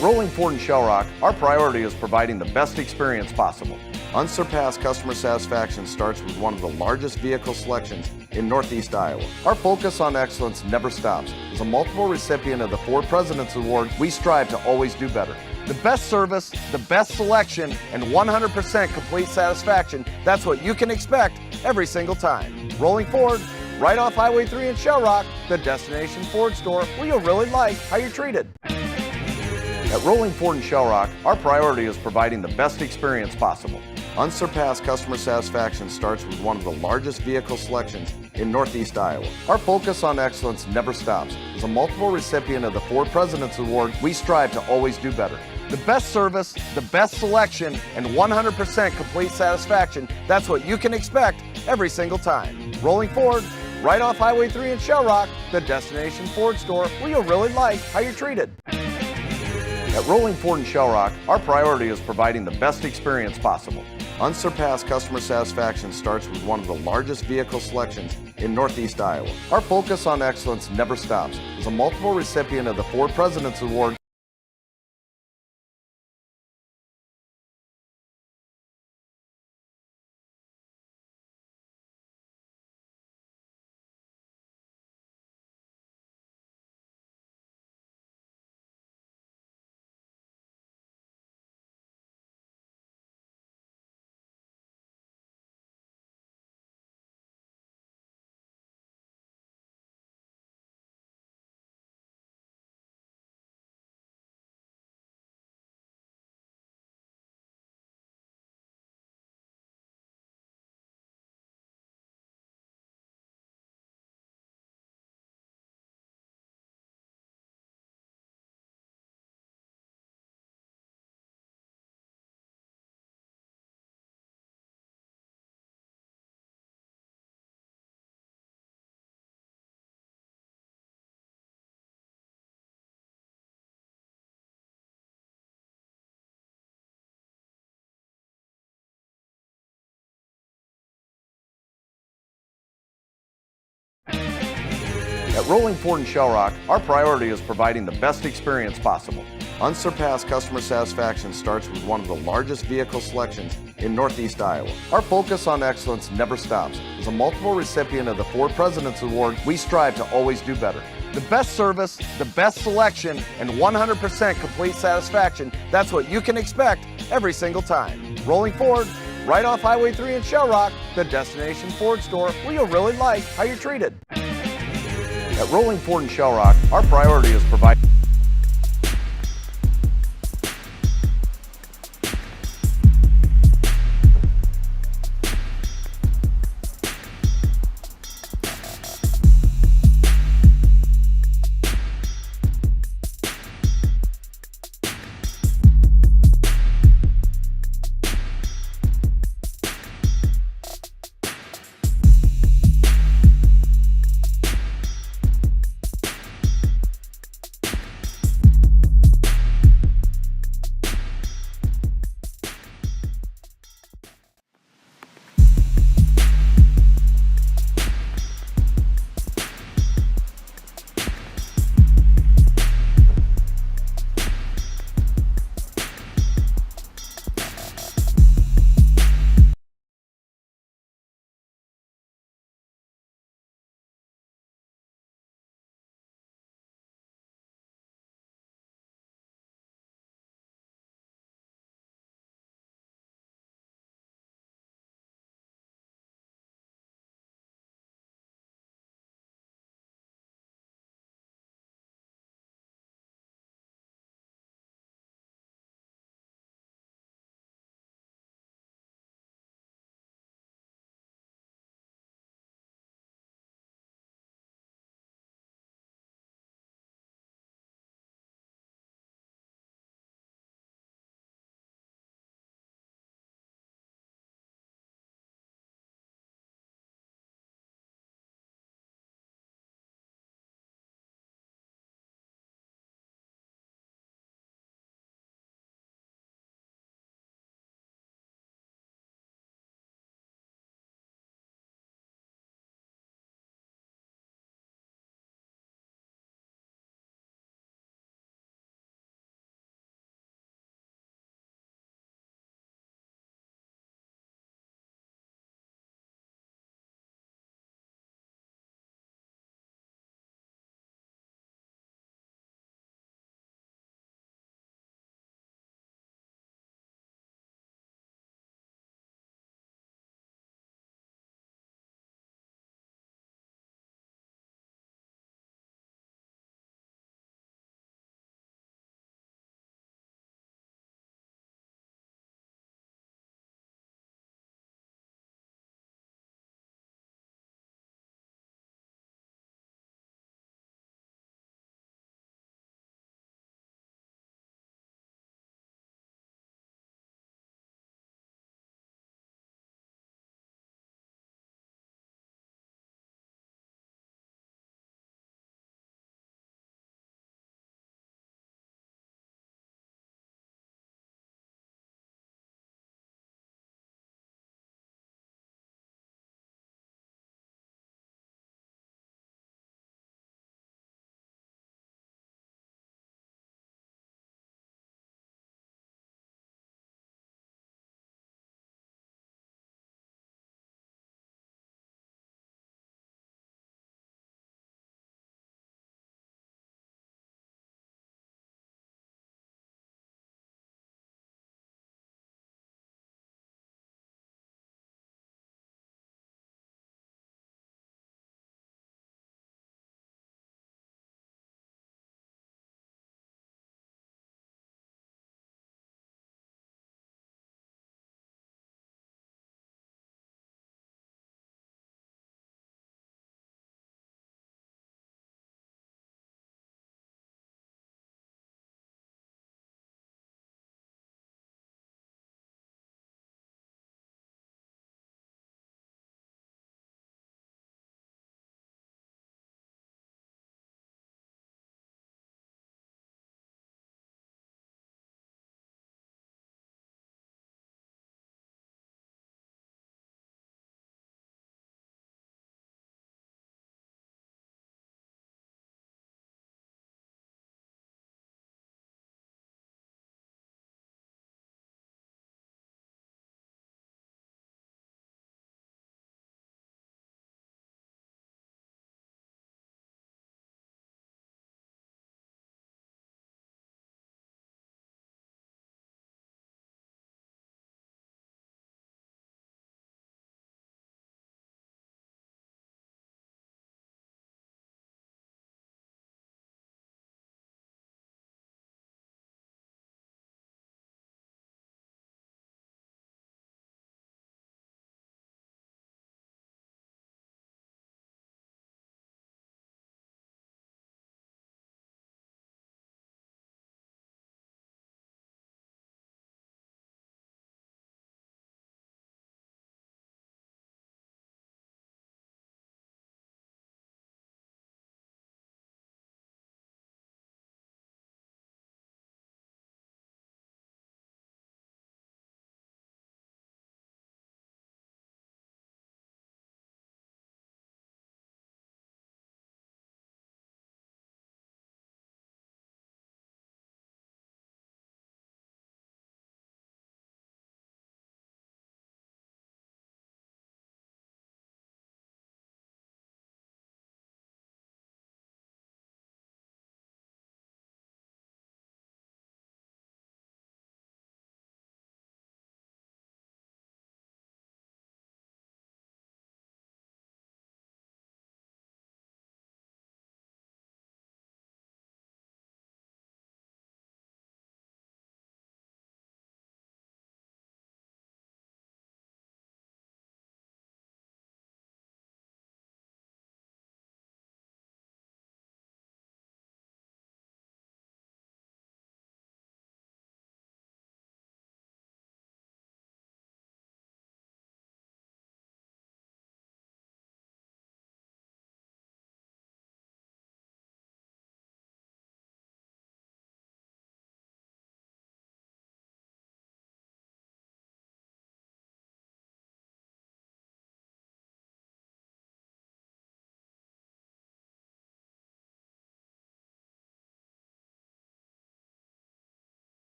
At Rolling Ford and Shell Rock, our priority is providing the best experience possible. Unsurpassed customer satisfaction starts with one of the largest vehicle selections in Northeast Iowa. Our focus on excellence never stops. As a multiple recipient of the Ford President's Award, we strive to always do better. The best service, the best selection, and 100% complete satisfaction, that's what you can expect every single time. Rolling Ford, right off Highway 3 in Shell Rock, the destination Ford store where you'll really like how you're treated. At Rolling Ford and Shell Rock, our priority is providing the best experience possible. Unsurpassed customer satisfaction starts with one of the largest vehicle selections in Northeast Iowa. Our focus on excellence never stops. As a multiple recipient of the Ford President's Award, we strive to always do better. The best service, the best selection, and 100% complete satisfaction, that's what you can expect every single time. Rolling Ford, right off Highway 3 in Shell Rock, the destination Ford store where you'll really like how you're treated. At Rolling Ford and Shell Rock, our priority is providing the best experience possible. Unsurpassed customer satisfaction starts with one of the largest vehicle selections in Northeast Iowa. Our focus on excellence never stops. As a multiple recipient of the Ford President's Award, At Rolling Ford and Shell Rock, our priority is providing the best experience possible. Unsurpassed customer satisfaction starts with one of the largest vehicle selections in Northeast Iowa. Our focus on excellence never stops. As a multiple recipient of the Ford President's Award, we strive to always do better. The best service, the best selection, and 100% complete satisfaction, that's what you can expect every single time. Rolling Ford, right off Highway 3 in Shell Rock, the destination Ford store where you'll really like how you're treated. At Rolling Ford and Shell Rock, our priority is providing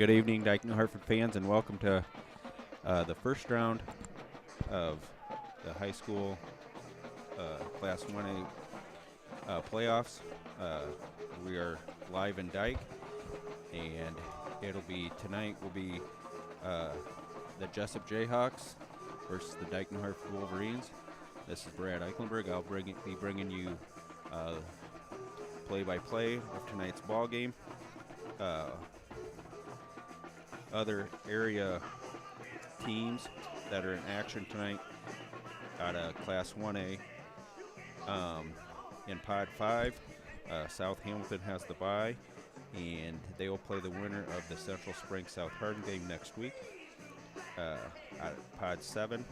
Good evening, Dike-New Hartford fans, and welcome to the first round of the high school Class 1A playoffs. We are live in Dike, and tonight will be the Jesup Jayhawks versus the Dike-New Hartford Wolverines. This is Brad Eichenberg. I'll be bringing you play-by-play of tonight's ball game. Other area teams that are in action tonight out of Class 1A. In Pod 5, South Hamilton has the bye, and they will play the winner of the Central Spring South Hardin game next week. Pod 7,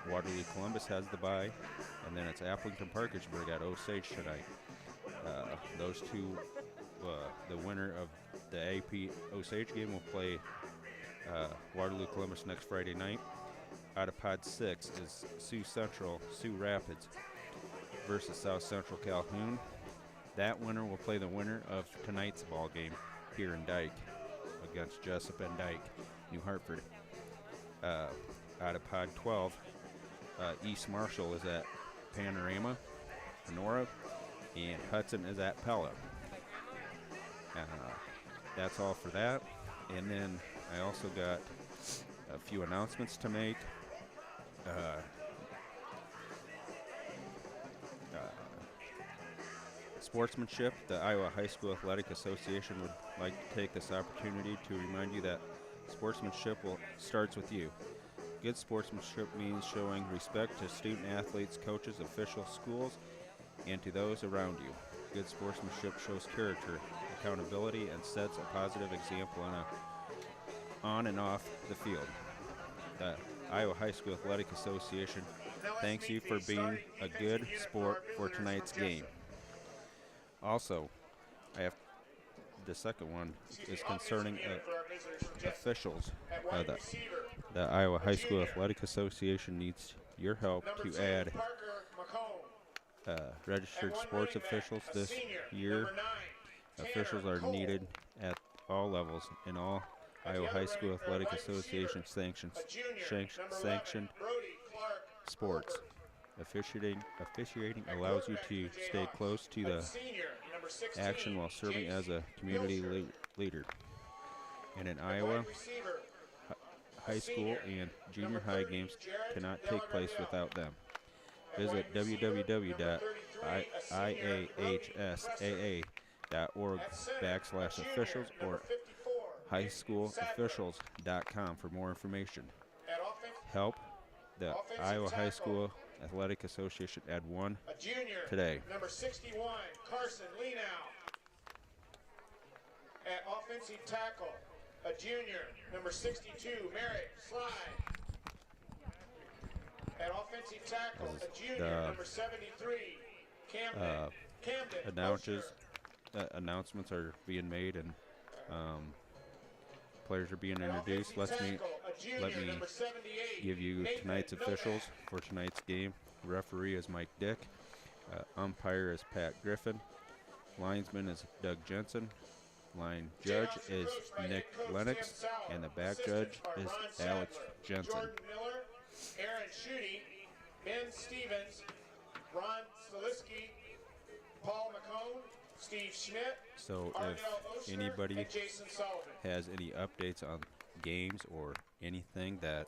Waterloo Columbus has the bye, and then it's Applington Parkersburg at Osage tonight. Those two, the winner of the AP Osage game will play Waterloo Columbus next Friday night. Out of Pod 6 is Sioux Rapids versus South Central Calhoun. That winner will play the winner of tonight's ball game here in Dike against Jesup and Dike-New Hartford. Out of Pod 12, East Marshall is at Panorama, Honora, and Hudson is at Pella. That's all for that. And then I also got a few announcements to make. Sportsmanship. The Iowa High School Athletic Association would like to take this opportunity to remind you that sportsmanship starts with you. Good sportsmanship means showing respect to student athletes, coaches, officials, schools, and to those around you. Good sportsmanship shows character, accountability, and sets a positive example on and off the field. The Iowa High School Athletic Association thanks you for being a good sport for tonight's game. Also, the second one is concerning officials. The Iowa High School Athletic Association needs your help to add registered sports officials this year. Officials are needed at all levels in all Iowa High School Athletic Association sanctioned sports. Officiating allows you to stay close to the action while serving as a community leader. And in Iowa, high school and junior high games cannot take place without them. Visit www.ihsaa.org/officials or highschoolofficials.com for more information. Help the Iowa High School Athletic Association add one today. Number 61, Carson Leanow. At offensive tackle, a junior. Number 62, Merrick Slide. At offensive tackle, a junior. Number 73, Camden announcements are being made, and players are being introduced. Let me give you tonight's officials for tonight's game. Referee is Mike Dick. Umpire is Pat Griffin. Linesman is Doug Jensen. Line judge is Nick Lennox. And the back judge is Alex Jensen. Jordan Miller, Aaron Schutte, Ben Stevens, Ron Staliski, Paul McCone, Steve Schmidt. So if anybody has any updates on games or anything that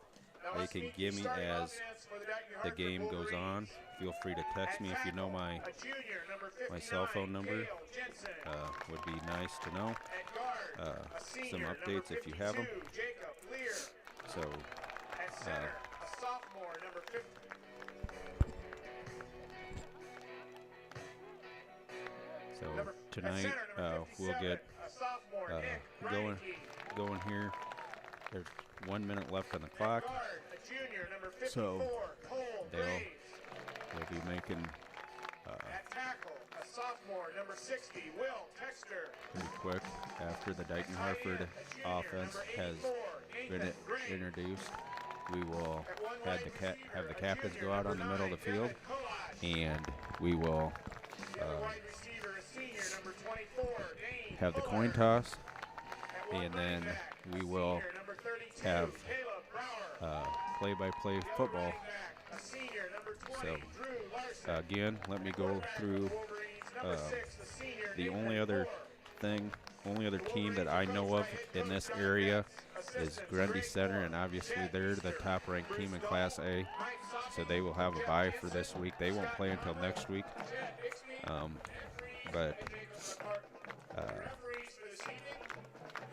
they can give me as the game goes on, feel free to text me. If you know my cell phone number, would be nice to know. Some updates if you have them. So tonight we'll get going here. There's 1 minute left on the clock, so they'll be making pretty quick after the Dike-New Hartford offense has been introduced. We will have the captains go out on the middle of the field, and we will have the coin toss. and then we will have play-by-play football. So again, let me go through the only other team that I know of in this area is Grundy Center, and obviously they're the top-ranked team in Class A, so they will have a bye for this week. They won't play until next week. But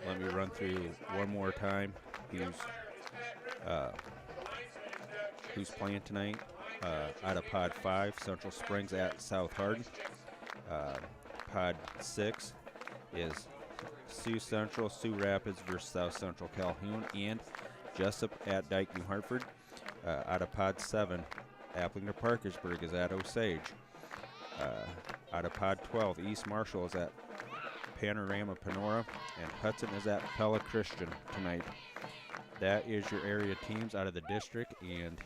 let me run through one more time who's playing tonight. Out of Pod 5, Central Springs at South Hardin. Pod 6 is Sioux Central, Sioux Rapids versus South Central Calhoun, and Jesup at Dike-New Hartford. Out of Pod 7, Appling Parkersburg is at Osage. Out of Pod 12, East Marshall is at Panorama Panora, and Hudson is at Pella Christian tonight. That is your area teams out of the district, and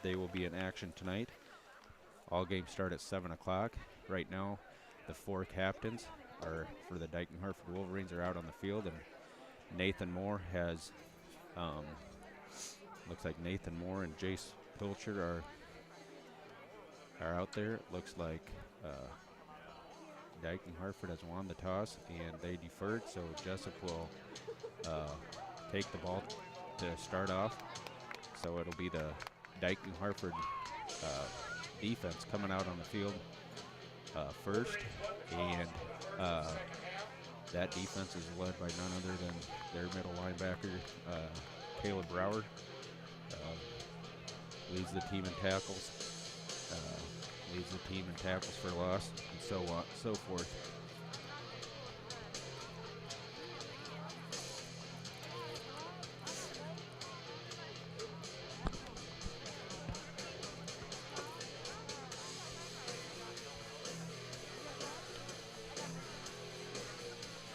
they will be in action tonight. All games start at 7 o'clock. Right now, the 4 captains are for the Dike-New Hartford Wolverines are out on the field, and Nathan Moore has, looks like Nathan Moore and Jace Pilcher are out there. It looks like Dike-New Hartford has won the toss, and they deferred, so Jesup will take the ball to start off. So it'll be the Dike-New Hartford defense coming out on the field first, and that defense is led by none other than their middle linebacker, Caleb Brower. Leads the team in tackles, for loss, and so forth.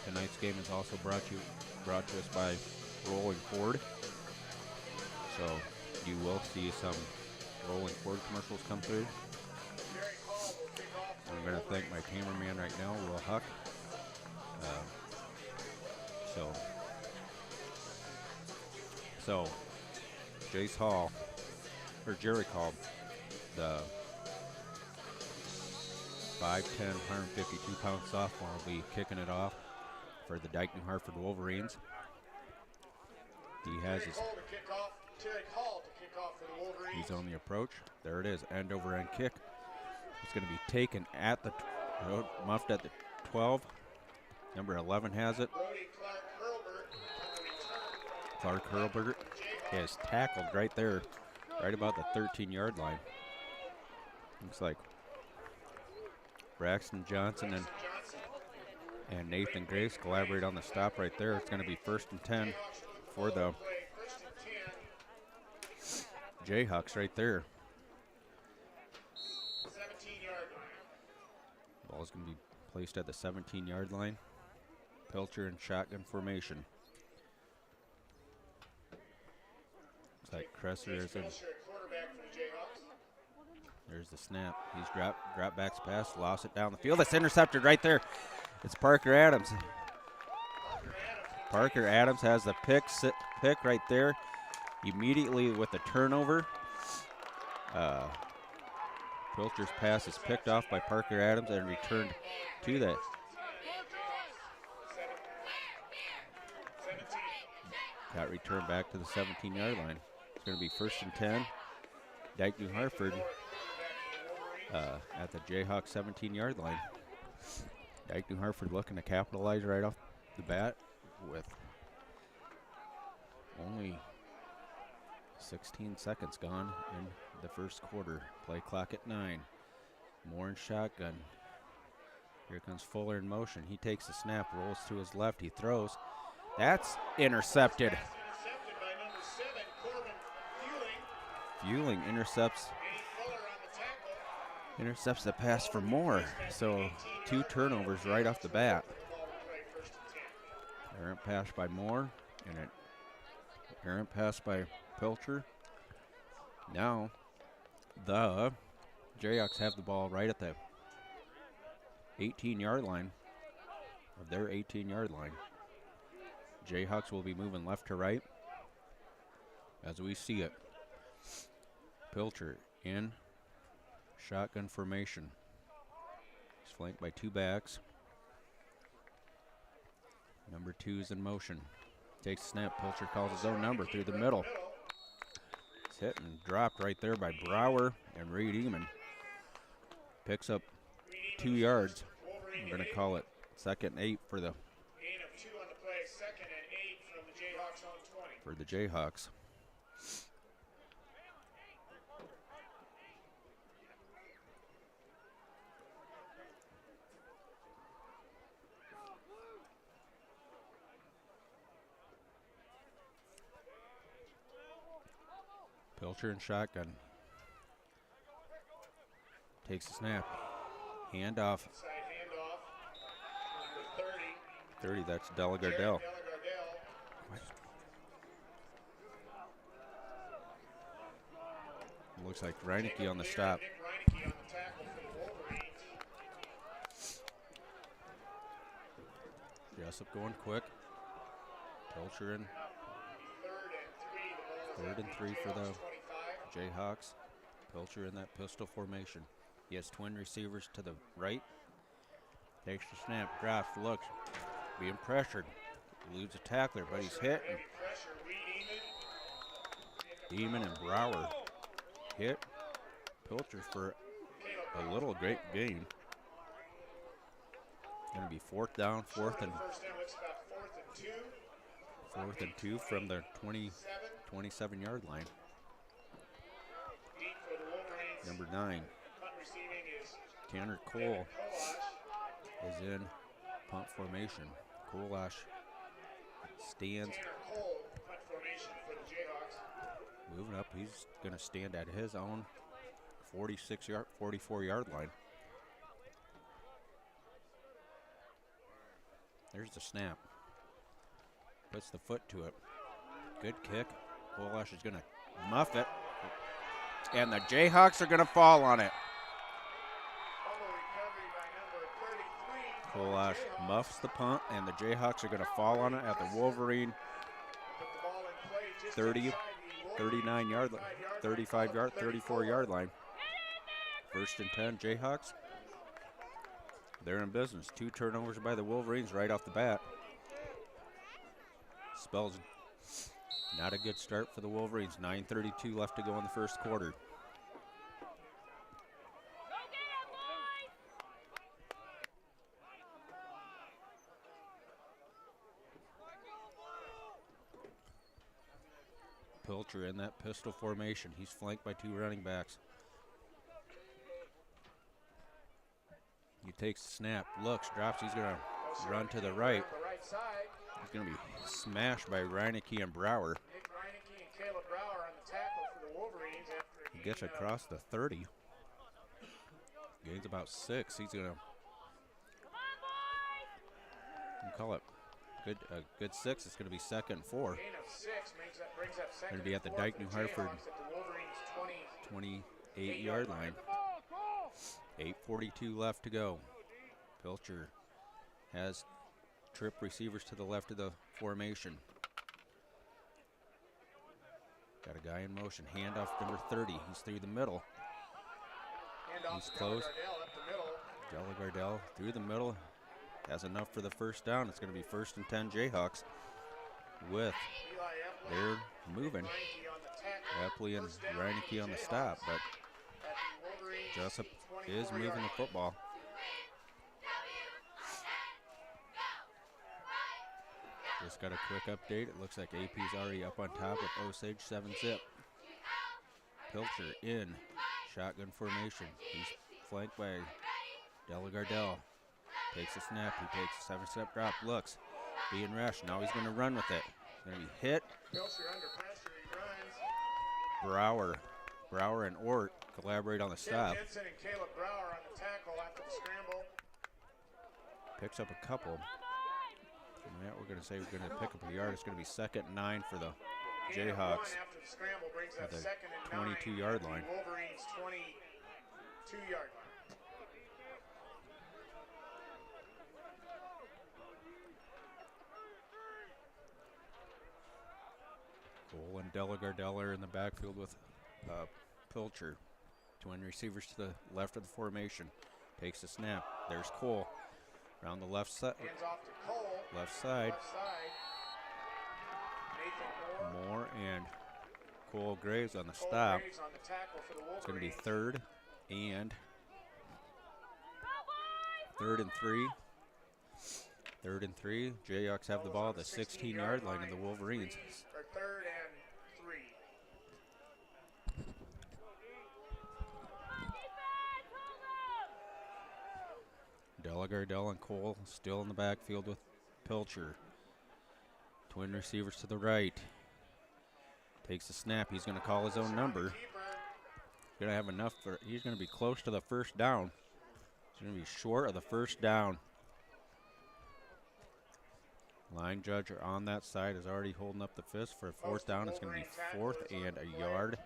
Tonight's game is also brought to us by Rolling Ford. So you will see some Rolling Ford commercials come through. I'm going to thank my cameraman right now, Will Huck. So Jace Hall, or Jerry Hall, the 5'10", 152-pound sophomore, will be kicking it off for the Dike-New Hartford Wolverines. He has his. He's on the approach. There it is, end over end kick. It's going to be taken at the muffed at the 12. Number 11 has it. Clark Hurlbert is tackled right there, right about the 13-yard line. Looks like Braxton Johnson and Nathan Grace collaborate on the stop right there. It's going to be 1st and 10 for the Jayhawks right there. Ball's going to be placed at the 17-yard line. Pilcher in shotgun formation. Looks like Kresser is in. There's the snap. He's drop backs pass, lost it down the field. It's intercepted right there. It's Parker Adams. Parker Adams has the pick right there. Immediately with the turnover, Pilcher's pass is picked off by Parker Adams and returned to that. Got returned back to the 17-yard line. It's going to be 1st and 10. Dike-New Hartford at the Jayhawk 17-yard line. Dike-New Hartford looking to capitalize right off the bat with only 16 seconds gone in the first quarter. Play clock at 9. Moore in shotgun. Here comes Fuller in motion. He takes the snap, rolls to his left. He throws. That's intercepted. Fueling intercepts the pass for Moore. So 2 turnovers right off the bat. Errant pass by Moore and an errant pass by Pilcher. Now the Jayhawks have the ball right at the 18-yard line of their 18-yard line. Jayhawks will be moving left to right as we see it. Pilcher in shotgun formation. He's flanked by 2 backs. Number 2 is in motion. Takes a snap. Pilcher calls his own number through the middle. It's hit and dropped right there by Brower, and Reed Eamon picks up 2 yards. I'm going to call it 2nd and 8 for the Gain of 2 on the play, 2nd and 8 from the Jayhawks on 20. for the Jayhawks. Pilcher and shotgun. Takes a snap. Handoff. Inside handoff. Number 30, 30. that's Delagardelle. Delagardelle. Looks like Reineke on the stop. Nick Reineke on the tackle for the Wolverines. Jesup going quick. Pilcher in. 3rd and 3 for the Jayhawks. Pilcher in that pistol formation. He has twin receivers to the right. Takes the snap, drops, looks, being pressured. Eludes a tackler, but he's hit. Heavy pressure. Reed Eamon and Brower hit Pilcher for a little great gain. Going to be 4th down, 4th and First down looks about 4th and 2. 4th and 2 from the 27-yard line. Deep for the Wolverines. Number 9, Punt receiving is Tanner Cole Kolash. is in punt formation. Kolash stands, Tanner Cole, punt formation for the Jayhawks. moving up. He's going to stand at his own 44-yard line. There's the snap. Puts the foot to it. Good kick. Kolash is going to muff it. And the Jayhawks are going to fall on it. Fumble recovery by number 33. Kolash muffs the punt, and the Jayhawks are going to fall on it at the Wolverine Put the ball in play just 30, inside the Wolverine 39-yard, 35-yard, 34-yard line. 1st and 10, Jayhawks. They're in business. 2 turnovers by the Wolverines right off the bat. Spells not a good start for the Wolverines. 9:32 left to go in the first quarter. Pilcher in that pistol formation. He's flanked by 2 running backs. He takes the snap, looks, drops. He's going to run to the right. The right side. He's going to be smashed by Reineke and Brower. Nick Reineke and Caleb Brower on the tackle for the Wolverines after He gets across the 30. Gains about 6. He's going to call it a good 6. It's going to be 2nd and 4. Gain of 6 brings up 2nd. Going to be at the and 4 Dike-New for the Hartford Jayhawks at the Wolverines 28-yard line. 8:42 left to go. Pilcher has trip receivers to the left of the formation. Got a guy in motion. Handoff number 30. He's through the middle. Handoff He's to close. Delagardelle up the middle. Delagardelle through the middle. Has enough for the 1st down. It's going to be 1st and 10 Jayhawks with Eli Epley. they're moving. Reineke on the tackle. Epley and First down, Reineke on the Jayhawks stop, but at the Wolverines Jesup is 24 moving yard the football. Just got a quick update. It looks like AP's already up on top with Osage 7-zip. Pilcher in shotgun formation. He's flanked by Delagardelle. Takes a snap. He takes a 7-step drop. Looks. Being rushed. Now he's going to run with it. He's going to be hit. Pilcher under pressure. He runs. Brower and Ort collaborate on the stop. Tim Jensen and Caleb Brower on the tackle after the scramble. Picks up a couple. And that we're going to say we're going to pick up a yard. It's going to be 2nd and 9 for the Gain of 1 Jayhawks after the scramble brings up at the 2nd and 9 22-yard at the line. Wolverines 22-yard line. Cole and Delagardella are in the backfield with Pilcher. Twin receivers to the left of the formation. Takes the snap. There's Cole. Around the left side. Hands off to Cole. Left side. Left side. Nathan Moore and Cole Graves on the Cole stop. Graves on the tackle for the Wolverines. It's going to be third and 3rd. 3rd and 3. Jayhawks have the ball at the 16-yard line of the Wolverines. Or 3rd and 3. Delagardella and Cole still in the backfield with Pilcher. Twin receivers to the right. Takes the snap. He's going to call his own number. Going to have enough for. He's going to be close to the first down. He's going to be short of the first down. Line judge on that side is already holding up the fist for a 4th down. It's going to be 4th and a yard.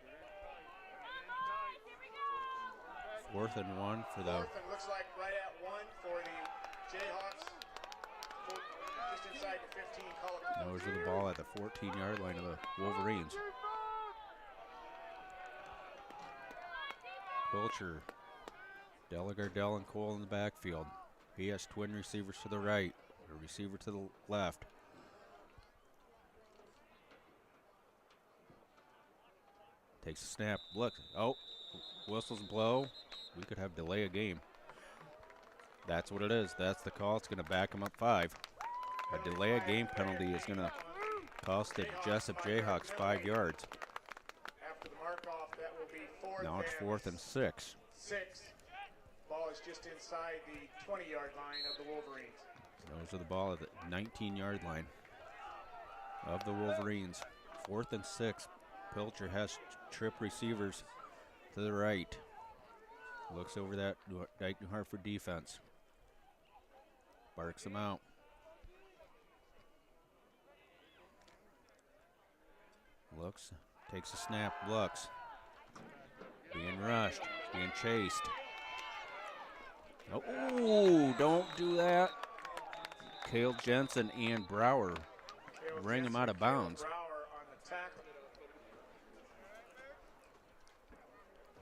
4th and 1 for the. 4th and looks like right at 1 for the Jayhawks. Just inside the 15 color. Nose of the ball at the 14-yard line of the Wolverines. Pilcher, Delagardella and Cole in the backfield. He has twin receivers to the right, a receiver to the left. Takes a snap. Look. Oh, whistles blow. We could have delay a game. That's what it is. That's the call. It's going to back them up 5. A delay a game penalty is going to cost the Jesup Jayhawks 5 yards. After the mark off, that will be 4th. Now it's 4th and 6. 6. Ball is just inside the 20-yard line of the Wolverines. Those are the ball at the 19-yard line of the Wolverines. 4th and 6. Pilcher has trip receivers to the right. Looks over that Dike-New Hartford defense. Barks them out. Looks, takes a snap, looks. Being rushed, being chased. Oh, don't do that. Cale Jensen and Brower bring him out of bounds.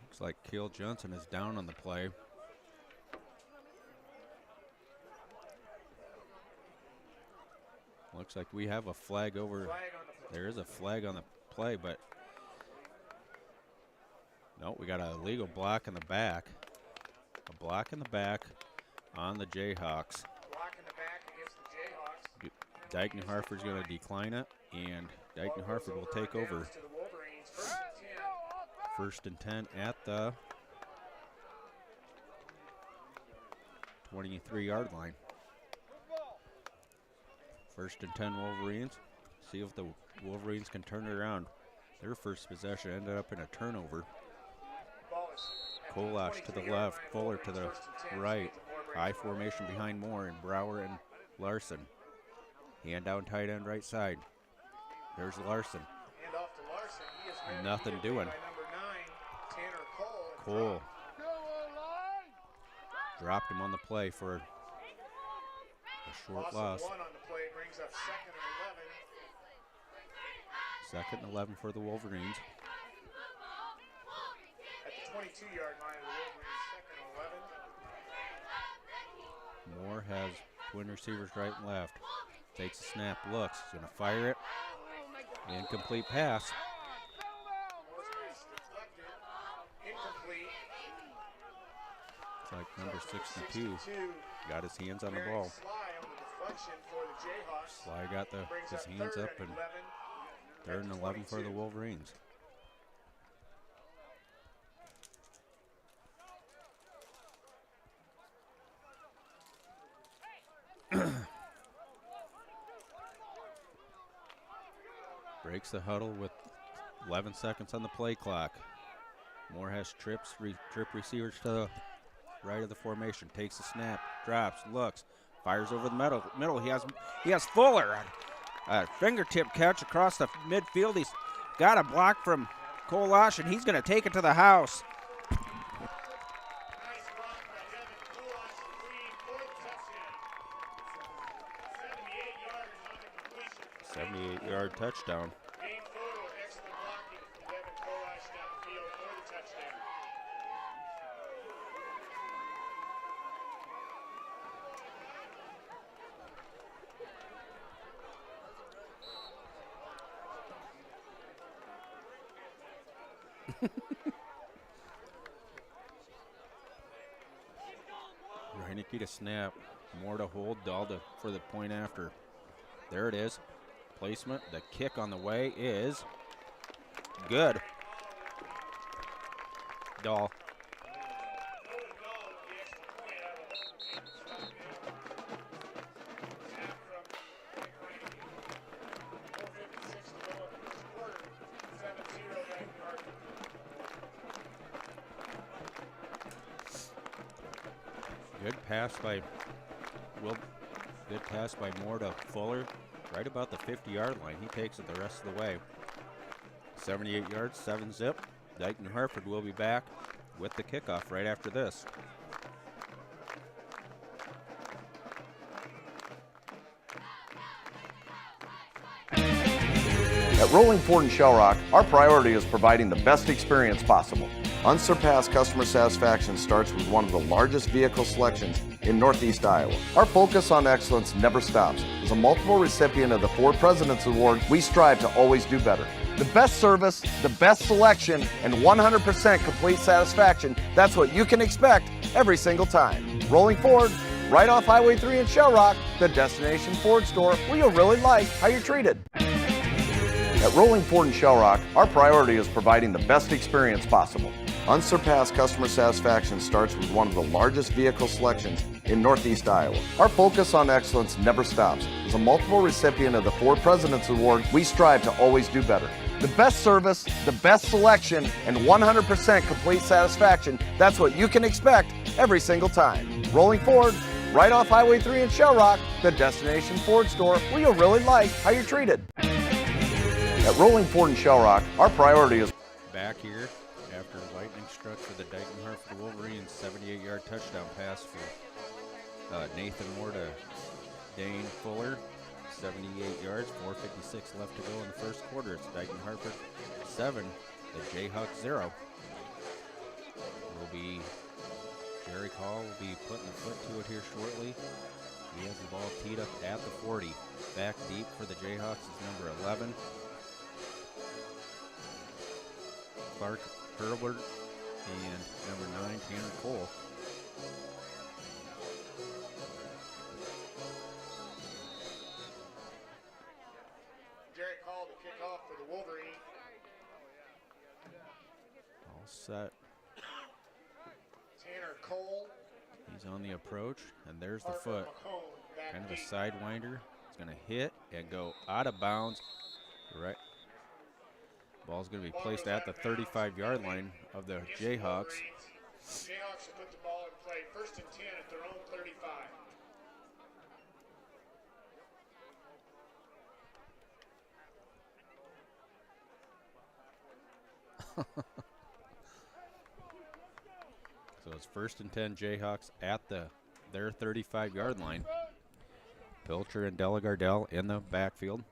Looks like Cale Jensen is down on the play. Looks like we have a flag over. There is a flag on the play, but no, we got a illegal block in the back. A block in the back on the Jayhawks. Block in the back against the Jayhawks. Dike-New Hartford's going to decline it, and Dike-New Hartford will take over. 1st and 10 at the 23-yard line. 1st and 10 Wolverines. See if the Wolverines can turn it around. Their first possession ended up in a turnover. Kolash to the left, Fuller to the right. High formation behind Moore and Brower and Larson. Hand down tight end right side. There's Larson. Nothing doing. Cole dropped him on the play for a short loss. 2nd and 11 for the Wolverines. At the 22-yard line of the Wolverines, 2nd and 11. Moore has twin receivers right and left. Takes a snap, looks, he's going to fire it. Incomplete pass. It's like number 62 got his hands on the ball. Sly got his hands up, and 3rd and 11 for the Wolverines. Breaks the huddle with 11 seconds on the play clock. Moore has trip receivers to the right of the formation. Takes a snap, drops, looks, fires over the middle. He has Fuller. A fingertip catch across the midfield. He's got a block from Kolash, and he's going to take it to the house. 78-yard touchdown. Reineke to snap. More to hold. Dahl for the point after. There it is. Placement. The kick on the way is good. Dahl. Good pass by Good pass by Moore to Fuller, right about the 50-yard line. He takes it the rest of the way. 78 yards, 7-zip. Dike-New Hartford will be back with the kickoff right after this. At Rolling Ford in Shell Rock, our priority is providing the best experience possible. Unsurpassed customer satisfaction starts with one of the largest vehicle selections in Northeast Iowa. Our focus on excellence never stops. As a multiple recipient of the Ford President's Award, we strive to always do better. The best service, the best selection, and 100% complete satisfaction, that's what you can expect every single time. Rolling Ford, right off Highway 3 in Shell Rock, the destination Ford store where you'll really like how you're treated. At Rolling Ford in Shell Rock, our priority is providing the best experience possible. Unsurpassed customer satisfaction starts with one of the largest vehicle selections in Northeast Iowa. Our focus on excellence never stops. As a multiple recipient of the Ford President's Award, we strive to always do better. The best service, the best selection, and 100% complete satisfaction, that's what you can expect every single time. Rolling Ford, right off Highway 3 in Shell Rock, the destination Ford store where you'll really like how you're treated. At Rolling Ford in Shell Rock, our priority is back here after lightning struck for the Dike-New Hartford Wolverines. 78-yard touchdown pass for Nathan Moore to Dane Fuller. 78 yards, 4:56 left to go in the first quarter. It's Dike-New Hartford 7, the Jayhawks 0. Jerry Call will be putting the foot to it here shortly. He has the ball teed up at the 40. Back deep for the Jayhawks is number 11. Clark Herbert and number 9, Tanner Cole. Jerry Call to kick off for the Wolverine. All set. Tanner Cole. He's on the approach, and there's the foot. Kind of a sidewinder. It's going to hit and go out of bounds. Right. Ball's going to be placed at the 35-yard line of the Jayhawks. Jayhawks will put the ball in play. 1st and 10 at their own 35. So it's 1st and 10 Jayhawks at their 35-yard line. Pilcher and Delagardelle in the backfield.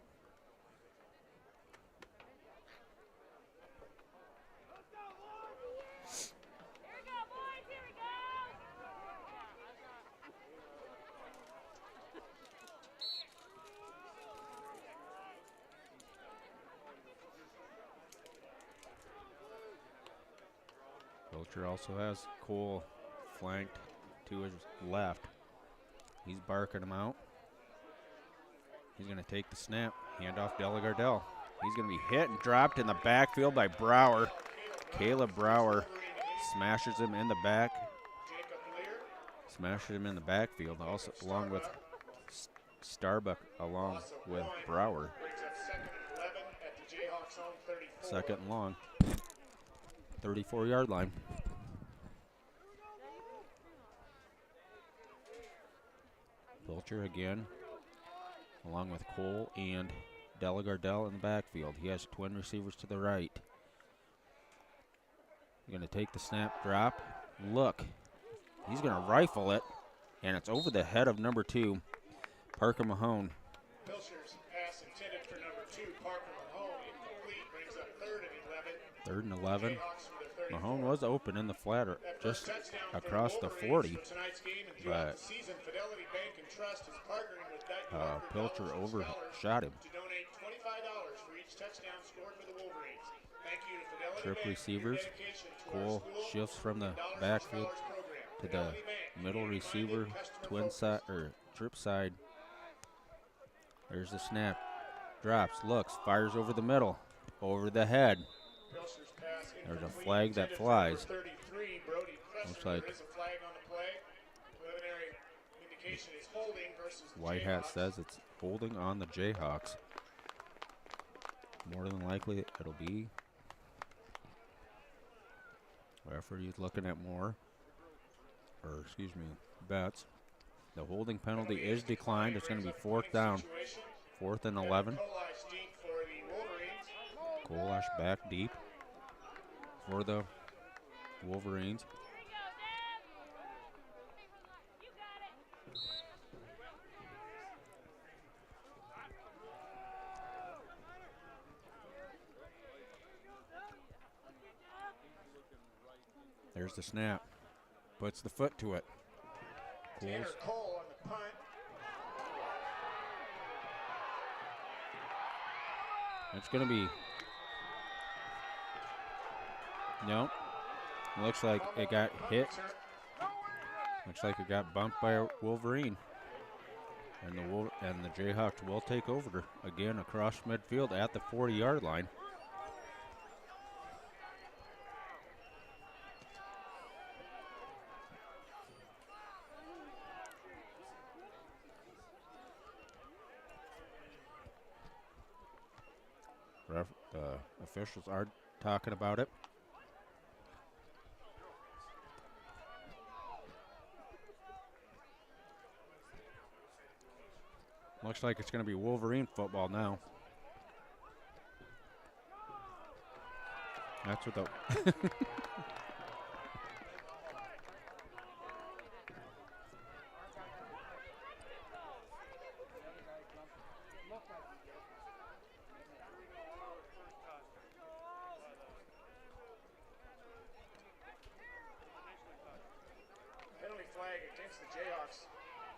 Pilcher also has Cole flanked to his left. He's barking him out. He's going to take the snap. Hand off Delagardelle. He's going to be hit and dropped in the backfield by Brower. Caleb Brower smashes him in the back. Smashes him in the backfield, also along with Starbuck, along with Brower. 2nd and long. 34-yard line. Pilcher again, along with Cole and Delagardelle in the backfield. He has twin receivers to the right. Going to take the snap, drop, look. He's going to rifle it, and it's over the head of number 2, Parker Mahone. Pilcher's pass intended for number 2, Parker Mahone, incomplete, brings up 3rd and 11. 3rd and 11. Mahone was open in the flat just across the 40, but Pilcher overshot him. To donate $25 for each touchdown scored for the Wolverines. you to Fidelity Trip Bank for your receivers. dedication to our Cole school shifts from the and $1 backfield program. to the Fidelity Bank, middle community-minded, receiver, twin side customer-focused. or trip side. There's the snap. Drops, looks, fires over the middle, over the head. Pilcher's pass There's a incomplete, flag that intended for flies. number 33, Brody Preston. Looks like there is a flag on the play. Preliminary indication is holding versus the White Hat Jayhawks. says it's holding on the Jayhawks. More than likely, it'll be. Referee's looking at more, or excuse me, bets. The holding penalty is declined. It's going to be fourth down, 4th and 11. Kolash back deep for the Wolverines. There's the snap. Puts the foot to it. Tanner Cole on the punt. It's going to be. No. Looks like it got hit. Looks like it got bumped by a Wolverine. And the Jayhawks will take over again across midfield at the 40-yard line. Officials are talking about it. Looks like it's going to be Wolverine football now. That's what the... Penalty flag against the Jayhawks.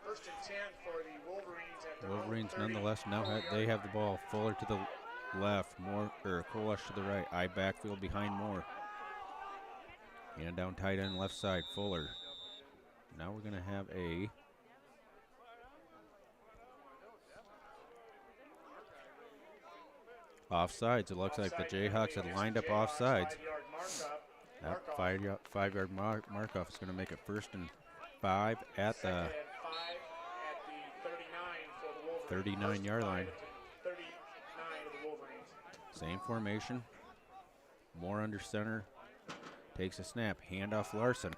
1st and 10 for the Wolverines at the Wolverines nonetheless now they have the ball. Fuller to the left, Moore or Kolash to the right. I backfield behind Moore. And down tight end left side, Fuller. Now we're going to have a offsides. It looks like the Jayhawks had lined up offsides. That 5-yard mark-off is going to make it 1st and 5 at the 39-yard line. Same formation. Moore under center. Takes a snap. Handoff Larson.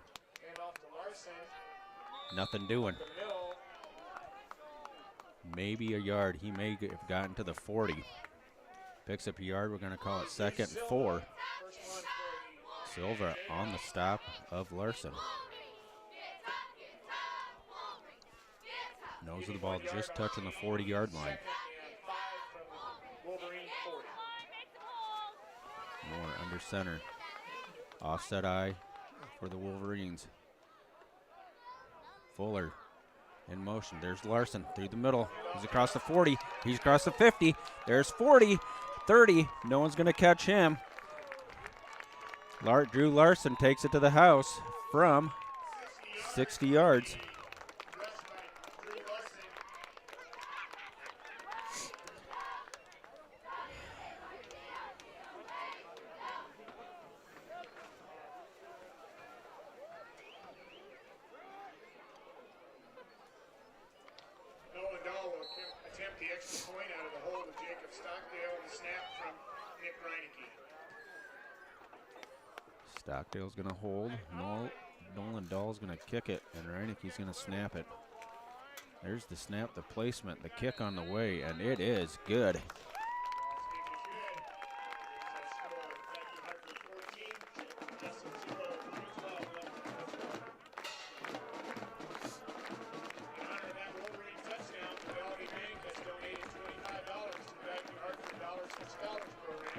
Nothing doing. Maybe a yard. He may have gotten to the 40. Picks up a yard. We're going to call it 2nd and 4. Silva on the stop of Larson. Nose of the ball just touching the 40-yard line. Moore under center. Offset eye for the Wolverines. Fuller in motion. There's Larson through the middle. He's across the 40. He's across the 50. There's 40, 30. No one's going to catch him. Drew Larson takes it to the house from 60 yards. Attempt the extra point out of the hold of Jacob Stockdale and the snap from Nick Reineke. Stockdale's going to hold. Nolan Dahl's going to kick it, and Reineke's going to snap it. There's the snap, the placement, the kick on the way, and it is good.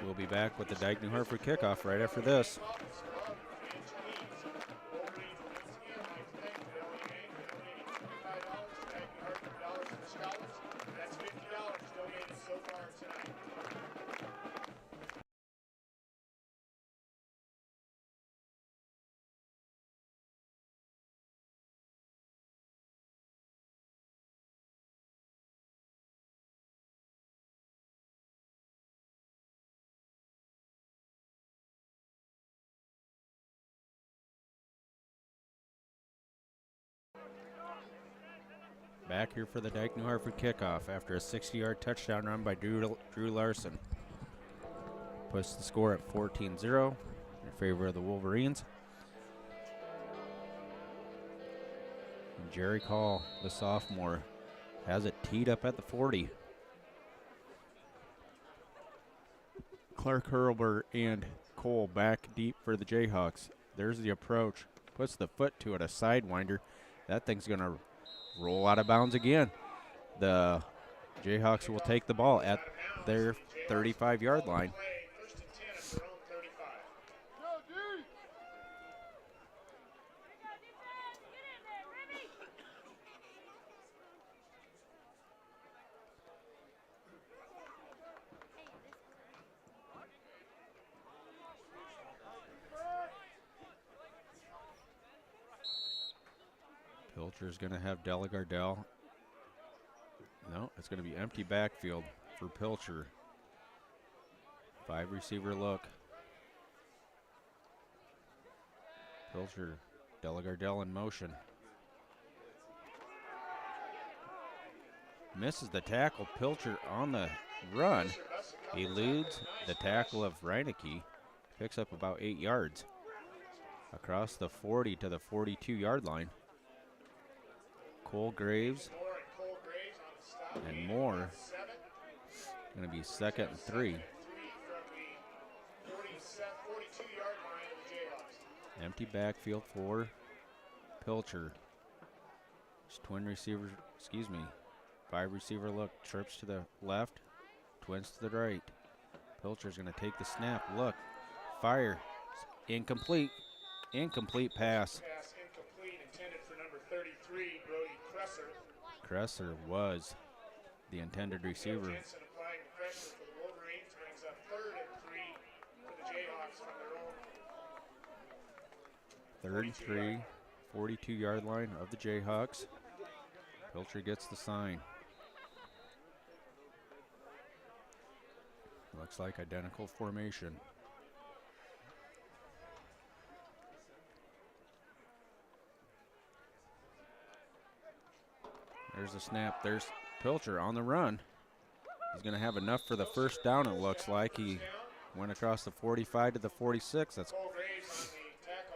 We'll be back with the Dike-New Hartford kickoff right after this. back here for the Dike-New Hartford kickoff after a 60-yard touchdown run by Drew Larson. Puts the score at 14-0 in favor of the Wolverines. And Jerry Call, the sophomore, has it teed up at the 40. Clark Hurlbert and Cole back deep for the Jayhawks. There's the approach. Puts the foot to it, a sidewinder. That thing's going to roll out of bounds again. The Jayhawks will take the ball at their 35-yard line. First and 10 at their own 35. Pilcher's going to have Delagardelle. No, it's going to be empty backfield for Pilcher. 5-receiver look. Pilcher, Delagardelle in motion. Misses the tackle. Pilcher on the run. Eludes the tackle of Reinecke. Picks up about 8 yards. Across the 40 to the 42-yard line. Cole Graves and Moore. Going to be 2nd and 3. Empty backfield for Pilcher. Just twin receivers, 5-receiver look. Trips to the left, twins to the right. Pilcher's going to take the snap. Look, fire. Incomplete. Incomplete pass. Pass incomplete, intended for number 33, Brody Cresser. Cresser was the intended receiver. Jensen applying the pressure for the Wolverines brings up 3rd and 3 for the Jayhawks from their own 3rd and 3, 42-yard line of the Jayhawks. Pilcher gets the sign. Looks like identical formation. There's the snap. There's Pilcher on the run. He's going to have enough for the first down, it looks like. He went across the 45 to the 46. That's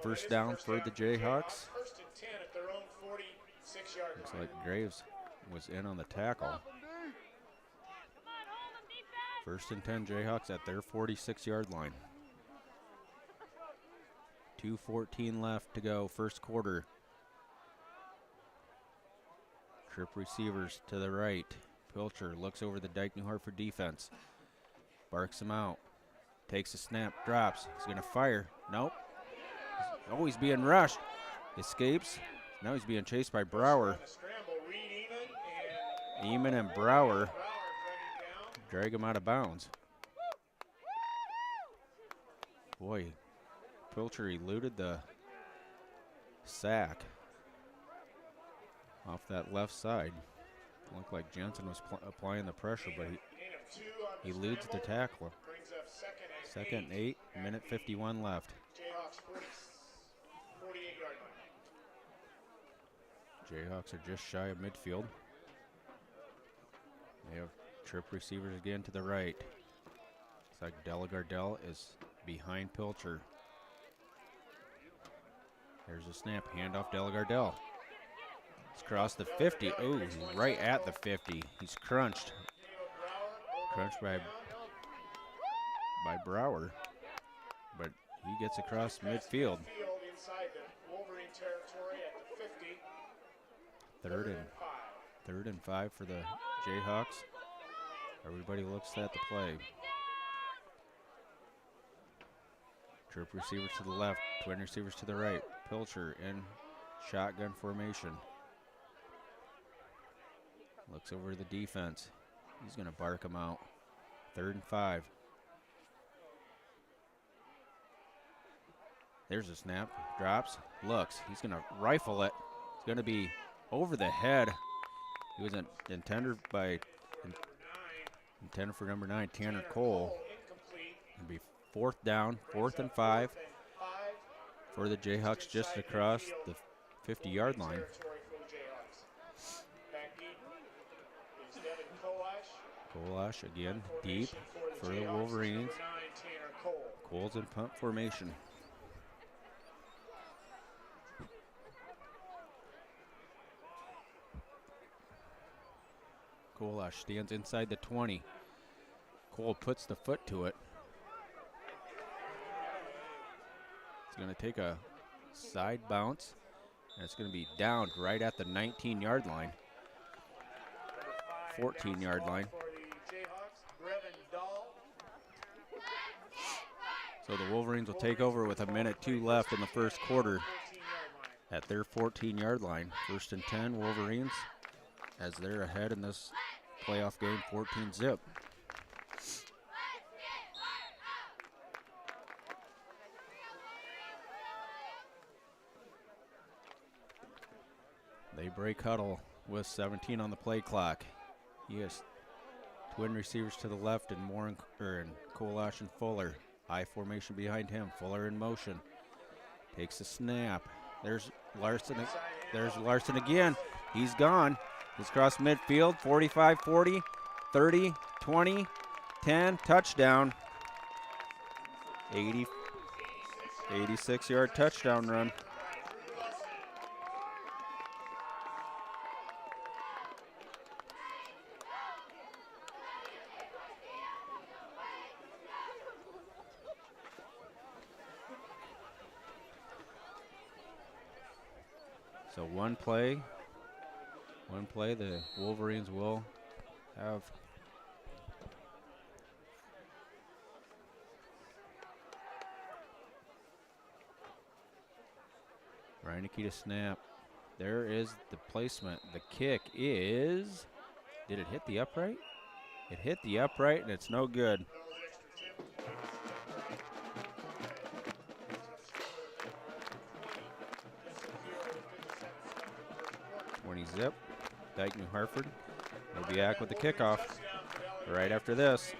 first down for the Jayhawks. First and 10 at their own 46-yard Looks line. like Graves was in on the tackle. First and 10 Jayhawks at their 46-yard line. 2:14 left to go, first quarter. Trip receivers to the right. Pilcher looks over the Dike-New Hartford defense. Barks him out. Takes a snap, drops. He's going to fire. Nope. Oh, he's being rushed. Escapes. Now he's being chased by Brower. Eamon and Brower drag him out of bounds. Boy, Pilcher eluded the sack off that left side. Looked like Jensen was applying the pressure, but he eludes the tackle. 2nd and 8, minute 51 left. Jayhawks are just shy of midfield. They have trip receivers again to the right. Looks like Delagardelle is behind Pilcher. There's a snap, handoff Delagardelle. He's across the 50. Oh, he's right at the 50. He's crunched. Crunched by Brower. But he gets across midfield. Inside the Wolverine territory at the 50. Third and 5 for the Jayhawks. Everybody looks at the play. Trip receivers to the left, twin receivers to the right. Pilcher in shotgun formation. Looks over the defense. He's going to bark him out. 3rd and 5. There's a snap. Drops. Looks. He's going to rifle it. It's going to be over the head. He was intended for number 9, Tanner Cole. It'll be 4th down, 4th and 5 for the Jayhawks just across the 50-yard line. Back deep Kolash again, deep for the Wolverines. Cole's in punt formation. Kolash stands inside the 20. Cole puts the foot to it. It's going to take a side bounce, and it's going to be downed right at the 19-yard line. 14-yard line. So the Wolverines will take over with 1:02 left in the first quarter at their 14-yard line. 1st and 10 Wolverines as they're ahead in this playoff game, 14-zip. They break huddle with 17 on the play clock. Yes, twin receivers to the left and Kolash and Fuller. I formation behind him. Fuller in motion. Takes a snap. There's Larson. There's Larson again. He's gone. He's crossed midfield. 45, 40, 30, 20, 10. Touchdown. 86-yard touchdown run. So one play, the Wolverines will have Reineke to snap. There is the placement. The kick is, did it hit the upright? It hit the upright and it's no good. Zip. Dike-New Hartford will be back with the kickoff right after this.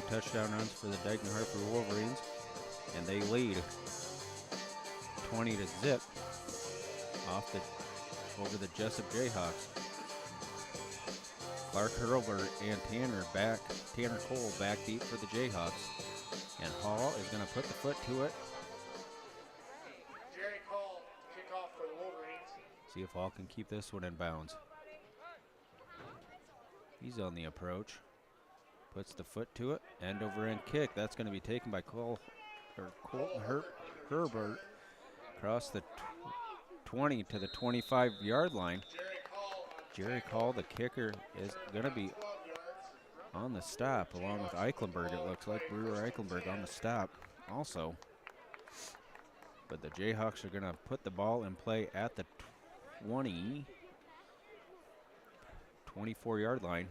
Touchdown runs for the Dike-New Hartford Wolverines, and they lead 20-0 over the Jesup Jayhawks. Clark Hurlbert and Tanner Cole back deep for the Jayhawks, and Hall is going to put the foot to it. Jerry Call, kickoff for the Wolverines. See if Hall can keep this one in bounds. He's on the approach. Puts the foot to it, end over end kick. That's going to be taken by Colton Herbert across the 20 to the 25-yard line. Jerry Call, the kicker, is going to be on the stop along with Eichenberg. It looks like Brewer Eichenberg on the stop also. But the Jayhawks are going to put the ball in play at the 24-yard line.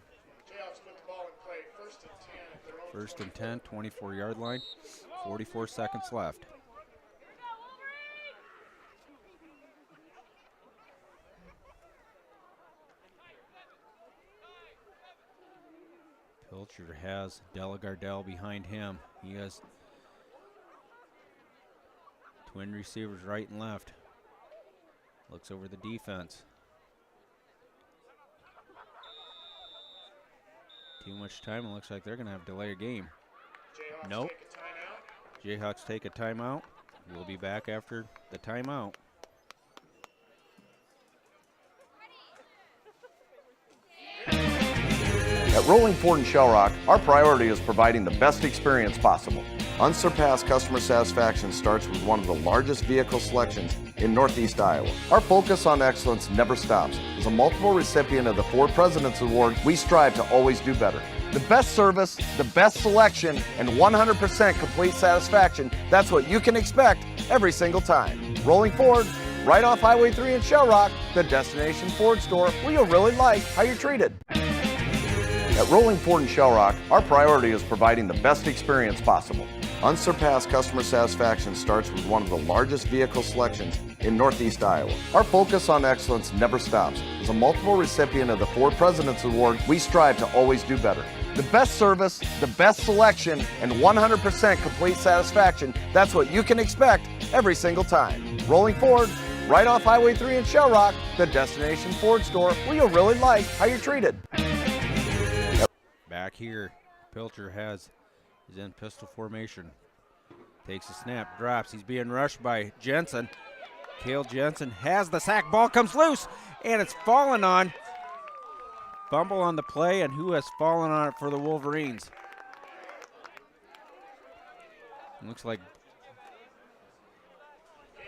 First and 10, 24-yard line, 44 seconds left. Pilcher has Della Gardell behind him. He has twin receivers right and left. Looks over the defense. Too much time. It looks like they're going to have to delay a game. Jayhawks nope. Take a timeout. Jayhawks take a timeout. We'll be back after the timeout. At Rolling Ford in Shell Rock, our priority is providing the best experience possible. Unsurpassed customer satisfaction starts with one of the largest vehicle selections in Northeast Iowa. Our focus on excellence never stops. As a multiple recipient of the Ford President's Award, we strive to always do better. The best service, the best selection, and 100% complete satisfaction, that's what you can expect every single time. Rolling Ford, right off Highway 3 in Shell Rock, the destination Ford store where you'll really like how you're treated. At Rolling Ford in Shell Rock, our priority is providing the best experience possible. Unsurpassed customer satisfaction starts with one of the largest vehicle selections in Northeast Iowa. Our focus on excellence never stops. As a multiple recipient of the Ford President's Award, we strive to always do better. The best service, the best selection, and 100% complete satisfaction, that's what you can expect every single time. Rolling Ford, right off Highway 3 in Shell Rock, the destination Ford store where you'll really like how you're treated. Back here, Pilcher is in pistol formation. Takes a snap, drops. He's being rushed by Jensen. Cale Jensen has the sack. Ball comes loose, and it's fallen on. Fumble on the play, and who has fallen on it for the Wolverines? Looks like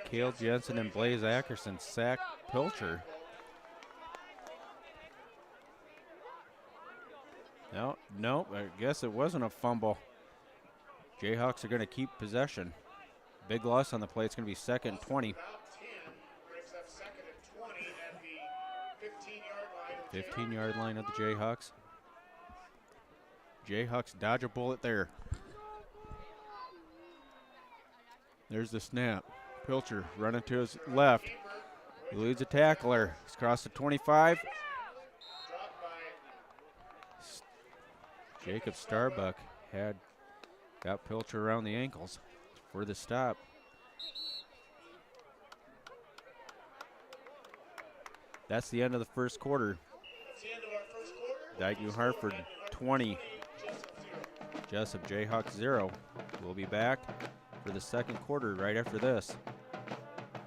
Cale Jensen and Blaze Ackerson sacked Pilcher. No, I guess it wasn't a fumble. Jayhawks are going to keep possession. Big loss on the play. It's going to be 2nd and 20. 15-yard line of the Jayhawks. Jayhawks dodge a bullet there. There's the snap. Pilcher running to his left. He leads a tackler. He's crossed the 25. Jacob Starbuck got Pilcher around the ankles for the stop. That's the end of the first quarter. Dike-New Hartford 20. Jesup Jayhawks 0. We'll be back for the second quarter right after this.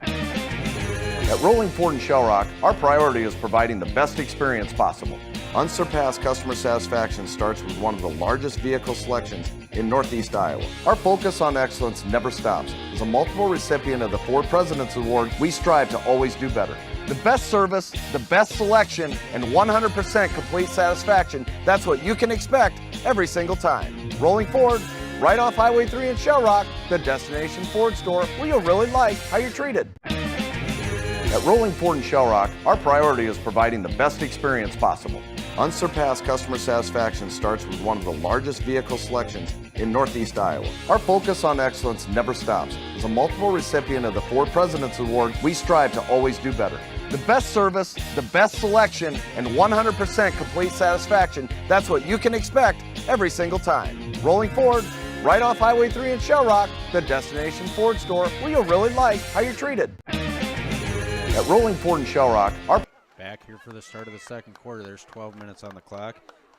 At Rolling Ford in Shell Rock, our priority is providing the best experience possible. Unsurpassed customer satisfaction starts with one of the largest vehicle selections in Northeast Iowa. Our focus on excellence never stops. As a multiple recipient of the Ford President's Award, we strive to always do better. The best service, the best selection, and 100% complete satisfaction, that's what you can expect every single time. Rolling Ford, right off Highway 3 in Shell Rock, the destination Ford store where you'll really like how you're treated. At Rolling Ford in Shell Rock, our priority is providing the best experience possible. Unsurpassed customer satisfaction starts with one of the largest vehicle selections in Northeast Iowa. Our focus on excellence never stops. As a multiple recipient of the Ford President's Award, we strive to always do better. The best service, the best selection, and 100% complete satisfaction, that's what you can expect every single time. Rolling Ford, right off Highway 3 in Shell Rock, the destination Ford store where you'll really like how you're treated. At Rolling Ford in Shell Rock, our Back here for the start of the second quarter. There's 12 minutes on the clock.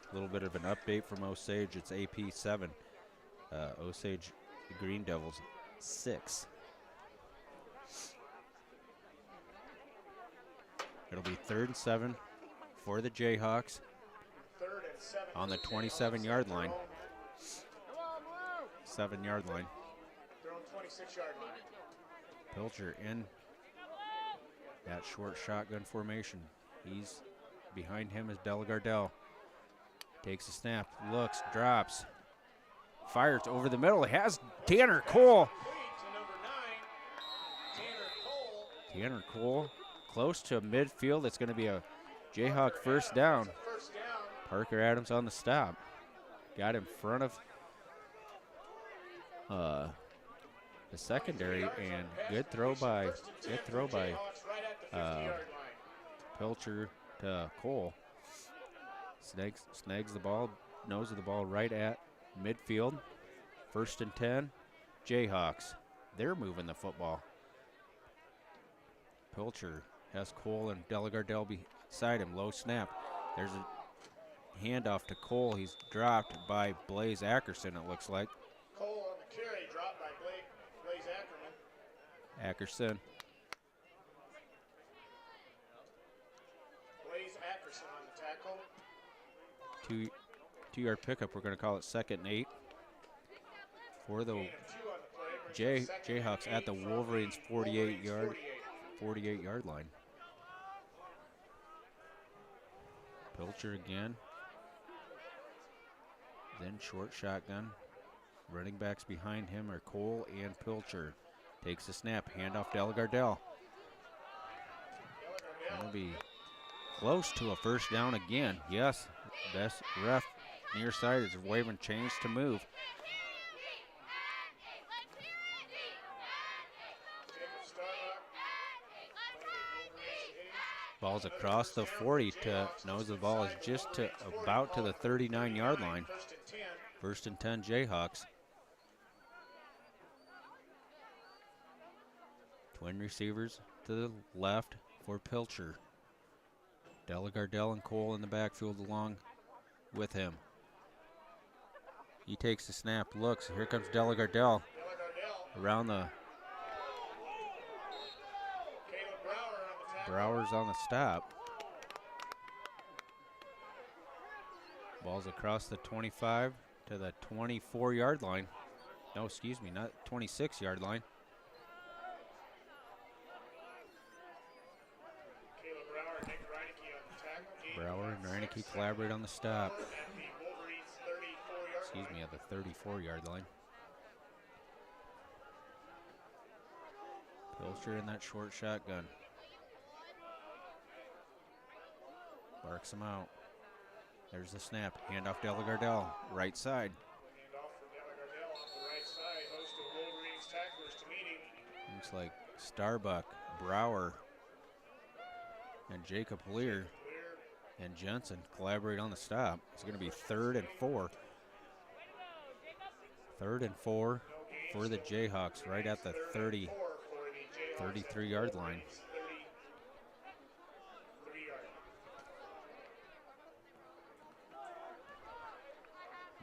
A little bit of an update from Osage. It's AP 7. Osage Green Devils 6. It'll be 3rd and 7 for the Jayhawks on the 27-yard line. 7-yard line. They're on the 26-yard line. Pilcher in that short shotgun formation. He's behind him is Delagardelle. Takes a snap, looks, drops, fires over the middle. He has Tanner Cole. Tanner Cole close to midfield. It's going to be a Jayhawk first down. Parker Adams on the stop. Got in front of the secondary, and good throw by Pilcher to Cole. Snags the ball, nose of the ball right at midfield. 1st and 10, Jayhawks. They're moving the football. Pilcher has Cole and Delagardelle beside him. Low snap. There's a handoff to Cole. He's dropped by Blaze Ackerson, it looks like. Cole on the carry, dropped by Blaze Ackerman. Ackerson. Blaze Ackerson on the tackle. Two-yard pickup. We're going to call it 2nd and 8. for the And 2 on the play. Brings up second and Jayhawks at the 8 from Wolverines' the Wolverines 48-yard line. Pilcher again. Then short shotgun. Running backs behind him are Cole and Pilcher. Takes the snap, handoff to Delagardelle. Gonna be close to a first down again. Yes, best ref near side is waving chains to move. Ball's across the 40 to knows the ball is just to about to the 39-yard line. First and 10 Jayhawks. Twin receivers to the left for Pilcher. Delagardelle and Cole in the backfield along with him. He takes the snap, looks. Here comes Delagardelle around the. Brower's on the stop. Ball's across the 25 to the 24-yard line. No, excuse me, not 26-yard line. Brower and Reineke collaborate on the stop. Excuse me, at the 34-yard line. Pilcher in that short shotgun. Barks him out. There's the snap. Handoff Delagardelle, right side. Handoff for Delagardelle off the right side. Host of Wolverines tacklers to meeting. Looks like Starbuck, Brower, and Jacob Lear and Jensen collaborate on the stop. It's going to be 3rd and 4. 3rd and 4 for the Jayhawks right at the 33-yard line.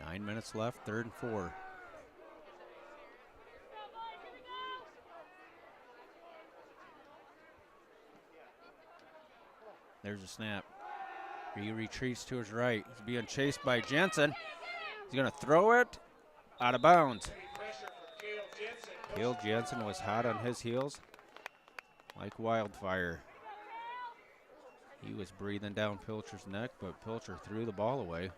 9 minutes left, 3rd and 4. There's a snap. He retreats to his right. He's being chased by Jensen. He's going to throw it out of bounds. Cale Jensen was hot on his heels like wildfire. He was breathing down Pilcher's neck, but Pilcher threw the ball away.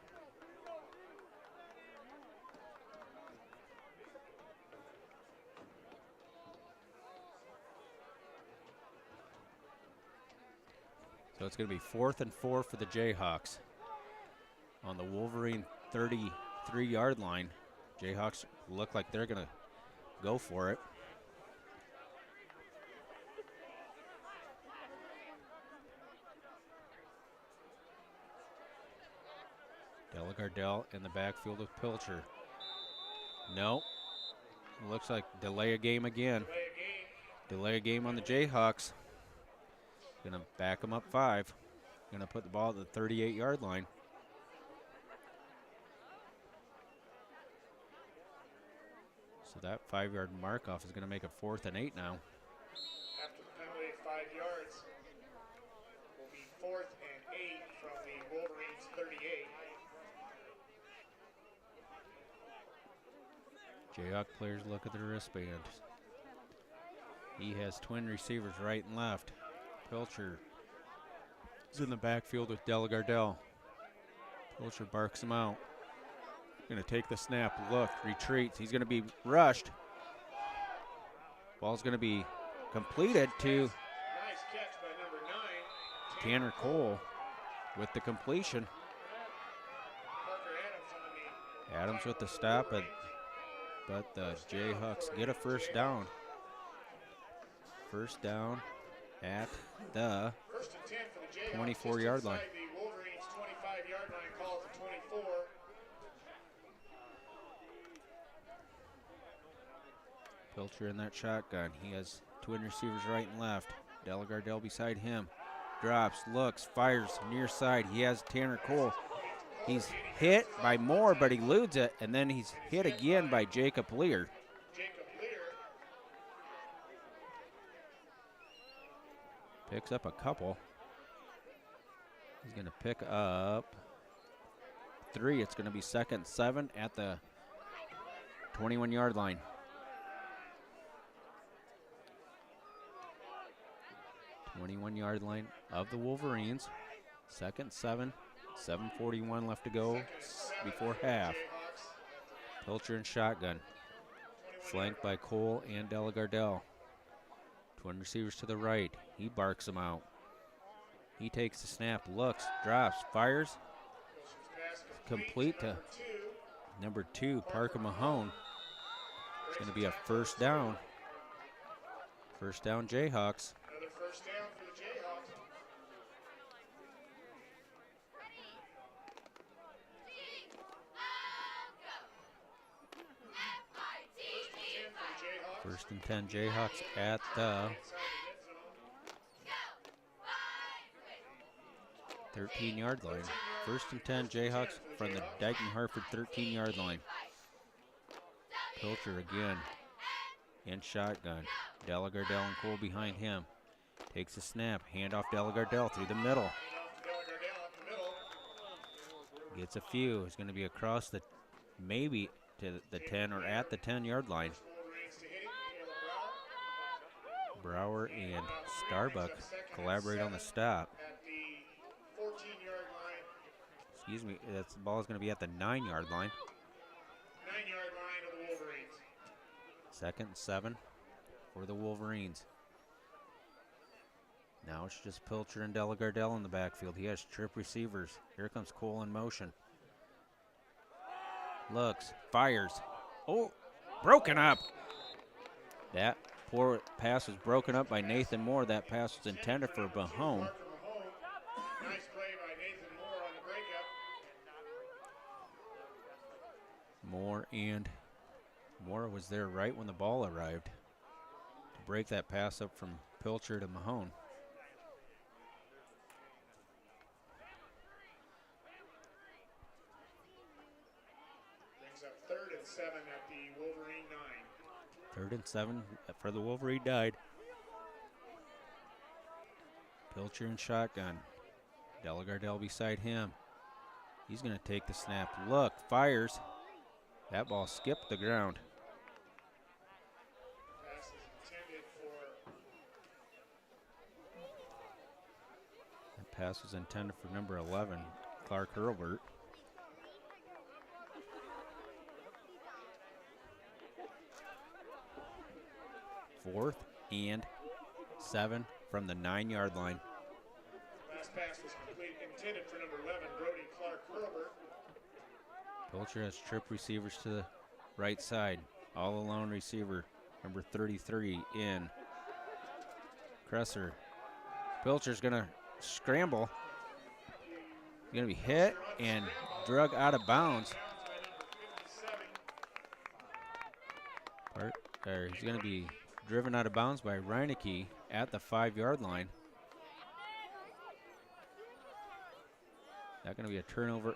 So it's going to be 4th and 4 for the Jayhawks on the Wolverine 33-yard line. Jayhawks look like they're going to go for it. Delagardelle in the backfield with Pilcher. No. Looks like delay a game again. Delay a game on the Jayhawks. Gonna back them up 5. Gonna put the ball at the 38-yard line. So that 5-yard mark off is gonna make it 4th and 8 now. After the penalty of 5 yards, will be 4th and 8 from the Wolverines 38. Jayhawk players look at their wristband. He has twin receivers right and left. Pilcher is in the backfield with Delagardelle. Pilcher barks him out. Going to take the snap, look, retreats. He's going to be rushed. Ball's going to be completed to Nice catch by number 9. Tanner Cole with the completion. Parker Adams with the stop, but the Jayhawks get a first down. First down at the 24-yard line. The Wolverines 25-yard line calls it 24. Pilcher in that shotgun. He has twin receivers right and left. Delagardelle beside him. Drops, looks, fires near side. He has Tanner Cole. He's hit by Moore, but he eludes it, and then he's hit again by Jacob Lear. Picks up a couple. He's going to pick up 3. It's going to be 2nd and 7 at the 21-yard line. One-yard line of the Wolverines. 2nd, 7. 7:41 left to go before half. Pilcher and shotgun. Flanked by Cole and Delagardelle. Twin receivers to the right. He barks them out. He takes the snap, looks, drops, fires. Complete to number 2, Parker Mahone. It's going to be a first down. First down, Jayhawks. Another first down for the Jayhawks. First and 10, Jayhawks at the 13-yard line. First and 10, Jayhawks from the Dike-New Hartford 13-yard line. Pilcher again in shotgun. Delagardelle and Cole behind him. Takes a snap, handoff Delagardelle through the middle. Gets a few. It's going to be across the, maybe to the 10 or at the 10-yard line. Brower and Starbuck collaborate on the stop. Excuse me, the ball is going to be at the 9-yard line. 9-yard line of the Wolverines. 2nd and 7 for the Wolverines. Now it's just Pilcher and Delagardelle in the backfield. He has trip receivers. Here comes Cole in motion. Looks, fires. Oh, broken up. That poor pass was broken up by Nathan Moore. That pass was intended for Mahone. Nice play by Nathan Moore on the breakup. Moore was there right when the ball arrived to break that pass up from Pilcher to Mahone. Brings up 3rd and 7 at the Wolverine 9. 3rd and 7 for the Wolverine died. Pilcher in shotgun. Delagardelle beside him. He's going to take the snap. Look, fires. That ball skipped the ground. Pass is intended for That pass was intended for number 11, Clark Hurlbert. Fourth and 7 from the 9-yard line. last pass was complete, intended for number 11, Brody Clark Hurlbert. Pilcher has trip receivers to the right side. All alone receiver, number 33 in. Kresser. Pilcher's going to scramble. He's going to be hit and drug out of bounds. He's going to be driven out of bounds by Reineke at the 5-yard line. Not going to be a turnover.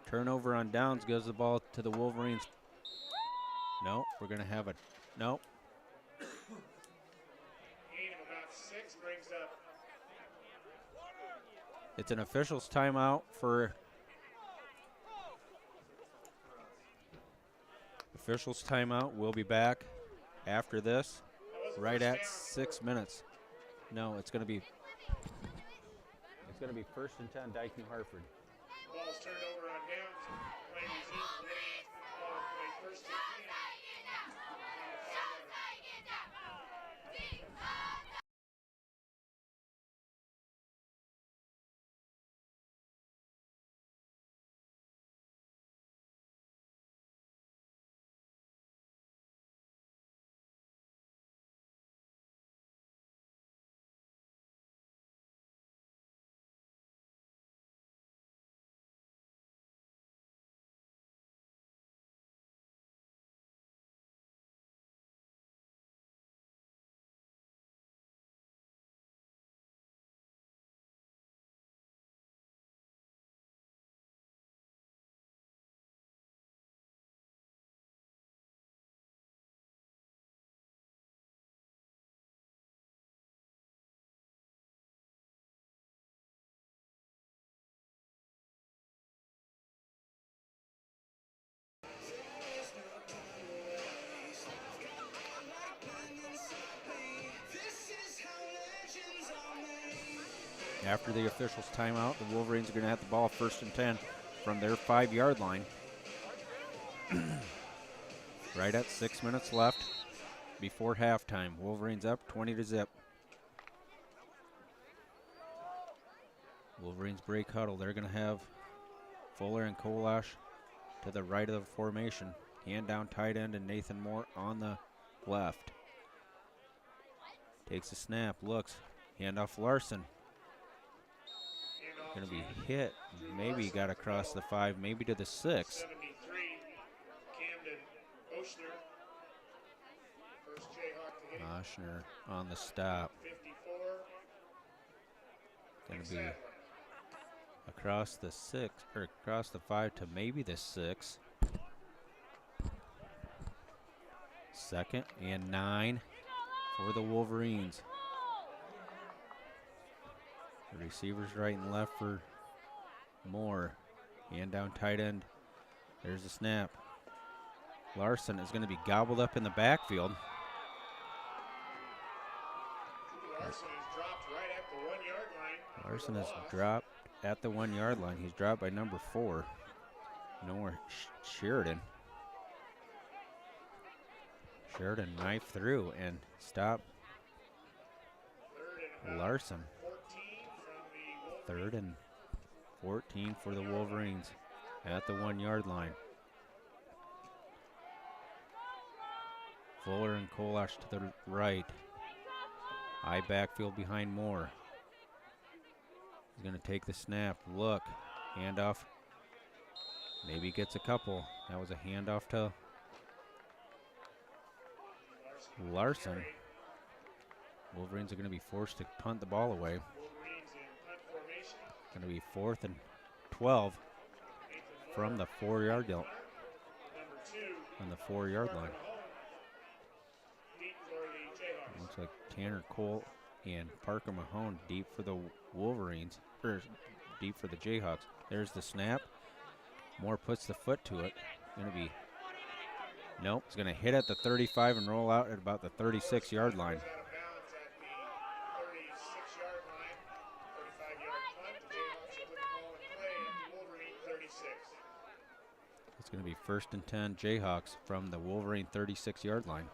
Turnover on downs, goes the ball to the Wolverines. No, we're going to have a, no. Gain of about 6 brings up. It's an official's timeout for, official's timeout. We'll be back after this, right at 6 minutes. No, it's going to be 1st and 10, Dike-New Hartford. Ball's turned over on downs. Play resumed. Play 1st and 10. After the officials' timeout, the Wolverines are going to have the ball 1st and 10 from their 5-yard line. Right at 6 minutes left before halftime. Wolverines up 20-0. Wolverines break huddle. They're going to have Fuller and Kolash to the right of the formation. Hand down tight end and Nathan Moore on the left. Takes a snap, looks, handoff Larson. Going to be hit. Maybe he got across the 5, maybe to the 6. 73, Camden Oshner. First Jayhawk to hit. Oshner on the stop. 54. Going to be across the 6, or across the 5 to maybe the 6. 2nd and 9 for the Wolverines. The receivers right and left for Moore. Hand down tight end. There's the snap. Larson is going to be gobbled up in the backfield. Larson is dropped right at the 1-yard line. Larson is dropped at the 1-yard line. He's dropped by number 4. Nowhere Sheridan. Sheridan knifed through and stopped Larson. 3rd and 14 for the Wolverines at the 1-yard line. Fuller and Kolash to the right. High backfield behind Moore. He's going to take the snap. Look. Handoff. Maybe he gets a couple. That was a handoff to Larson. Wolverines are going to be forced to punt the ball away. Going to be 4th and 12 from the 4-yard line. On the 4-yard line. Looks like Tanner Cole and Parker Mahone deep for the Wolverines, or deep for the Jayhawks. There's the snap. Moore puts the foot to it. Going to be, nope, it's going to hit at the 35 and roll out at about the 36-yard line. It's going to be 1st and 10 Jayhawks from the Wolverine 36-yard line.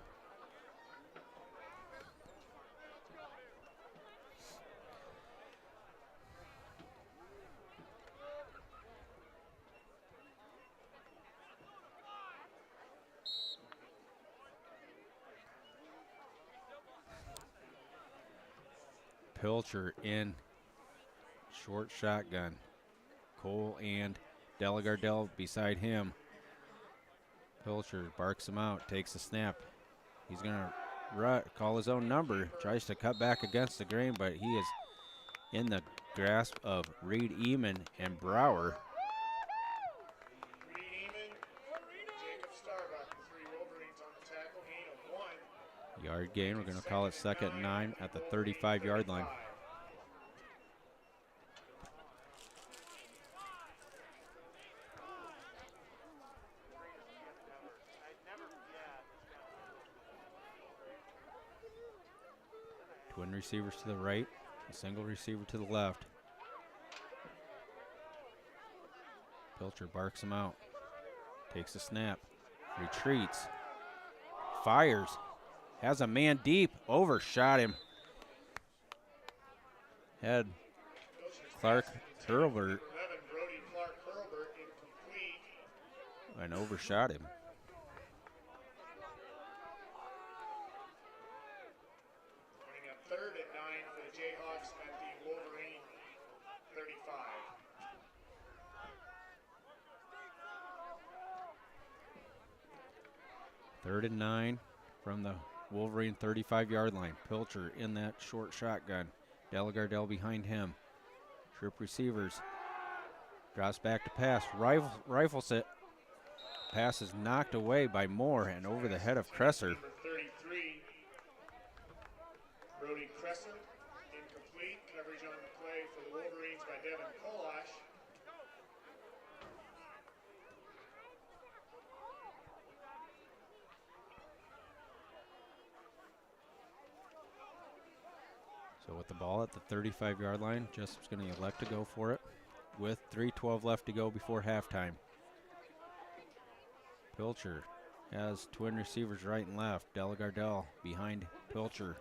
Pilcher in short shotgun. Cole and Delagardelle beside him. Pilcher barks him out, takes a snap. He's going to call his own number, tries to cut back against the grain, but he is in the grasp of Reed Eamon and Brower. Reed Eamon, Jacob Starbuck, the 3 Wolverines on the tackle, gain of 1. Yard gain, we're going to call it 2nd and 9 at the 35-yard line. Twin receivers to the right, a single receiver to the left. Pilcher barks him out, takes a snap, retreats, fires, has a man deep, overshot him. Had Clark Hurlbert and overshot him. Bring up 3rd and 9 for the Jayhawks at the Wolverine 35. Third and 9 from the Wolverine 35-yard line. Pilcher in that short shotgun. Delagardelle behind him. Trip receivers. Drops back to pass. Rifles it. Pass is knocked away by Moore and over the head of Kresser. Number 33, Brody Kresser, incomplete. Coverage on the play for the Wolverines by Devin Kolash. So With the ball at the 35-yard line, Jesup's going to elect to go for it with 3:12 left to go before halftime. Pilcher has twin receivers right and left. Delagardelle behind Pilcher.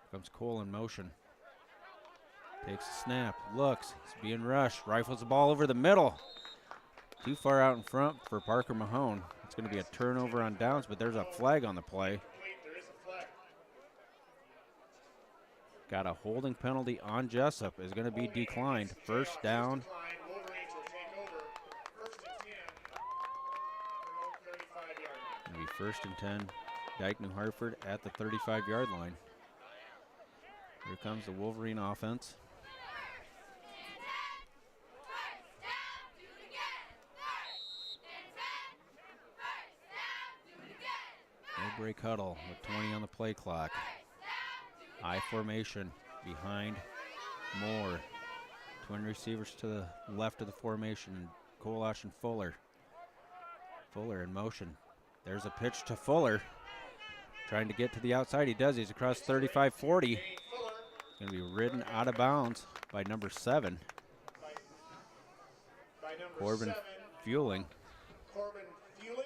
Comes Cole in motion. Takes a snap, looks, he's being rushed, rifles the ball over the middle. Too far out in front for Parker Mahone. It's going to be a turnover on downs, but there's a flag on the play. There is a flag. Got a holding penalty on Jesup, is going to be declined. First down. Wolverines will take over. First and 10. Their own 35-yard line. Going to be first and 10. Dike-New Hartford at the 35-yard line. Here comes the Wolverine offense. No break huddle with 20 on the play clock. I formation behind Moore. Twin receivers to the left of the formation. Kolash and Fuller. Fuller in motion. There's a pitch to Fuller. Trying to get to the outside. He does. He's across 35-40. Going to be ridden out of bounds by number 7. By number Corbin 7. Fueling. Corbin Fueling.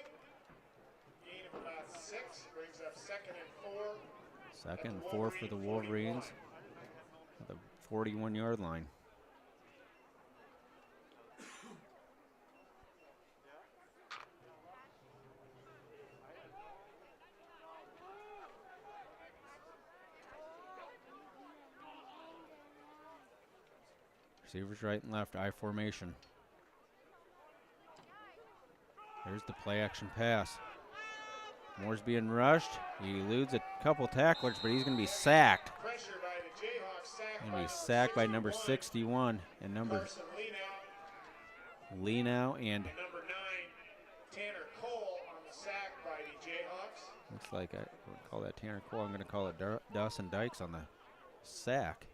Gain of about 6. Brings up second and 4. Second and 4 for the Wolverines at the 41-yard line. Receivers right and left, I formation. There's the play action pass. Moore's being rushed. He eludes a couple tacklers, but he's going to be sacked. Pressure by the Jayhawks. Going to be sacked by number 61 and number Carson Leanow and number 9, Tanner Cole on the sack by the Jayhawks. looks like I would call that Tanner Cole. I'm going to call it Dawson Dykes on the sack.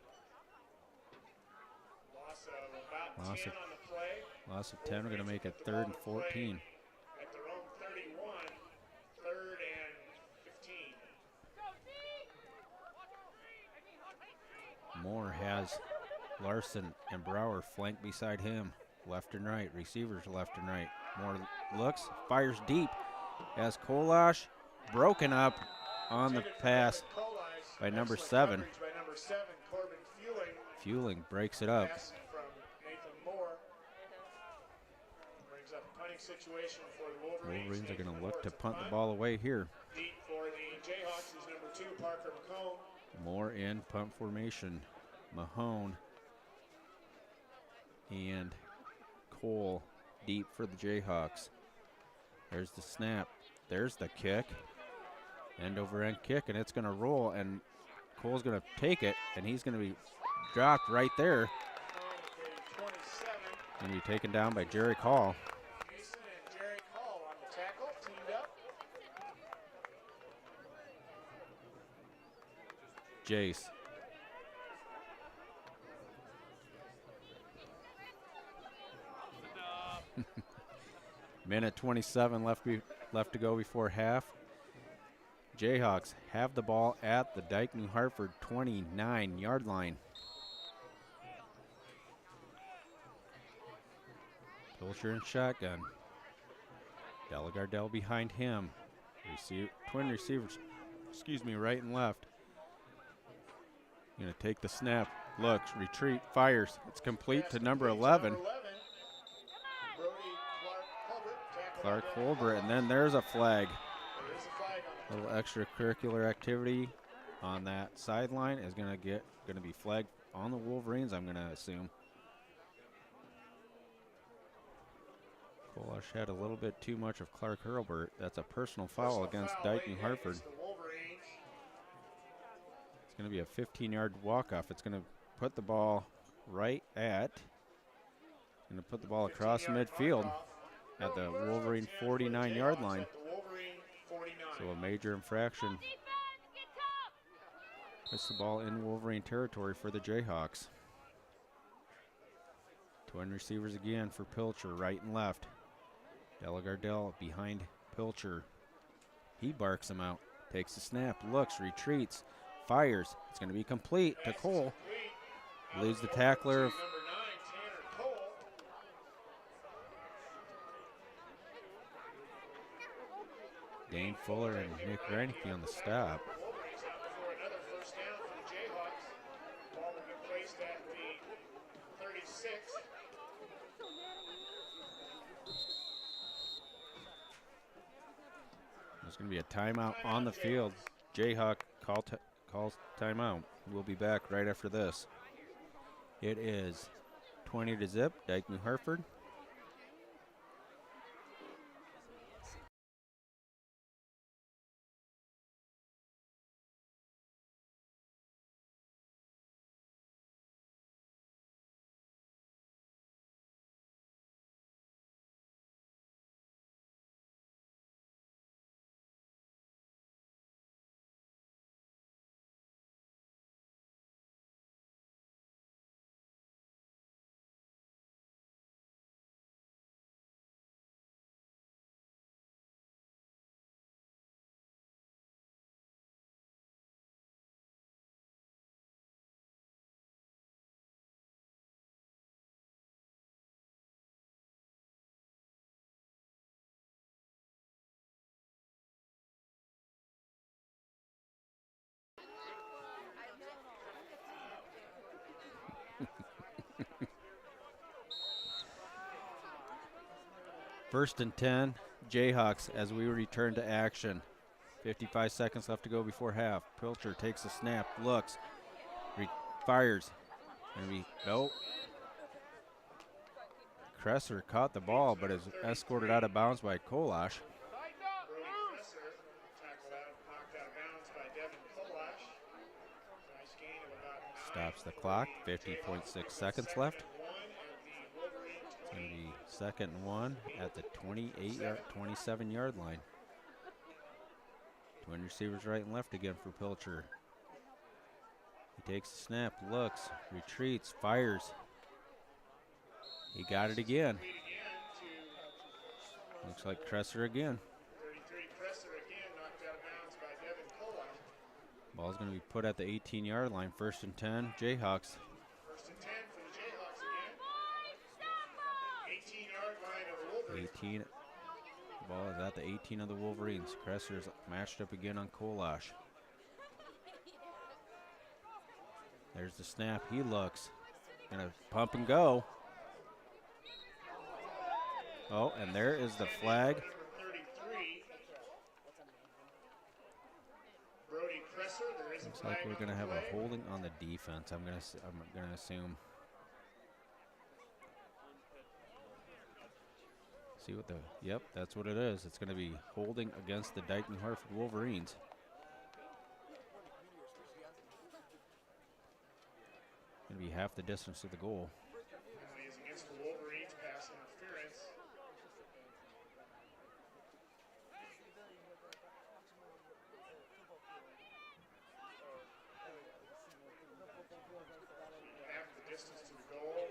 Loss of about Loss 10 of- on the play. Loss of 10. We're going to make it 3rd and 14. At their own 31, 3rd and 15. Moore has Larson and Brower flanked beside him, left and right. Receivers left and right. Moore looks, fires deep as Kolash broken up on the pass by number 7. By number 7, Corbin Fueling. Fueling breaks it up. Pass from Nathan Moore. Brings up a punting situation for the Wolverines. Wolverines are going Nathan to look Moore to to punt the ball away here. Deep for the Jayhawks is number 2, Parker McComb. Moore in punt formation. Mahone and Cole deep for the Jayhawks. There's the snap. There's the kick. End over end kick, and it's going to roll, and Cole's going to take it, and he's going to be dropped right there. 27. Going to be taken down by Jerry Hall. Mason and Jerry Hall on the tackle, teamed up. Jace. Minute 27 left to go before half. Jayhawks have the ball at the Dike-New Hartford 29-yard line. Pilcher in shotgun. Delagardelle behind him. Twin receivers, right and left. Going to take the snap, looks, retreat, fires. It's complete to number 11. Brody Clark Holbert, and then there's a flag. There is a flag on A little extracurricular activity on that sideline is going to be flagged on the Wolverines, I'm going to assume. Kolash had a little bit too much of Clark Hurlbert. That's a personal foul against Dike-New Hartford. the Wolverines. It's going to be a 15-yard walk-off. It's going to put the ball across 15-yard midfield mark-off. at the Wolverine 49-yard line. At the Wolverine 49. So a major infraction. Puts the ball in Wolverine territory for the Jayhawks. Twin receivers again for Pilcher, right and left. Delagardelle behind Pilcher. He barks him out. Takes the snap, looks, retreats, Fires. It's going to be complete to Cole. Leads the tackler. Number 9, Tanner Cole. Dane Fuller and Nick Reinke on the stop. Wolverines out for another first down for the Jayhawks. Ball will be placed at the 36. There's going to be a timeout on the field. Jayhawk calls timeout. We'll be back right after this. It is 20-0, Dike-New Hartford. First and 10, Jayhawks as we return to action. 55 seconds left to go before half. Pilcher takes a snap, looks, fires, and Kresser caught the ball but is escorted out of bounds by Kolash. Brody Kresser tackled out, knocked out of bounds by Devin Kolash. Nice gain of about 9. Stops the clock, 50.6 seconds left. It's going to be 2nd and 1 at the 27-yard line. Twin receivers right and left again for Pilcher. He takes the snap, looks, retreats, fires. He got it again. Looks like Kresser again. 33 Kresser again, knocked out of bounds by Devin Kolash. Ball's going to be put at the 18-yard line. 1st and 10, Jayhawks. 1st and 10 for the Jayhawks again. 18-yard line of the Wolverines. 18. Ball is at the 18 of the Wolverines. Kresser's matched up again on Kolash. There's the snap. He looks. Gonna pump and go. Oh, and there is the flag. Number 33. Brody Kresser. There is a Looks like flag we're on gonna the have play. a holding on the defense. I'm gonna assume. See what yep, that's what it is. It's gonna be holding against the Dike-New Hartford Wolverines. Gonna be half the distance to the goal. Penalty is against the Wolverines, pass interference. Half the distance to the goal.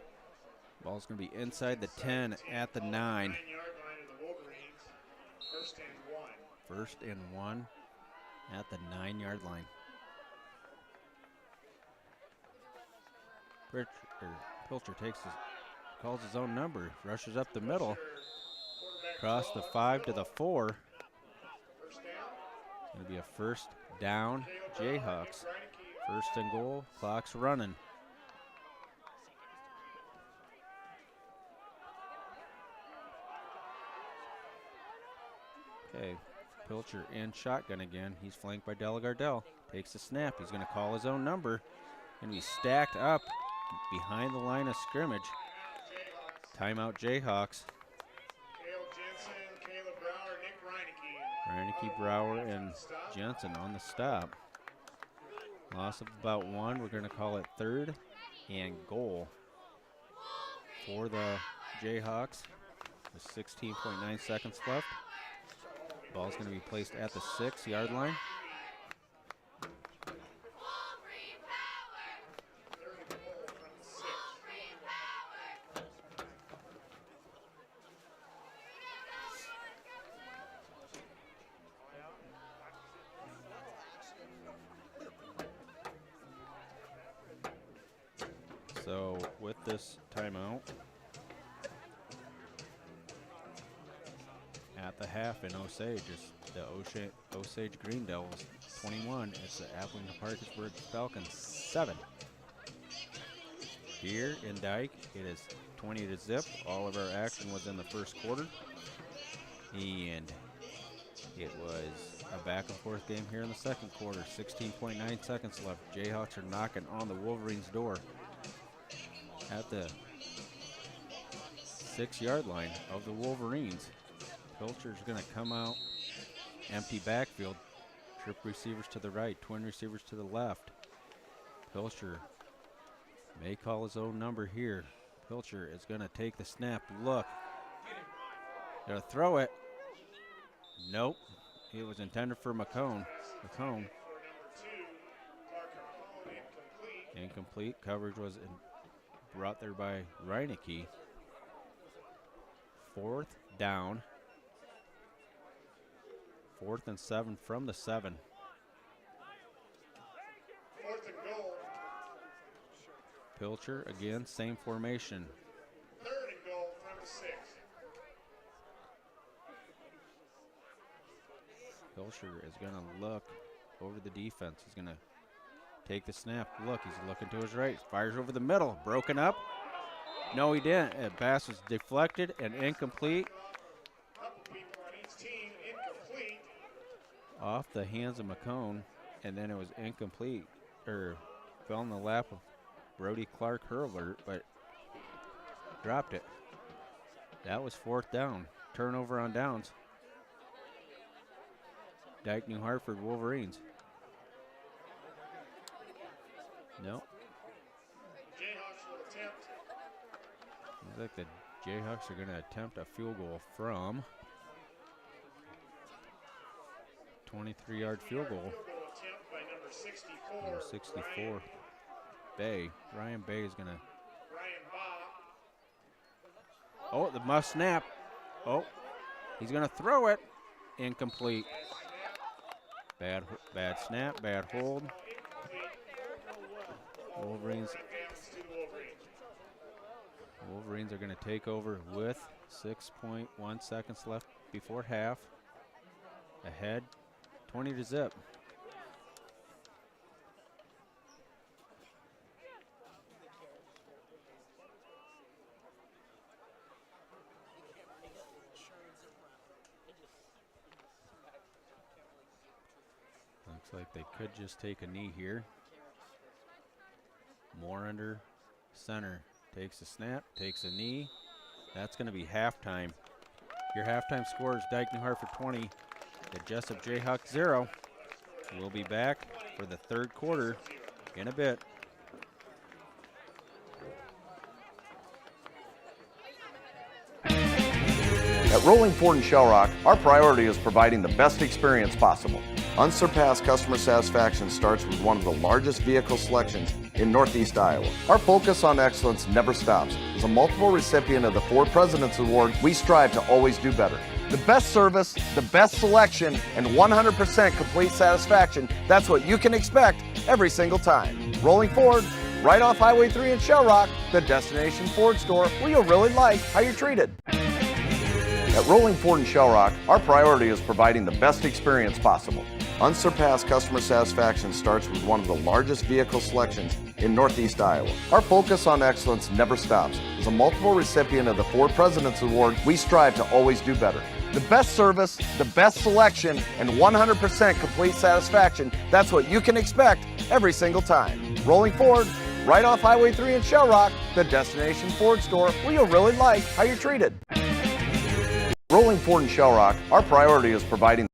Ball's gonna be inside the 10 at the 9. 9-yard line of the Wolverines. 1st and 1. 1st and 1 at the 9-yard line. Pilcher calls his own number, rushes up the middle, across the 5 to the 4. First down. It's going to be a 1st down, Jayhawks. 1st and goal, clock's running. Okay, Pilcher in shotgun again. He's flanked by Delagardelle. Takes the snap. He's going to call his own number. Going to be stacked up behind the line of scrimmage. Timeout Jayhawks. Cale Jensen, Caleb Brower, Nick Reineke. Reineke, Brower, and Jensen on the stop. Loss of about 1. We're going to call it 3rd and goal for the Jayhawks. With 16.9 seconds left. Ball's going to be placed at the 6-yard line. So with this timeout, at the half in Osage, it's the Osage Green Devils 21. It's the Appleton Parkersburg Falcons 7. Here in Dike, it is 20-0. All of our action was in the first quarter. And it was a back and forth game here in the second quarter. 16.9 seconds left. Jayhawks are knocking on the Wolverines' door at the 6-yard line of the Wolverines. Pilcher's going to come out, empty backfield, trip receivers to the right, twin receivers to the left. Pilcher may call his own number here. Pilcher is going to take the snap. Look. Going to throw it. Nope. It was intended for McCone. McCone. Incomplete. Coverage was brought there by Reineke. 4th down. 4th and 7 from the 7. 4th and goal. Pilcher again, same formation. 3rd and goal from the 6. Pilcher is going to look over the defense. He's going to take the snap. Look, he's looking to his right. Fires over the middle. Broken up. No, he didn't. A pass was deflected and incomplete. Couple people on each team incomplete. Off the hands of McCone, and then it was incomplete, or fell in the lap of Brody Clark Hurlbert, but dropped it. That was 4th down. Turnover on downs. Dike-New Hartford Wolverines. Nope. Jayhawks will attempt. Looks like the Jayhawks are going to attempt a field goal from 23-yard field goal. Field goal attempt by number 64. Number 64. Bay. Ryan Bay is going to. Ryan Baugh. Oh, the must snap. Oh, he's going to throw it. Incomplete. Bad snap, bad hold. Wolverines are going to take over with 6.1 seconds left before half. Ahead, 20-0. Looks like they could just take a knee here. More under center. Takes a snap, takes a knee. That's going to be halftime. Your halftime score is Dike-New Hartford 20, the Jesup Jayhawks 0. We'll be back for the third quarter in a bit. At Rolling Ford in Shell Rock, our priority is providing the best experience possible. Unsurpassed customer satisfaction starts with one of the largest vehicle selections in Northeast Iowa. Our focus on excellence never stops. As a multiple recipient of the Ford President's Award, we strive to always do better. The best service, the best selection, and 100% complete satisfaction, that's what you can expect every single time. Rolling Ford, right off Highway 3 in Shell Rock, the destination Ford store where you'll really like how you're treated. At Rolling Ford in Shell Rock, our priority is providing the best experience possible. Unsurpassed customer satisfaction starts with one of the largest vehicle selections in Northeast Iowa. Our focus on excellence never stops. As a multiple recipient of the Ford President's Award, we strive to always do better. The best service, the best selection, and 100% complete satisfaction, that's what you can expect every single time. Rolling Ford, right off Highway 3 in Shell Rock, the destination Ford store where you'll really like how you're treated. Rolling Ford in Shell Rock, our priority is providing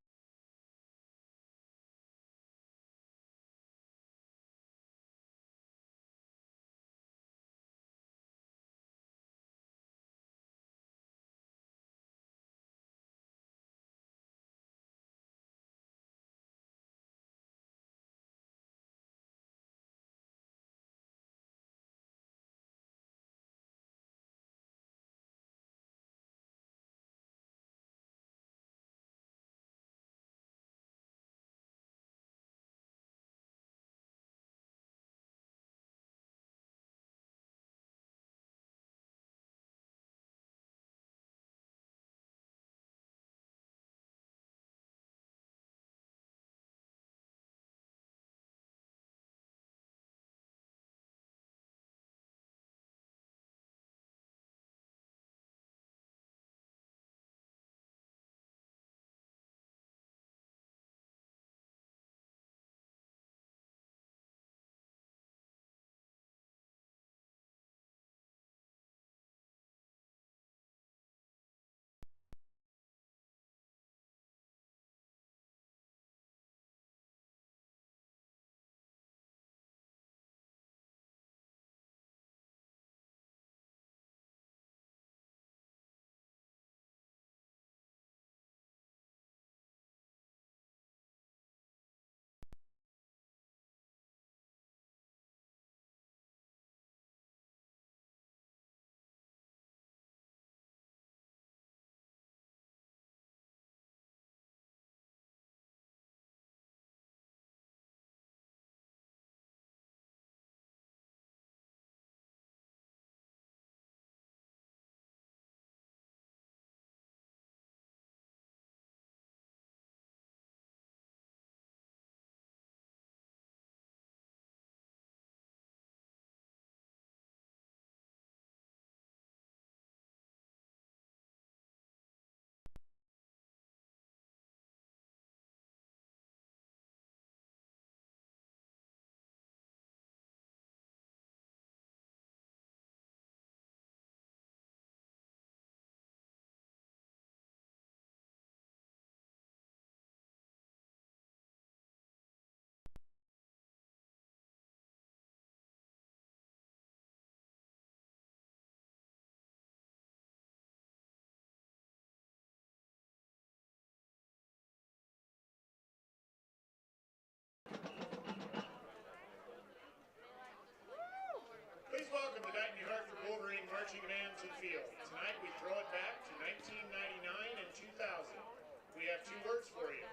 2 words for you.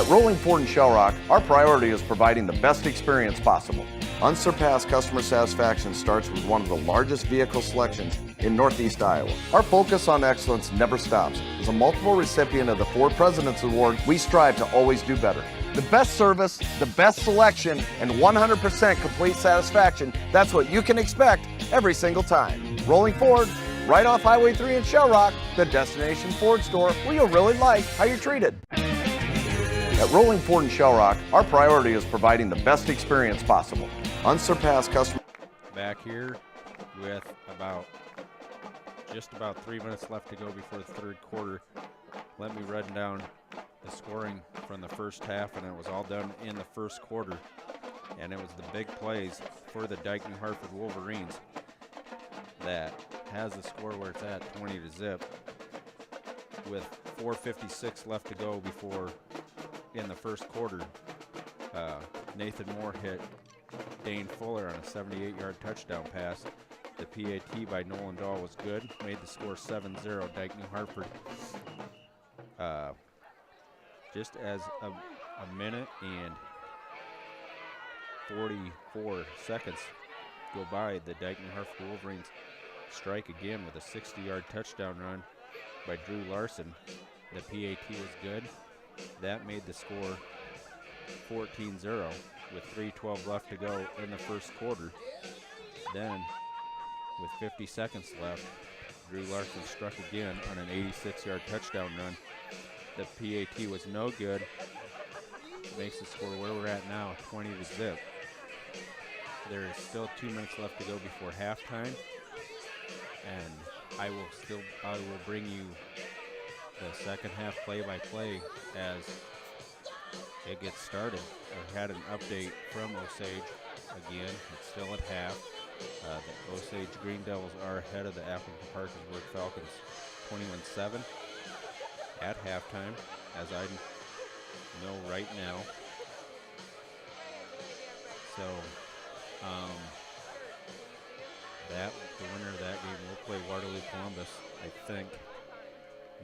At Rolling Ford in Shell Rock, our priority is providing the best experience possible. Unsurpassed customer satisfaction starts with one of the largest vehicle selections in Northeast Iowa. Our focus on excellence never stops. As a multiple recipient of the Ford President's Award, we strive to always do better. The best service, the best selection, and 100% complete satisfaction, that's what you can expect every single time. Rolling Ford, right off Highway 3 in Shell Rock, the destination Ford store where you'll really like how you're treated. At Rolling Ford in Shell Rock, our priority is providing the best experience possible. Unsurpassed customer. Back here with just about 3 minutes left to go before the third quarter. Let me run down the scoring from the first half, and it was all done in the first quarter. And it was the big plays for the Dike-New Hartford Wolverines that has the score where it's at 20-0 with 4:56 left to go before in the first quarter. Nathan Moore hit Dane Fuller on a 78-yard touchdown pass. The PAT by Nolan Dahl was good, made the score 7-0 Dike-New Hartford. Just as a minute and 44 seconds go by, the Dike-New Hartford Wolverines strike again with a 60-yard touchdown run by Drew Larson. The PAT was good. That made the score 14-0 with 3:12 left to go in the first quarter. Then, with 50 seconds left, Drew Larson struck again on an 86-yard touchdown run. The PAT was no good. Makes the score where we're at now, 20-0. There is still 2 minutes left to go before halftime, and I will bring you the second half play-by-play as it gets started. I had an update from Osage again. It's still at half. The Osage Green Devils are ahead of the Appleton Parkersburg Falcons 21-7 at halftime, as I know right now. So the winner of that game will play Waterloo Columbus, I think,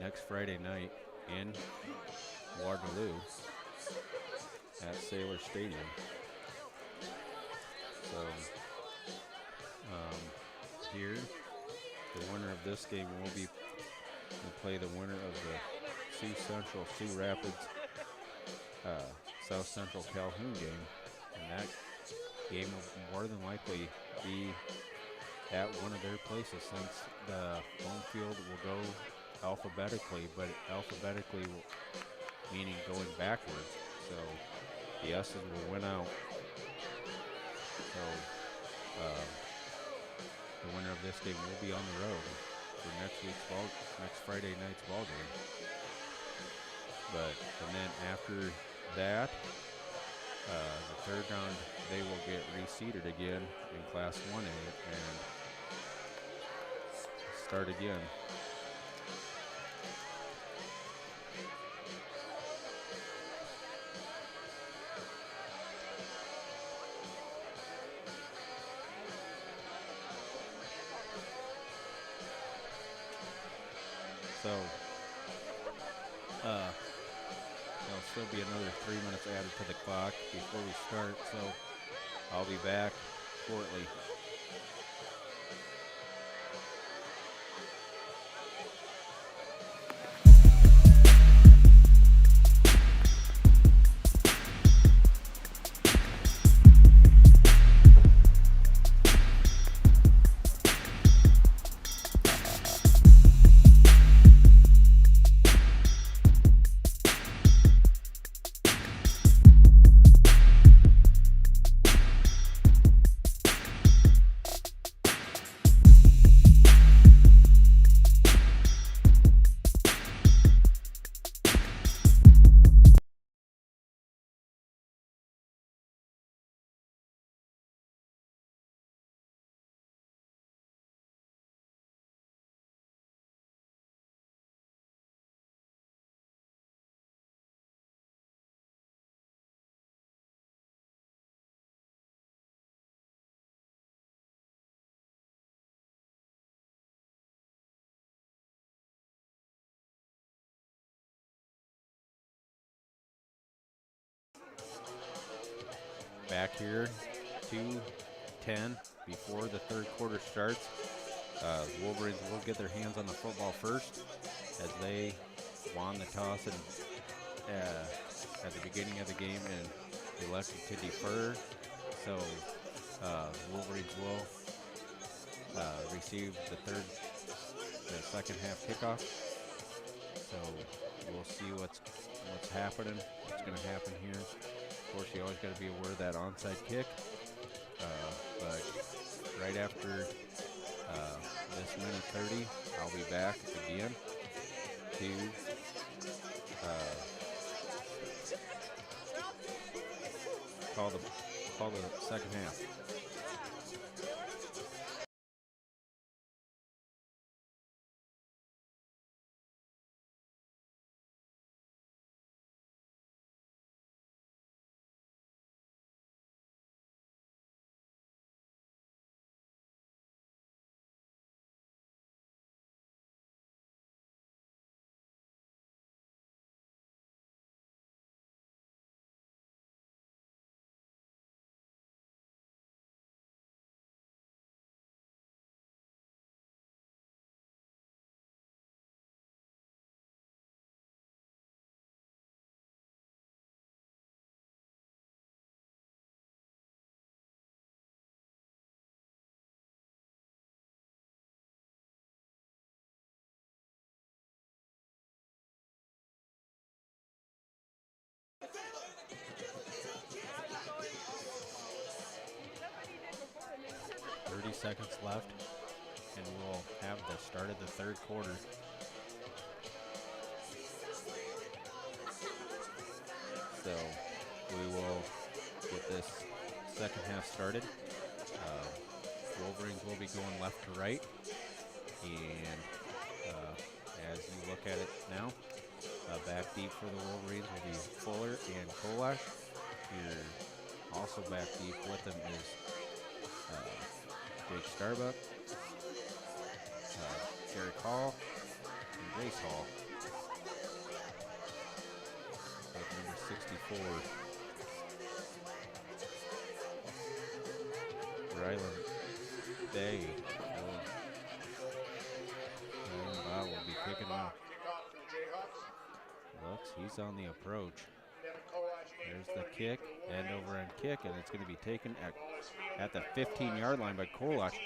next Friday night in Waterloo at Sailor Stadium. So here, the winner of this game will play the winner of the Sioux Central, Sioux Rapids, South Central Calhoun game, and that game will more than likely be at one of their places, since the home field will go alphabetically, but alphabetically meaning going backwards. So the S's will win out. So the winner of this game will be on the road for next Friday night's ball game. And then after that, the third round, they will get reseeded again in Class 1A and start again. So, there'll still be another 3 minutes added to the clock before we start, so I'll be back shortly. back here, 2:10 before the third quarter starts. Wolverines will get their hands on the football first as they won the toss and at the beginning of the game and elected to defer. So Wolverines will receive the second half kickoff. So we'll see what's happening, what's going to happen here. Of course, you always got to be aware of that onside kick. But right after this minute 30, I'll be back again to call the second half. Seconds left, and we'll have the start of the third quarter. So we will get this second half started. Wolverines will be going left to right, and as you look at it now, back deep for the Wolverines will be Fuller and Kolash. Here also back deep with them is Jake Starbuck, Jerry Hall, and Grace Hall. With number 64. Rylan Day will be kicking off. Looks, he's on the approach. There's the kick, end over end kick, and it's going to be taken at the 15-yard line by Kolash.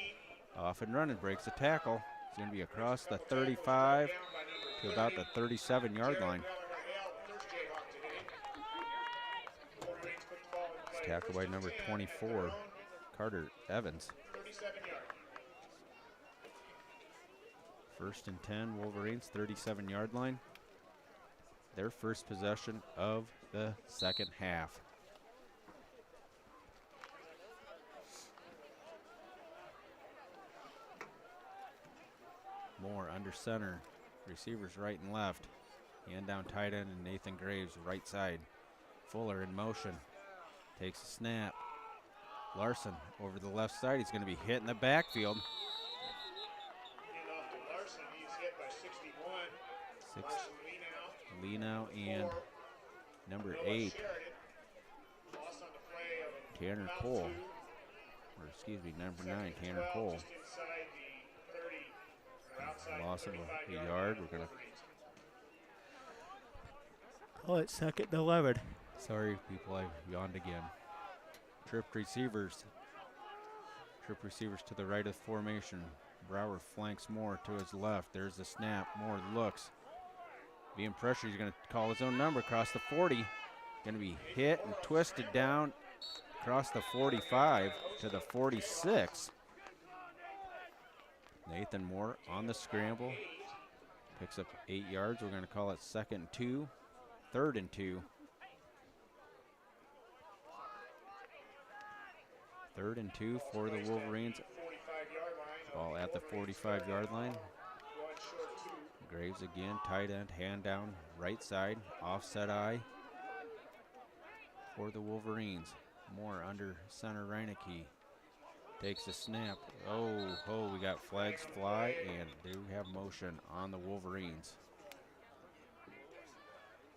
Off and running, breaks the tackle. It's going to be across the 35 to about the 37-yard line. It's tackled by number 24, Carter Evans. First and 10, Wolverines, 37-yard line. Their first possession of the second half. Moore under center, receivers right and left. Hand down tight end and Nathan Graves right side. Fuller in motion, takes a snap. Larson over the left side, he's going to be hit in the backfield. Larson, he's hit by 61. Leno and number 8, Tanner Cole. Or excuse me, number 9, Tanner Cole. Loss of a yard. We're going to call it second and 11. Sorry, people, I yawned again. Tripped receivers to the right of formation. Brower flanks Moore to his left. There's the snap. Moore looks. Being pressured, he's going to call his own number across the 40. Going to be hit and twisted down across the 45 to the 46. Nathan Moore on the scramble. Picks up 8 yards. We're going to call it second and 2. Third and 2. Third and 2 for the Wolverines. Ball at the 45-yard line. Graves again, tight end, hand down, right side, offset eye for the Wolverines. Moore under center, Reineke takes a snap. Oh, we got flags fly and do have motion on the Wolverines.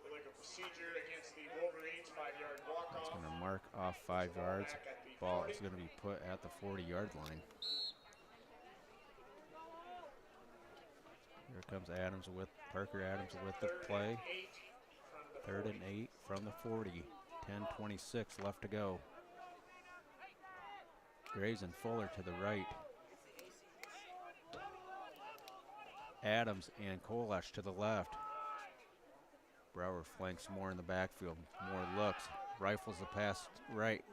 Like a procedure against the Wolverines, 5-yard walk-off. It's going to mark off 5 yards. Ball is going to be put at the 40-yard line. Here comes Adams with Parker Adams with the play. 3rd and 8 from the 40. 10:26 left to go. Graves and Fuller to the right. Adams and Kolash to the left. Brower flanks more in the backfield. More looks. Rifles the pass right.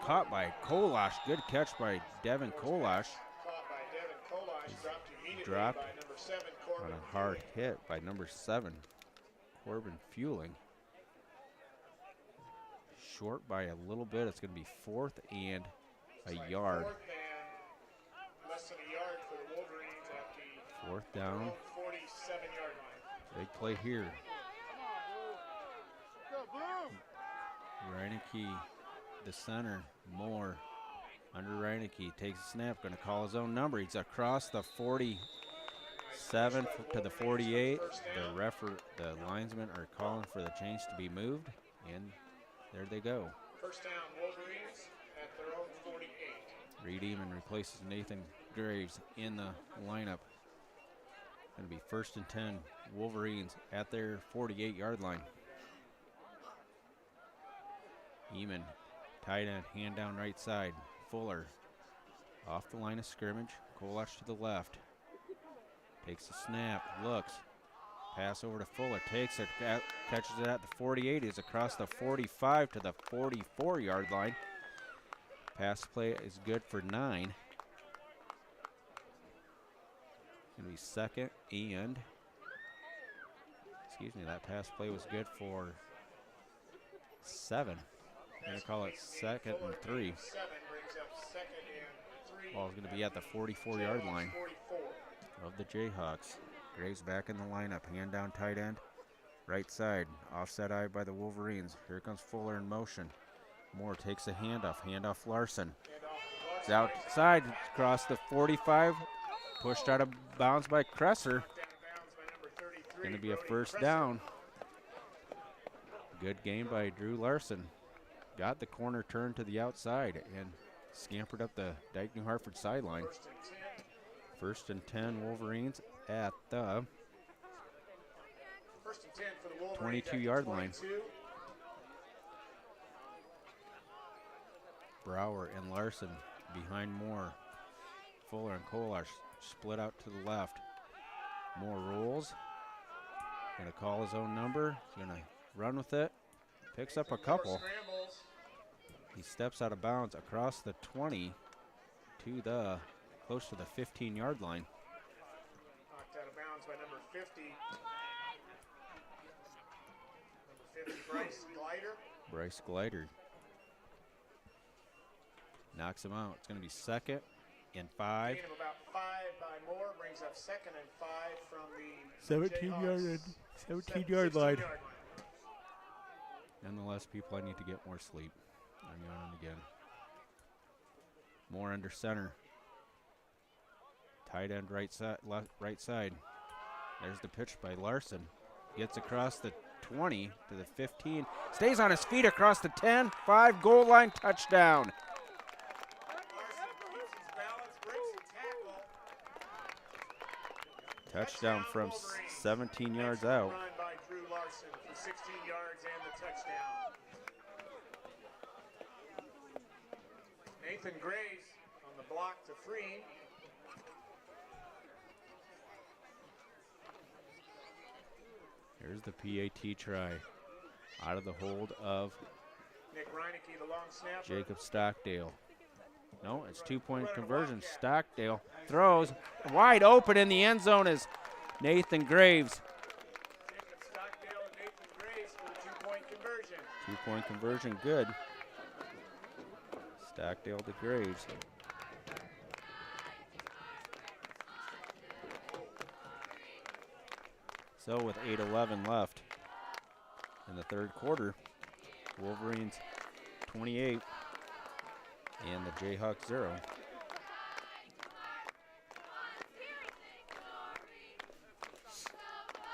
Caught by Kolash. Good catch by Devin Kolash. Caught by Devin Kolash, dropped immediately Dropped by number 7, on Corbin. a hard hit by number 7, Corbin Fueling. Short by a little bit. It's going to be 4th and a yard. 4th and less than a yard for the Wolverines at the 4th down. 47-yard line. Big play here. Reineke, the center, Moore under Reineke, takes a snap, going to call his own number. He's across the 47 to the 48. The linesmen are calling for the chains to be moved, and there they go. First down, Wolverines at their own 48. Reed Eamon replaces Nathan Graves in the lineup. Going to be 1st and 10, Wolverines at their 48-yard line. Eamon, tight end, hand down right side. Fuller off the line of scrimmage. Kolash to the left. Takes a snap, looks. Pass over to Fuller, takes it, catches it at the 48. Is across the 45 to the 44-yard line. Pass play is good for 9. Going to be 2nd and, excuse me, that pass play was good for 7. I'm going to call it 2nd and 3. 7 brings up 2nd and 3. Ball is going to be at the 44-yard line 44. of the Jayhawks. Graves back in the lineup, hand down tight end, right side, offset eye by the Wolverines. Here comes Fuller in motion. Moore takes a handoff Larson. It's outside, across the 45, pushed out of bounds by Kresser. Going to be a 1st down. Good game by Drew Larson. Got the corner turned to the outside and scampered up the Dike-New Hartford sideline. 1st and 10 Wolverines at the 22-yard line. Brower and Larson behind Moore. Fuller and Kolash split out to the left. Moore rolls. Going to call his own number. He's going to run with it. Picks up a couple. He steps out of bounds across the 20 to the close to the 15-yard line. Knocked out of bounds by number 50. Number 50, Bryce Glider. Bryce Glider knocks him out. It's going to be 2nd and 5. Gain of about 5 by Moore brings up 2nd and 5 from the 17-yard line. Nonetheless, people, I need to get more sleep. I'm yawning again. Moore under center. Tight end right side. Right side. There's the pitch by Larson. Gets across the 20 to the 15. Stays on his feet across the 10. 5 goal line touchdown. Touchdown from 17 yards out. Run by Drew Larson for 16 yards and the touchdown. Nathan Graves on the block to free. Here's the PAT try. Out of the hold of Nick Reineke, the long snapper. Jacob Stockdale. No, it's 2-point conversion. Stockdale throws wide open in the end zone is Nathan Graves. Jacob Stockdale and Nathan Graves for the 2-point conversion. 2-point conversion, good. Stockdale to Graves. So with 8:11 left in the 3rd quarter, Wolverines 28 and the Jayhawks 0.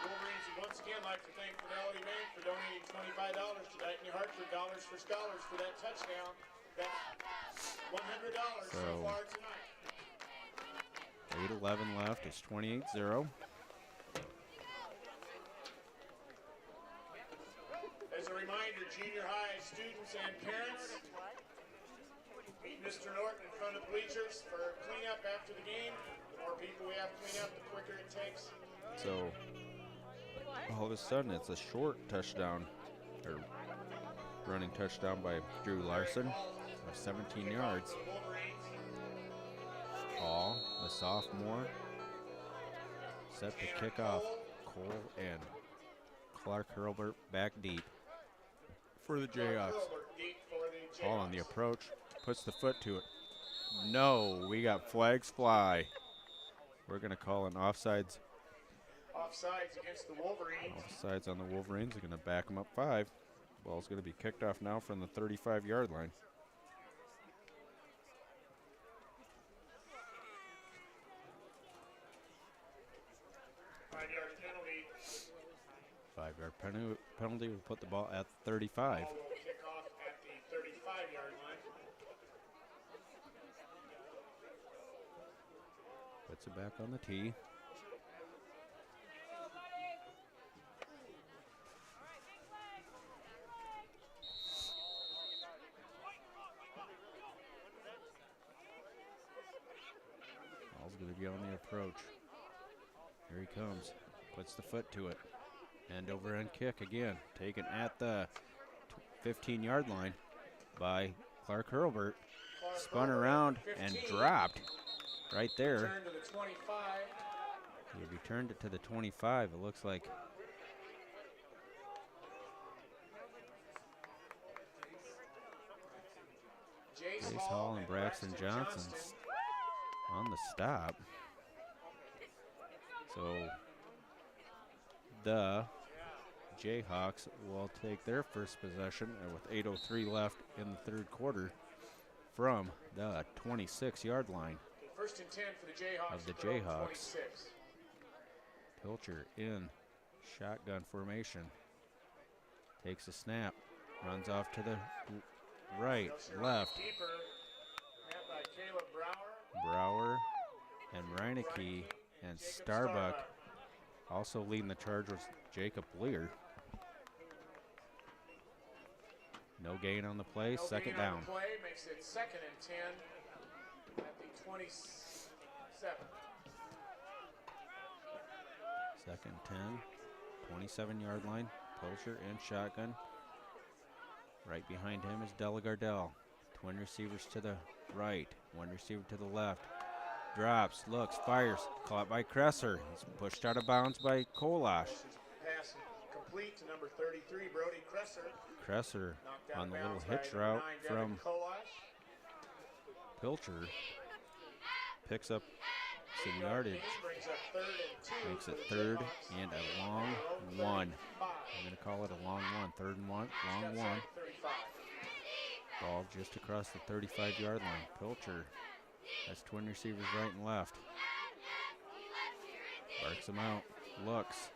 Wolverines would once again like to thank Fidelity Bank for donating $25 to Dike-New Hartford Dollars for Scholars for that touchdown. That's $100 so far tonight. 8:11 left. It's 28-0. As a reminder, junior high students and parents, meet Mr. Norton in front of the bleachers for cleanup after the game. The more people we have to clean up, the quicker it takes. So all of a sudden it's a short touchdown, or running touchdown by Drew Larson of 17 yards. Hall, the sophomore, set to kick off. Cole and Clark Hurlbert back deep for the Jayhawks. Hall on the approach, puts the foot to it. No, we got flags fly. We're going to call an offsides. Offsides against the Wolverines. Offsides on the Wolverines. They're going to back them up 5. Ball's going to be kicked off now from the 35-yard line. Five-yard penalty. 5-yard penalty will put the ball at 35. Ball will kick off at the 35-yard line. Puts it back on the tee. Ball's going to be on the approach. Here he comes. Puts the foot to it. End over end kick again. Taken at the 15-yard line by Clark Hurlbert. Spun around and dropped right there. Return to the 25. He returned it to the 25. It looks like Jace Hall and Braxton Johnson on the stop. So the Jayhawks will take their first possession with 8:03 left in the third quarter from the 26-yard line. First and 10 for the Jayhawks. Of the Jayhawks. Pilcher in shotgun formation. Takes a snap. Runs off to the right, left. Brower and Reineke and Starbuck. Also leading the charge was Jacob Lear. No gain on the play, second down. Play makes it second and 10 at the 27. Second 10, 27-yard line. Pilcher in shotgun. Right behind him is Delagardelle. Twin receivers to the right, one receiver to the left. Drops, looks, fires, caught by Kresser. He's pushed out of bounds by Kolash. Pass complete to number 33, Brody Kresser. Kresser on the little hitch route from Pilcher. Picks up some yardage. Makes it third and a long one. I'm going to call it a long one. Third and one, long one. Ball just across the 35-yard line. Pilcher has twin receivers right and left. Barks them out. Looks.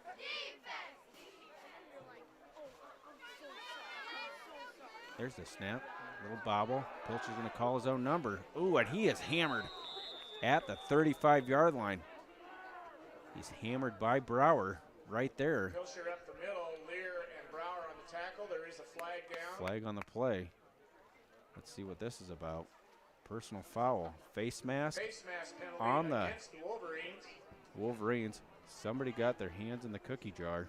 There's the snap. Little bobble. Pilcher's going to call his own number. Ooh, and he is hammered at the 35-yard line. He's hammered by Brower right there. Pilcher up the middle. Lear and Brower on the tackle. There is a flag down. Flag on the play. Let's see what this is about. Personal foul. Face mask on the Wolverines. Somebody got their hands in the cookie jar.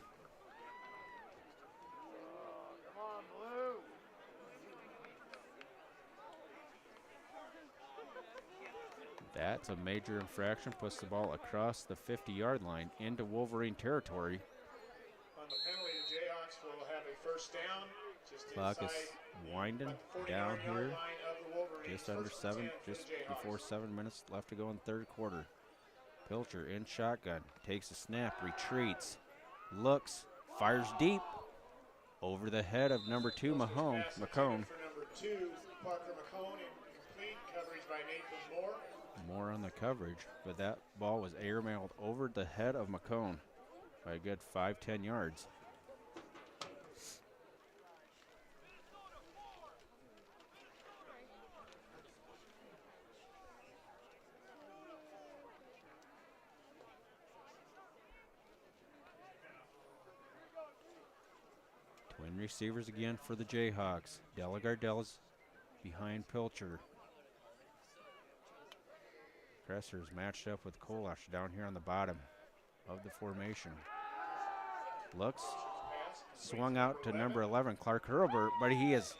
That's a major infraction. Puts the ball across the 50-yard line into Wolverine territory. On the penalty, the Jayhawks will have a first down. Clock is winding down here. Just under 7, just before 7 minutes left to go in the third quarter. Pilcher in shotgun, takes a snap, retreats, looks, fires deep over the head of number 2, McCone. For number 2, Parker McCone, incomplete coverage by Nathan Moore. More on the coverage, but that ball was airmailed over the head of McCone by a good 5-10 yards. receivers again for the Jayhawks. Delagardella's behind Pilcher. Kresser's matched up with Kolash down here on the bottom of the formation. Looks, swung out to number 11, Clark Hurlbert, but he is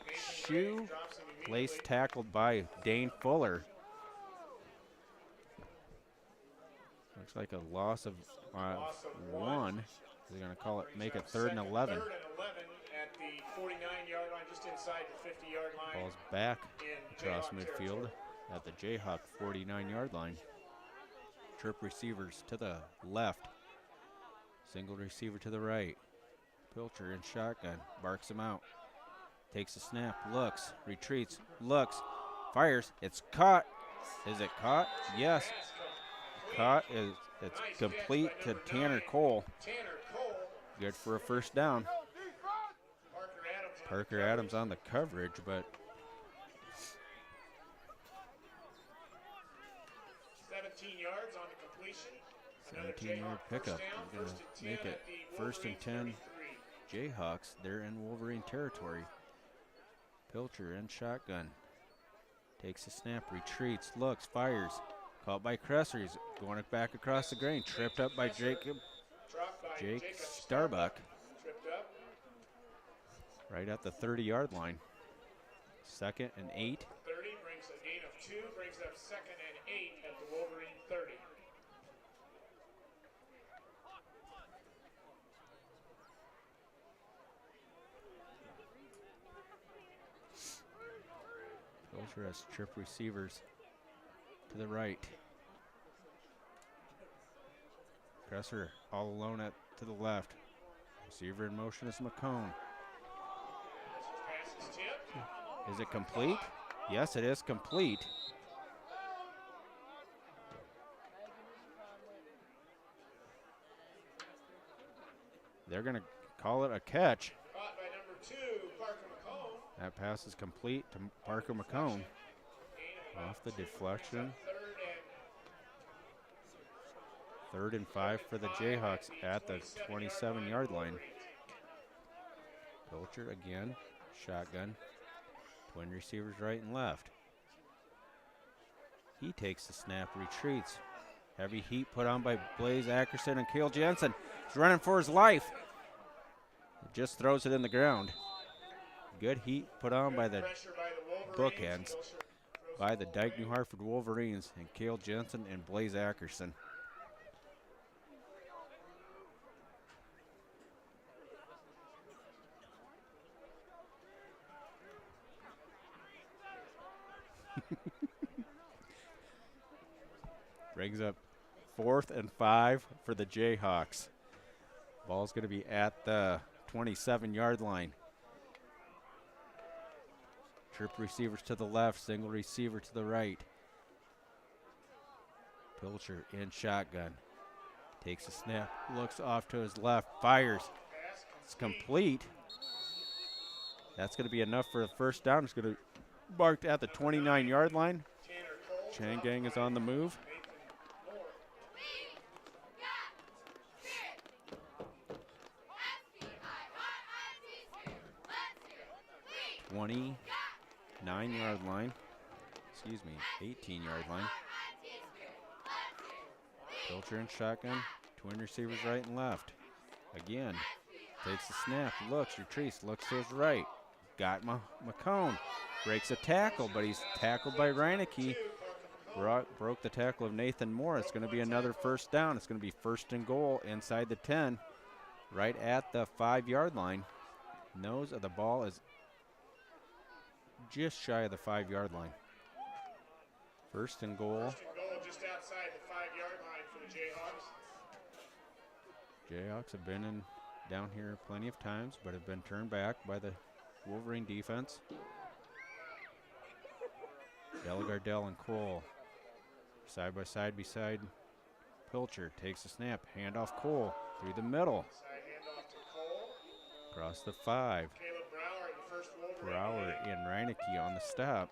shoelace tackled by Dane Fuller. Looks like a loss of one. They're going to call it, make it 3rd and 11. Third and 11 at the 49-yard line, just inside the 50-yard line. Ball's back in across Jayhawk midfield territory. at the Jayhawk 49-yard line. Trip receivers to the left. Single receiver to the right. Pilcher in shotgun, barks him out. Takes a snap, looks, retreats, looks, fires. It's caught. Is it caught? Yes. Caught. It's complete to Tanner Cole. Good for a first down. Parker Adams on the coverage, but 17 yards on the completion. 17-yard pickup. We're going to make it 1st and 10 Jayhawks. They're in Wolverine territory. Pilcher in shotgun. Takes a snap, retreats, looks, fires. Caught by Kresser. He's going it back across the grain. Tripped up by Jake Starbuck. Right at the 30-yard line. 2nd and 8. 30 brings a gain of 2, brings up 2nd and 8 at the Wolverine 30. Pilcher has trip receivers to the right. Kresser all alone to the left. Receiver in motion is McCone. Pass is tipped. Is it complete? Yes, it is complete. They're going to call it a catch. Caught by number 2, Parker McComb. That pass is complete to Parker McCone. Off the deflection. 3rd and 5 for the Jayhawks at the 27-yard line. Pilcher again, shotgun. Twin receivers right and left. He takes the snap, retreats. Heavy heat put on by Blaze Ackerson and Cale Jensen. He's running for his life. Just throws it in the ground. Good heat put on by the bookends by the Dike-New Hartford Wolverines and Cale Jensen and Blaze Ackerson. Brings up 4th and 5 for the Jayhawks. Ball's going to be at the 27-yard line. Trip receivers to the left, single receiver to the right. Pilcher in shotgun. Takes a snap, looks off to his left, fires. It's complete. That's going to be enough for a first down. It's going to be marked at the 29-yard line. Changang is on the move. Nine-yard line. 18-yard line. Pilcher in shotgun. Twin receivers right and left. Again, takes the snap, looks, retreats, looks to his right. Got McCone. Breaks a tackle, but he's tackled by Reineke. Broke the tackle of Nathan Moore. It's going to be another first down. It's going to be 1st and goal inside the 10, right at the 5-yard line. Nose of the ball is just shy of the 5-yard line. 1st and goal. 1st and goal just outside the 5-yard line for the Jayhawks. Jayhawks have been down here plenty of times, but have been turned back by the Wolverine defense. Delagardelle and Cole side by side beside Pilcher. Takes a snap, handoff Cole through the middle. Side handoff to Cole. Across the 5. Caleb Brower, the first Wolverine. Brower and Reineke on the stop.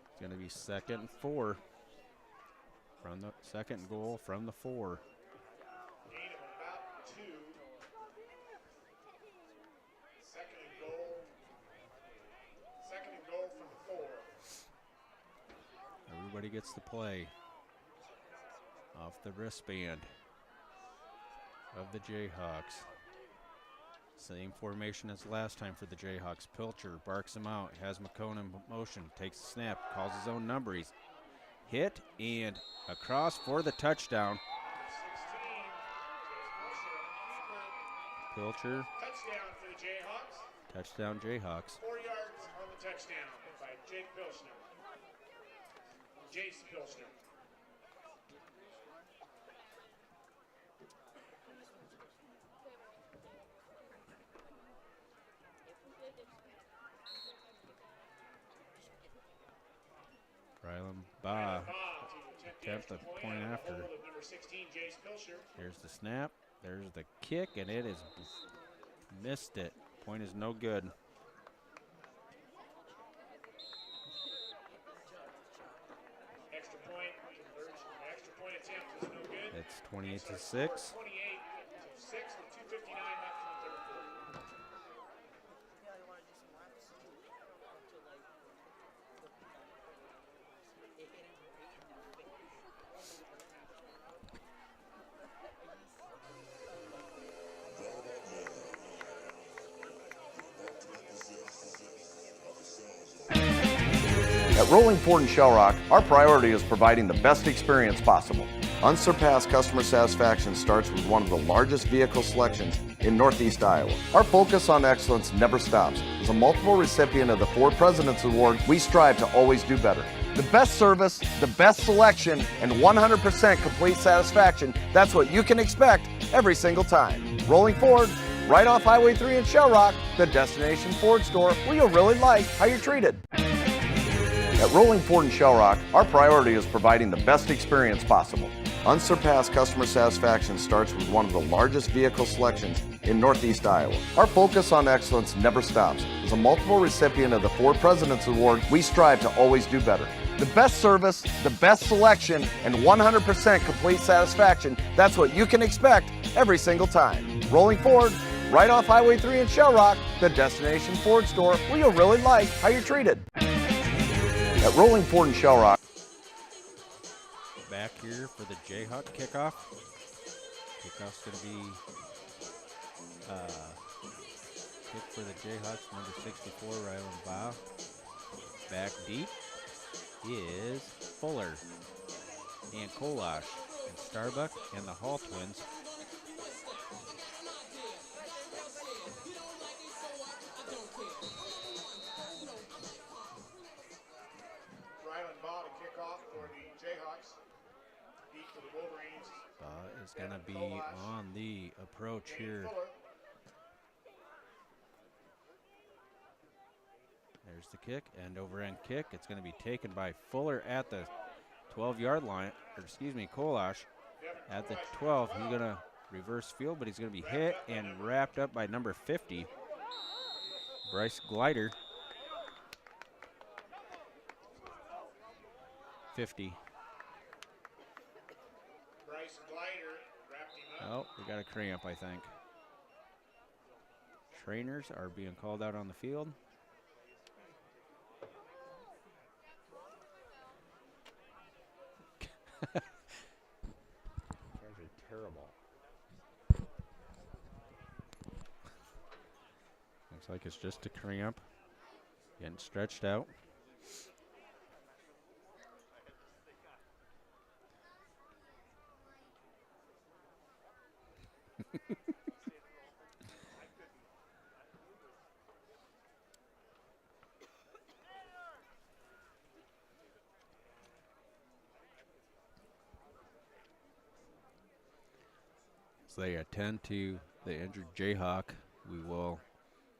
It's going to be 2nd and 4 from the 2nd goal from the 4. Gain of about 2. Nobody gets to play. Off the wristband of the Jayhawks. Same formation as last time for the Jayhawks. Pilcher barks him out, has McCone in motion, takes the snap, calls his own number. He's hit and across for the touchdown. 16, Pilcher, touchdown for the Jayhawks. touchdown Jayhawks. 4 yards on the touchdown by Jake Pilchner. Jace Pilchner. Rylan Baugh attempt the point after. Number 16, Jace Pilchner. Here's the snap, there's the kick, and it is missed it. Point is no good. Extra point conversion. Extra point attempt is no good. It's 28-6. 28-6 with 2:59 left in the third quarter. At Rolling Ford in Shell Rock, our priority is providing the best experience possible. Unsurpassed customer satisfaction starts with one of the largest vehicle selections in Northeast Iowa. Our focus on excellence never stops. As a multiple recipient of the Ford President's Award, we strive to always do better. The best service, the best selection, and 100% complete satisfaction, that's what you can expect every single time. Rolling Ford, right off Highway 3 in Shell Rock, the destination Ford store where you'll really like how you're treated. At Rolling Ford in Shell Rock, our priority is providing the best experience possible. Unsurpassed customer satisfaction starts with one of the largest vehicle selections in Northeast Iowa. Our focus on excellence never stops. As a multiple recipient of the Ford President's Award, we strive to always do better. The best service, the best selection, and 100% complete satisfaction, that's what you can expect every single time. Rolling Ford, right off Highway 3 in Shell Rock, the destination Ford store where you'll really like how you're treated. At Rolling Ford in Shell Rock. Back here for the Jayhawk kickoff. Kickoff's going to be kick for the Jayhawks, number 64, Rylan Baugh. Back deep is Fuller and Kolash and Starbuck and the Hall twins. Rylan Baugh to kick off for the Jayhawks. Deep for the Wolverines. Baugh is going to be on the approach here. Fuller. There's the kick, end over end kick. It's going to be taken by Fuller at the 12-yard line, or excuse me, Kolash at the 12. He's going to reverse field, but he's going to be hit and wrapped up by number 50, Bryce Glider. 50. Bryce Glider wrapped him up. Oh, we got a cramp, I think. Trainers are being called out on the field. Guys are terrible. Looks like it's just a cramp. Getting stretched out. As they attend to the injured Jayhawk, we will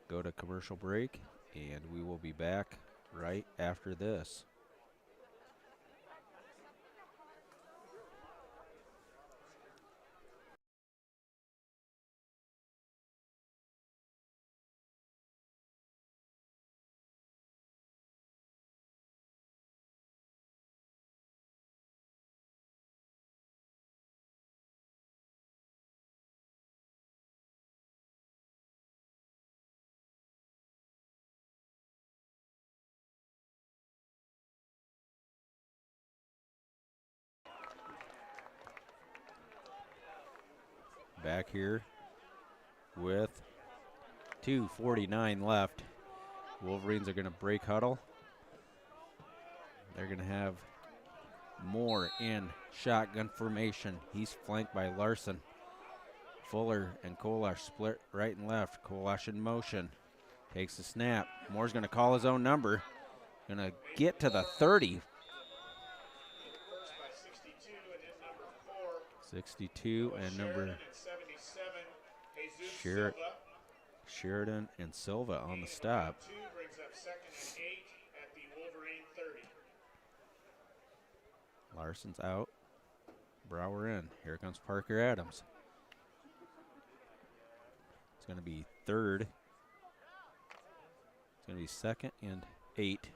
go to commercial break, and we will be back right after this. back here with 2:49 left. Wolverines are going to break huddle. They're going to have Moore in shotgun formation. He's flanked by Larson. Fuller and Kolash split right and left. Kolash in motion. Takes the snap. Moore's going to call his own number. Going to get to the 30. 62 and number Sheridan and Silva on the stop. Brings up second and 8 at the Wolverine 30. Larson's out. Brower in. Here comes Parker Adams. It's going to be third. It's going to be second and 8.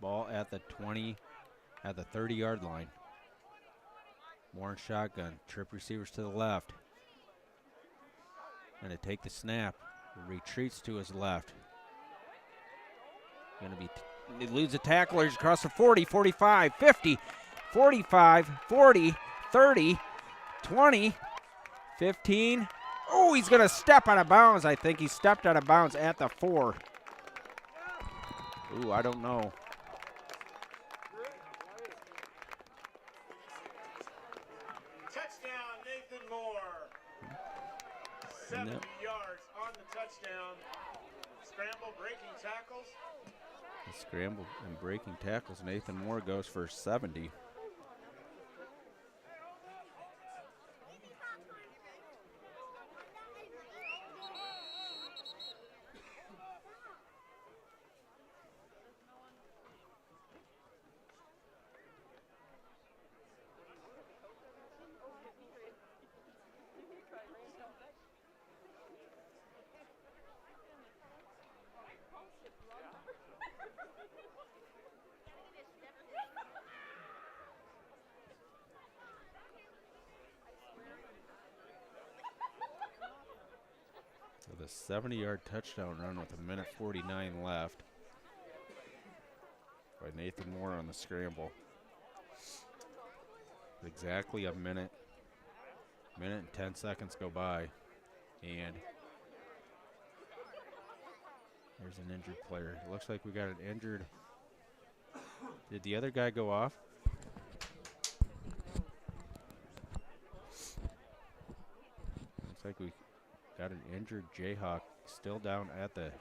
Ball at the 30-yard line. Moore in shotgun. Trip receivers to the left. Going to take the snap. Retreats to his left. Going to be, eludes a tackler. He's across the 40, 45, 50, 45, 40, 30, 20, 15. Oh, he's going to step out of bounds. I think he stepped out of bounds at the 4. Ooh, I don't know. Touchdown, Nathan Moore. 70 yards on the touchdown. Scramble, breaking tackles. Scramble and breaking tackles. Nathan Moore goes for 70. The 70-yard touchdown run with 1:49 left by Nathan Moore on the scramble. Exactly a minute and 10 seconds go by, and there's an injured player. It looks like we got an injured. Did the other guy go off? Looks like we got an injured Jayhawk still down at the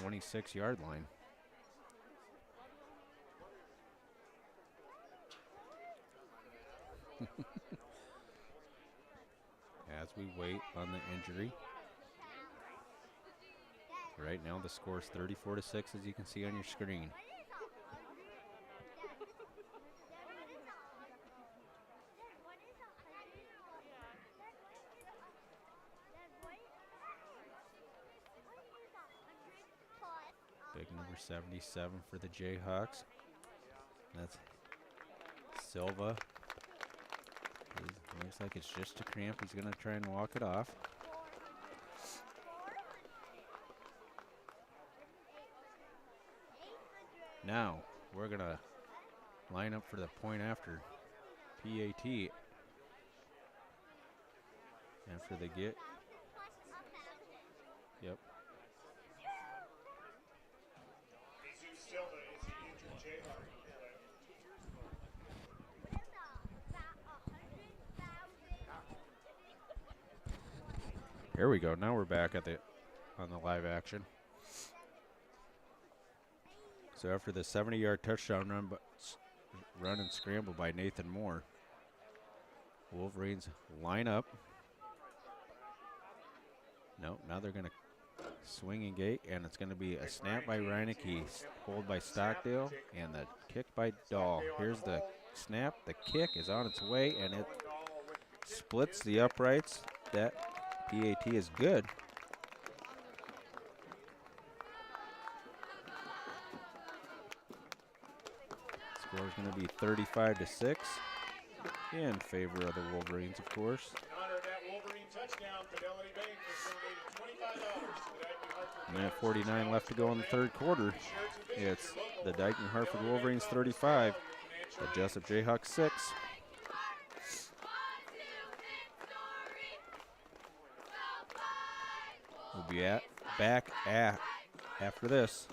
26-yard line. As we wait on the injury. Right now the score is 34-6, as you can see on your screen. Big number 77 for the Jayhawks. That's Silva. Looks like it's just a cramp. He's going to try and walk it off. Now, we're going to line up for the point after PAT. After they get. Yep. Here we go. Now we're back at on the live action. So after the 70-yard touchdown run and scramble by Nathan Moore, Wolverines line up. No, now they're going to swing and gate, and it's going to be a snap by Reineke, hold by Stockdale, and the kick by Dahl. Here's the snap. The kick is on its way, and it splits the uprights. That PAT is good. Score is going to be 35-6 in favor of the Wolverines, of course. Minute 49 left to go in the third quarter. It's the Dike-New Hartford Wolverines 35, the Jesup Jayhawks 6. We'll be back after this.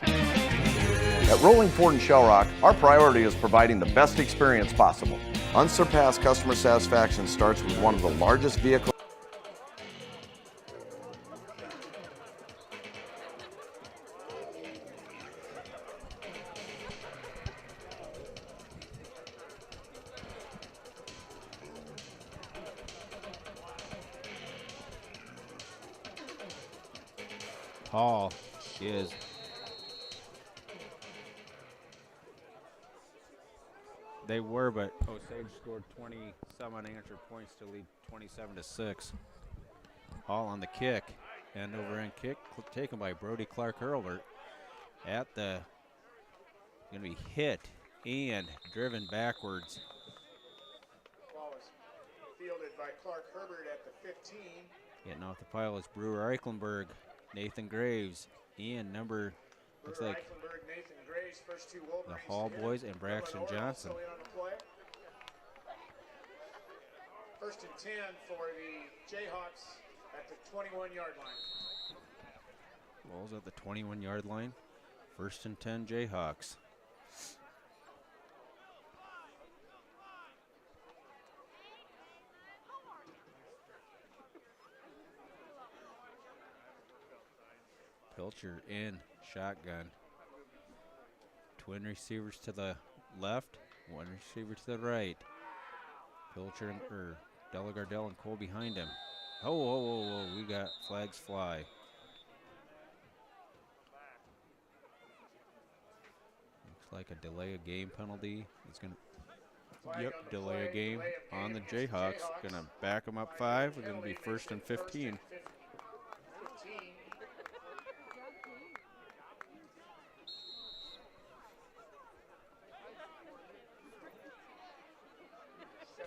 At Rolling Ford in Shell Rock, our priority is providing the best experience possible. Unsurpassed customer satisfaction starts with one of the largest vehicle. Paul is they were, but Osage scored 27 unanswered points to lead 27-6. Hall on the kick, end over end kick taken by Brody Clark Hurlbert at the gonna be hit and driven backwards. Ball was fielded by Clark Herbert at the 15. Getting off the pile is Brewer Eichenberg, Nathan Graves, and number looks like Eichenberg, Nathan Graves, first two Wolverines the Hall to hit. boys and Braxton Illinois Johnson. also in on the play. First and 10 for the Jayhawks at the 21-yard line. Ball's at the 21-yard line. First and 10 Jayhawks. Pilcher in shotgun. Twin receivers to the left, one receiver to the right. Pilcher and Delagardelle and Cole behind him. Oh, we got flags fly. Looks like a delay of game penalty. It's gonna delay a game on the Jayhawks. Gonna back them up 5. We're gonna be first and 15.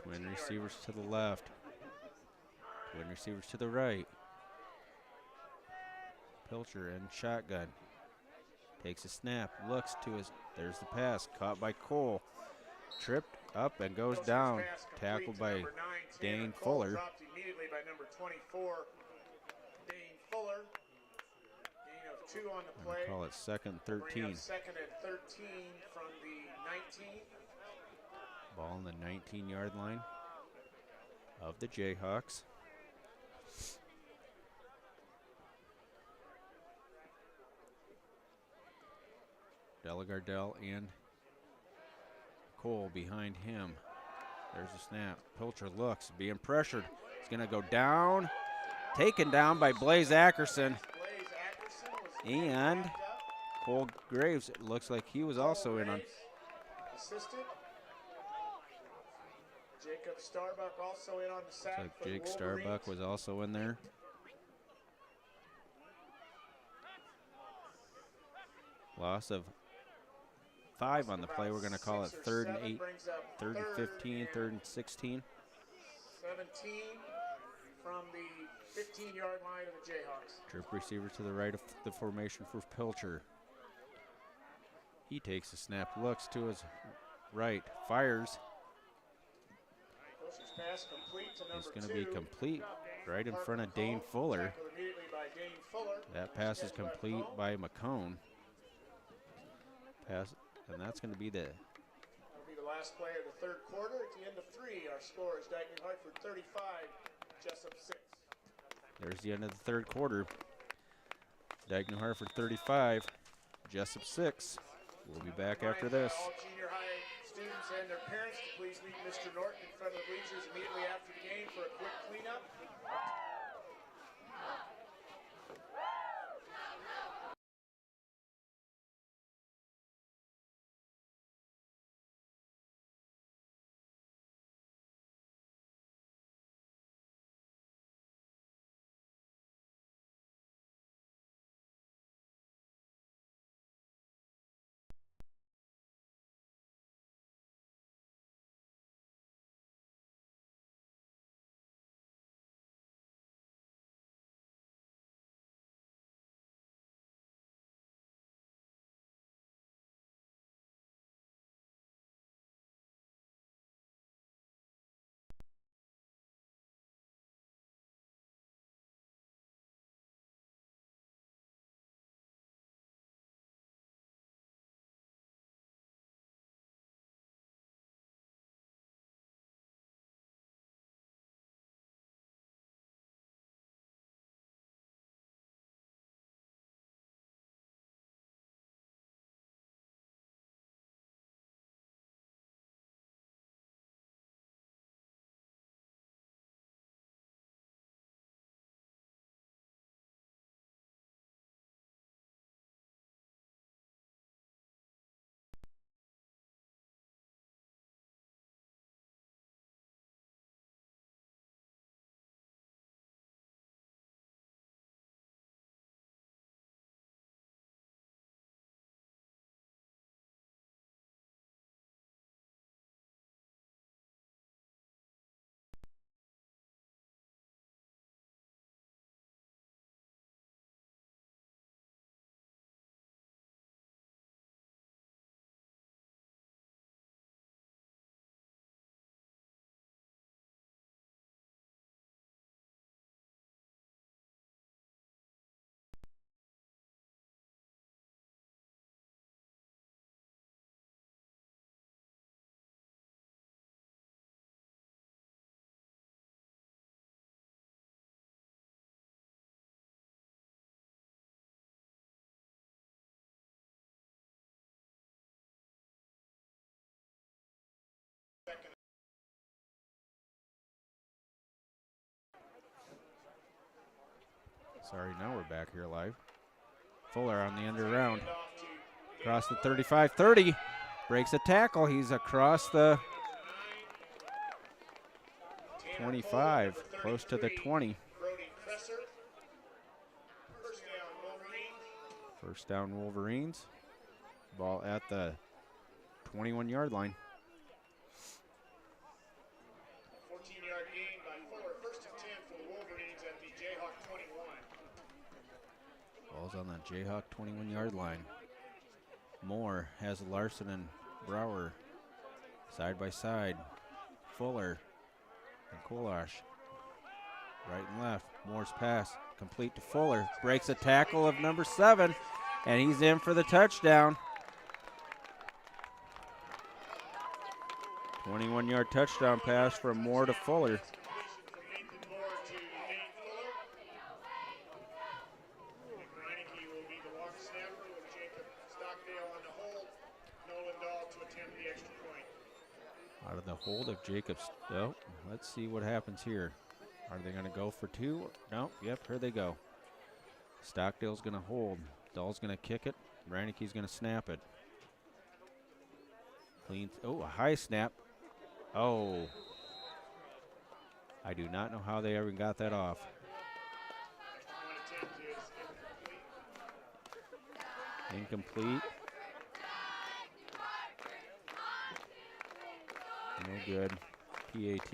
Twin receivers to the left. Twin receivers to the right. Pilcher in shotgun. Takes a snap, looks to his, there's the pass, caught by Cole. Tripped up and goes down. Tackled by Dane Fuller. Dropped immediately by number 24, Dane Fuller. Gain of 2 on the play. Call it second 13. Second and 13 from the 19. Ball on the 19-yard line of the Jayhawks. Delagardelle and Cole behind him. There's a snap. Pilcher looks, being pressured. He's going to go down. Taken down by Blaze Ackerson. And Cole Graves, it looks like he was also in on. Assisted. Jacob Starbuck also in on the sack. Looks like Jake Starbuck was also in there. Loss of 5 on the play. We're going to call it third and 8, third and 15, third and 16. 17 from the 15-yard line of the Jayhawks. Trip receiver to the right of the formation for Pilcher. He takes a snap, looks to his right, fires. Pilcher's pass complete to number It's going to 2. be complete right in front of Dane Fuller. Tackled immediately by Dane Fuller. That pass is complete by McCone. Pass, and that's going to be the That'll be the last play of the third quarter. At the end of 3, our score is Dike-New Hartford 35, Jesup 6. There's the end of the third quarter. Dike-New Hartford 35, Jesup 6. We'll be back after this. All junior high students and their parents to please meet Mr. Norton in front of the bleachers immediately after the game for a quick cleanup. Sorry, now we're back here live. Fuller on the end around. Across the 35-30. Breaks a tackle. He's across the 25, close to the 20. First down, Wolverines. Ball at the 21-yard line. 14-yard gain by Fuller. First and 10 for the Wolverines at the Jayhawk 21. Ball's on the Jayhawk 21-yard line. Moore has Larson and Brower side by side. Fuller and Kolash right and left. Moore's pass complete to Fuller. Breaks a tackle of number 7, and he's in for the touchdown. 21-yard touchdown pass from Moore to Fuller. Out of the hold of Jacobs. Oh, let's see what happens here. Are they going to go for 2? No. Yep, here they go. Stockdale's going to hold. Dahl's going to kick it. Reineke's going to snap it. Clean. Oh, a high snap. Oh. I do not know how they ever got that off. Incomplete. No good. PAT.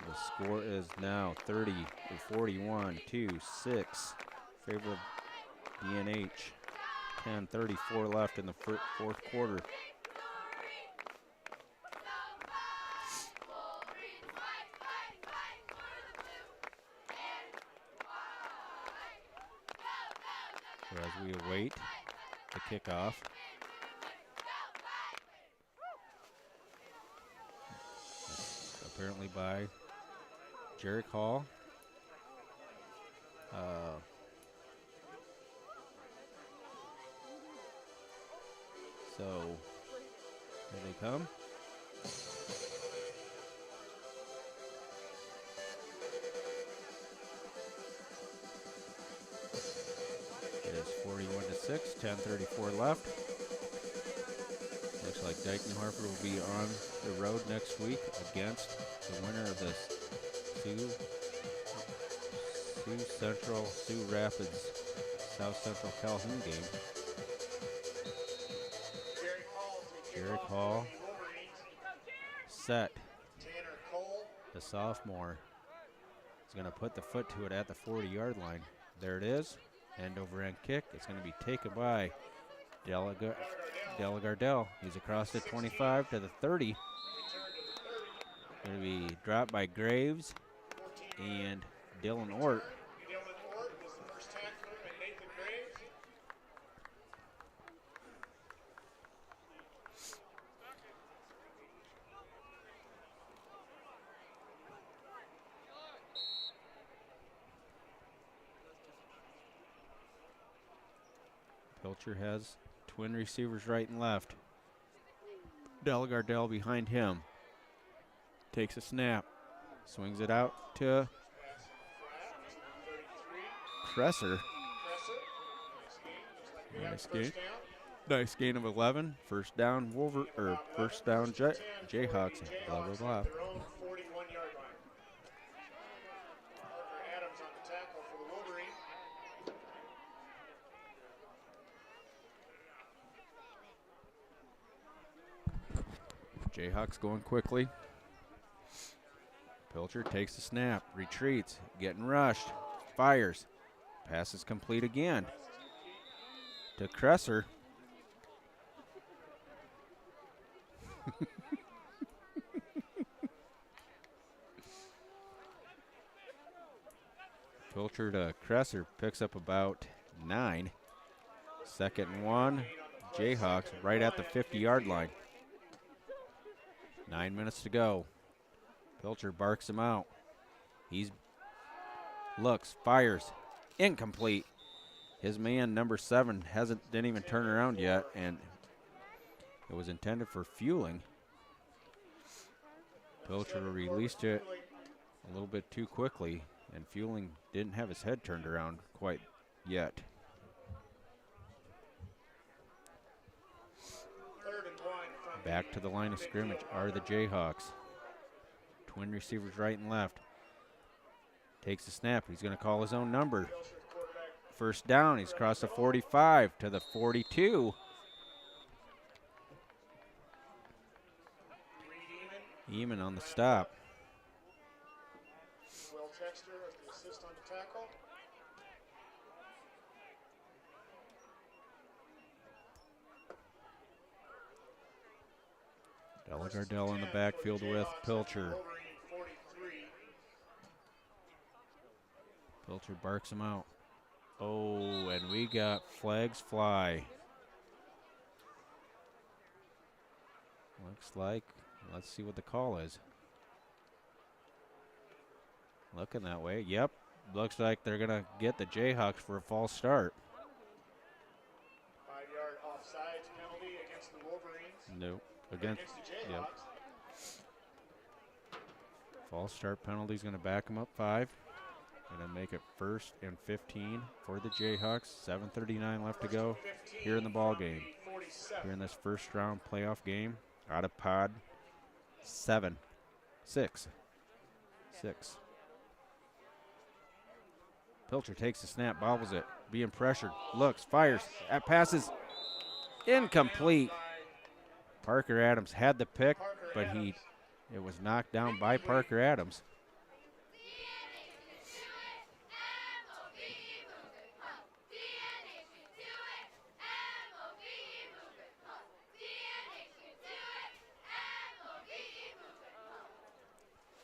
The score is now 30-41 to 6. Favor of DNH. 10:34 left in the fourth quarter. So as we await the kickoff. Apparently by Jarek Hall. So here they come. It is 41-6, 10:34 left. Looks like Dike-New Hartford will be on the road next week against the winner of this Sioux Rapids, South Central Calhoun game. Jarek Hall set. The sophomore is going to put the foot to it at the 40-yard line. There it is. End over end kick. It's going to be taken by Delagardell. He's across the 25 to the 30. Going to be dropped by Graves and Dylan Ort. Pilcher has twin receivers right and left. Delagardell behind him. Takes a snap. Swings it out to Kresser. Nice gain of 11. First down first down Jayhawks. Blah blah blah. Jayhawks going quickly. Pilcher takes the snap, retreats, getting rushed, fires. Pass is complete again to Kresser. Pilcher to Kresser picks up about 9. Second and 1. Jayhawks right at the 50-yard line. 9 minutes to go. Pilcher barks him out. He's looks, fires, incomplete. His man, number 7, didn't even turn around yet, and it was intended for fueling. Pilcher released it a little bit too quickly. And Fueling didn't have his head turned around quite yet. 3rd and 1 from Back to the line of scrimmage are the Jayhawks. Twin receivers right and left. Takes the snap. He's going to call his own number. First down. He's crossed the 45 to the 42. Eamon on the stop. Will Texter as the assist on the tackle. Della Gardell in the backfield with Pilcher. Pilcher barks him out. Oh, and we got flags fly. Looks like, let's see what the call is. Looking that way. Yep. Looks like they're going to get the Jayhawks for a false start. 5-yard offsides penalty against the Wolverines. Nope. Against the Jayhawks. Yep. False start penalty is going to back them up 5. Going to make it 1st and 15 for the Jayhawks. 7:39 left to go here in the ball game. Here in this first round playoff game. Out of pod 6. Pilcher takes the snap, bobbles it, being pressured, looks, fires, that pass is incomplete. Parker Adams had the pick, but it was knocked down by Parker Adams.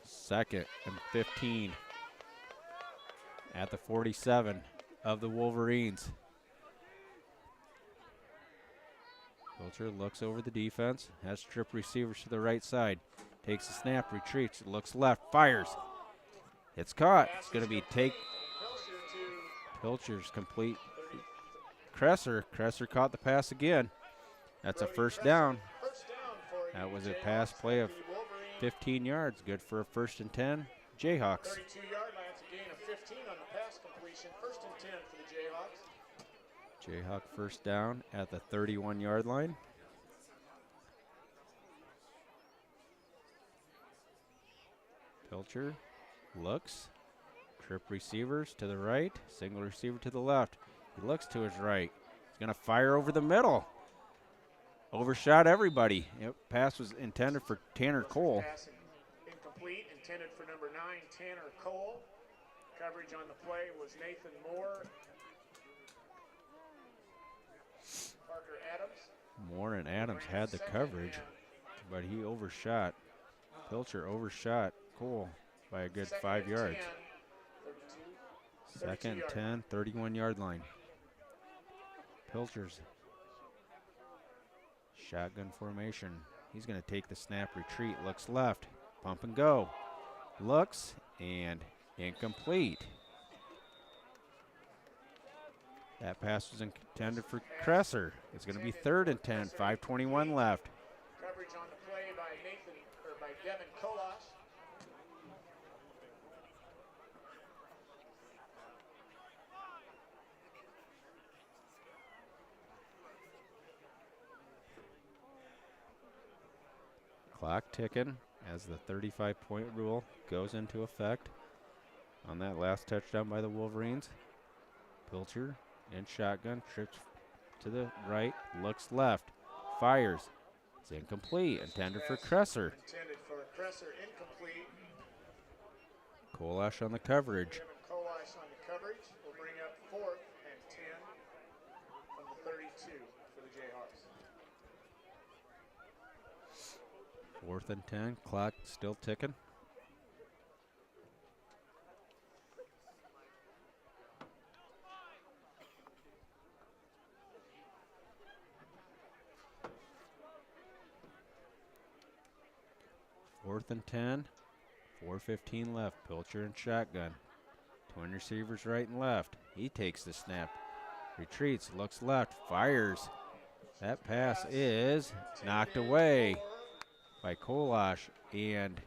Second and 15 at the 47 of the Wolverines. Pilcher looks over the defense, has trip receivers to the right side, takes the snap, retreats, looks left, fires. It's caught. It's going to be Pilcher's complete. Kresser caught the pass again. That's a first down. That was a pass play of 15 yards, good for a 1st and 10. Jayhawks. 32-yard line, it's a gain of 15 on the pass completion. 1st and 10 for the Jayhawks. Jayhawk first down at the 31-yard line. Pilcher looks, trip receivers to the right, single receiver to the left. He looks to his right. He's going to fire over the middle. Overshot everybody. Yep, pass was intended for Tanner Cole. Pass incomplete, intended for number 9, Tanner Cole. Coverage on the play was Nathan Moore. Parker Adams. Moore and Adams had the coverage, but he overshot. Pilcher overshot Cole by a good 5 yards. 2nd and 10, 31-yard line. Pilcher's shotgun formation. He's going to take the snap, retreat, looks left, pump and go. Looks and incomplete. That pass was intended for Kresser. It's going to be 3rd and 10, 5:21 left. Coverage on the play by Devin Kolash. Clock ticking as the 35-point rule goes into effect on that last touchdown by the Wolverines. Pilcher in shotgun, trips to the right, looks left, fires. It's incomplete, intended for Kresser. Intended for Kresser, incomplete. Kolash on the coverage. Devin Kolash on the coverage will bring up 4th and 10 from the 32 for the Jayhawks. 4th and 10, clock still ticking. Fourth and 10, 4:15 left. Pilcher and shotgun. Twin receivers right and left. He takes the snap, retreats, looks left, fires. That pass is knocked away by Kolash, and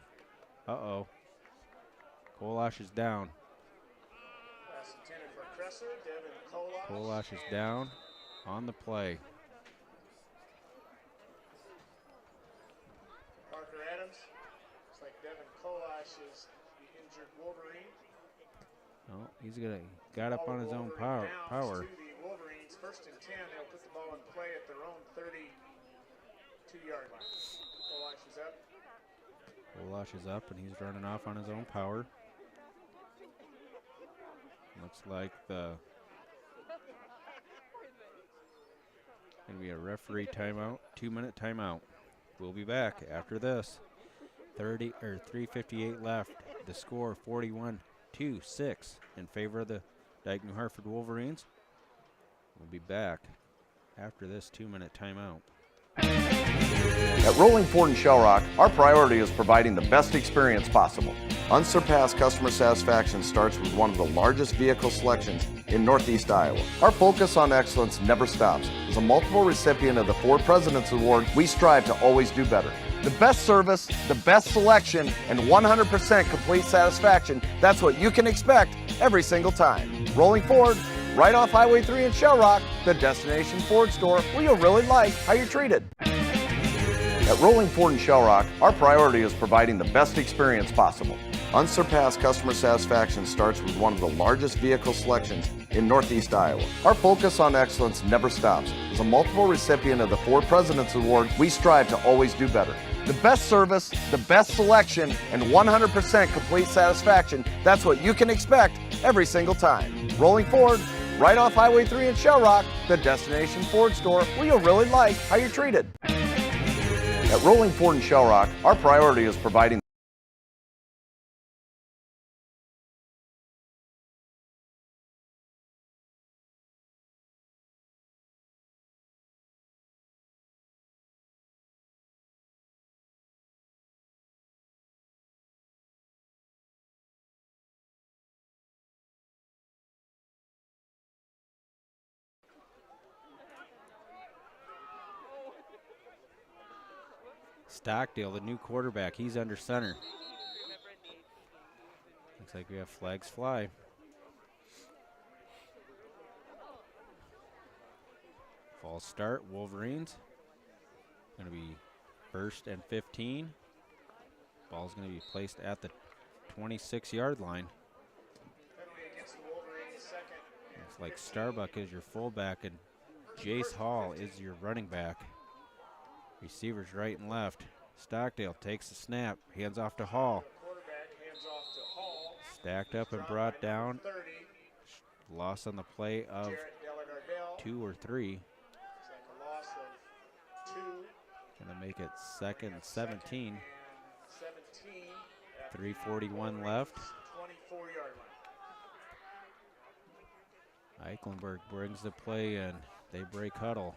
Kolash is down. Pass intended for Kresser. Devin Kolash. Kolash is down on the play. Parker Adams. Looks like Devin Kolash is the injured Wolverine. Oh, got up on his own power. To the Wolverines, 1st and 10. They'll put the ball in play at their own 32-yard line. Kolash is up. Kolash is up, and he's running off on his own power. Looks like going to be a referee timeout, 2-minute timeout. We'll be back after this. 3:58 left. The score 41-6 in favor of the Dike-New Hartford Wolverines. We'll be back after this 2-minute timeout. At Rolling Ford in Shell Rock, our priority is providing the best experience possible. Unsurpassed customer satisfaction starts with one of the largest vehicle selections in Northeast Iowa. Our focus on excellence never stops. As a multiple recipient of the Ford President's Award, we strive to always do better. The best service, the best selection, and 100% complete satisfaction, that's what you can expect every single time. Rolling Ford, right off Highway 3 in Shell Rock, the destination Ford store where you'll really like how you're treated. At Rolling Ford in Shell Rock, our priority is providing the best experience possible. Unsurpassed customer satisfaction starts with one of the largest vehicle selections in Northeast Iowa. Our focus on excellence never stops. As a multiple recipient of the Ford President's Award, we strive to always do better. The best service, the best selection, and 100% complete satisfaction, that's what you can expect every single time. Rolling Ford, right off Highway 3 in Shell Rock, the destination Ford store where you'll really like how you're treated. At Rolling Ford in Shell Rock, our priority is providing Stockdale, the new quarterback, he's under center. Looks like we have flags fly. False start, Wolverines. Going to be 1st and 15. Ball's going to be placed at the 26-yard line. Looks like Starbuck is your fullback and Jace Hall is your running back. Receivers right and left. Stockdale takes the snap, hands off to Hall. Stacked up and brought down. Loss on the play of 2 or 3. Gonna make it 2nd and 17. 3:41 left. Eichenberg brings the play in. They break huddle.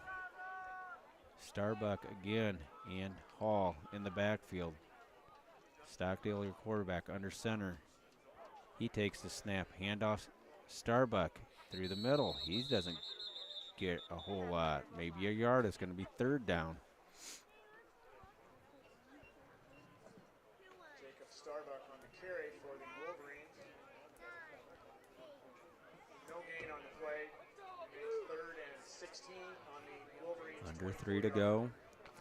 Starbuck again and Hall in the backfield. Stockdale, your quarterback, under center. He takes the snap, handoff. Starbuck through the middle. He doesn't get a whole lot. Maybe a yard. It's going to be 3rd down. Jacob Starbuck on the carry for the Wolverines. No gain on the play. It's 3rd and 16 on the Wolverines. Under 3 to go.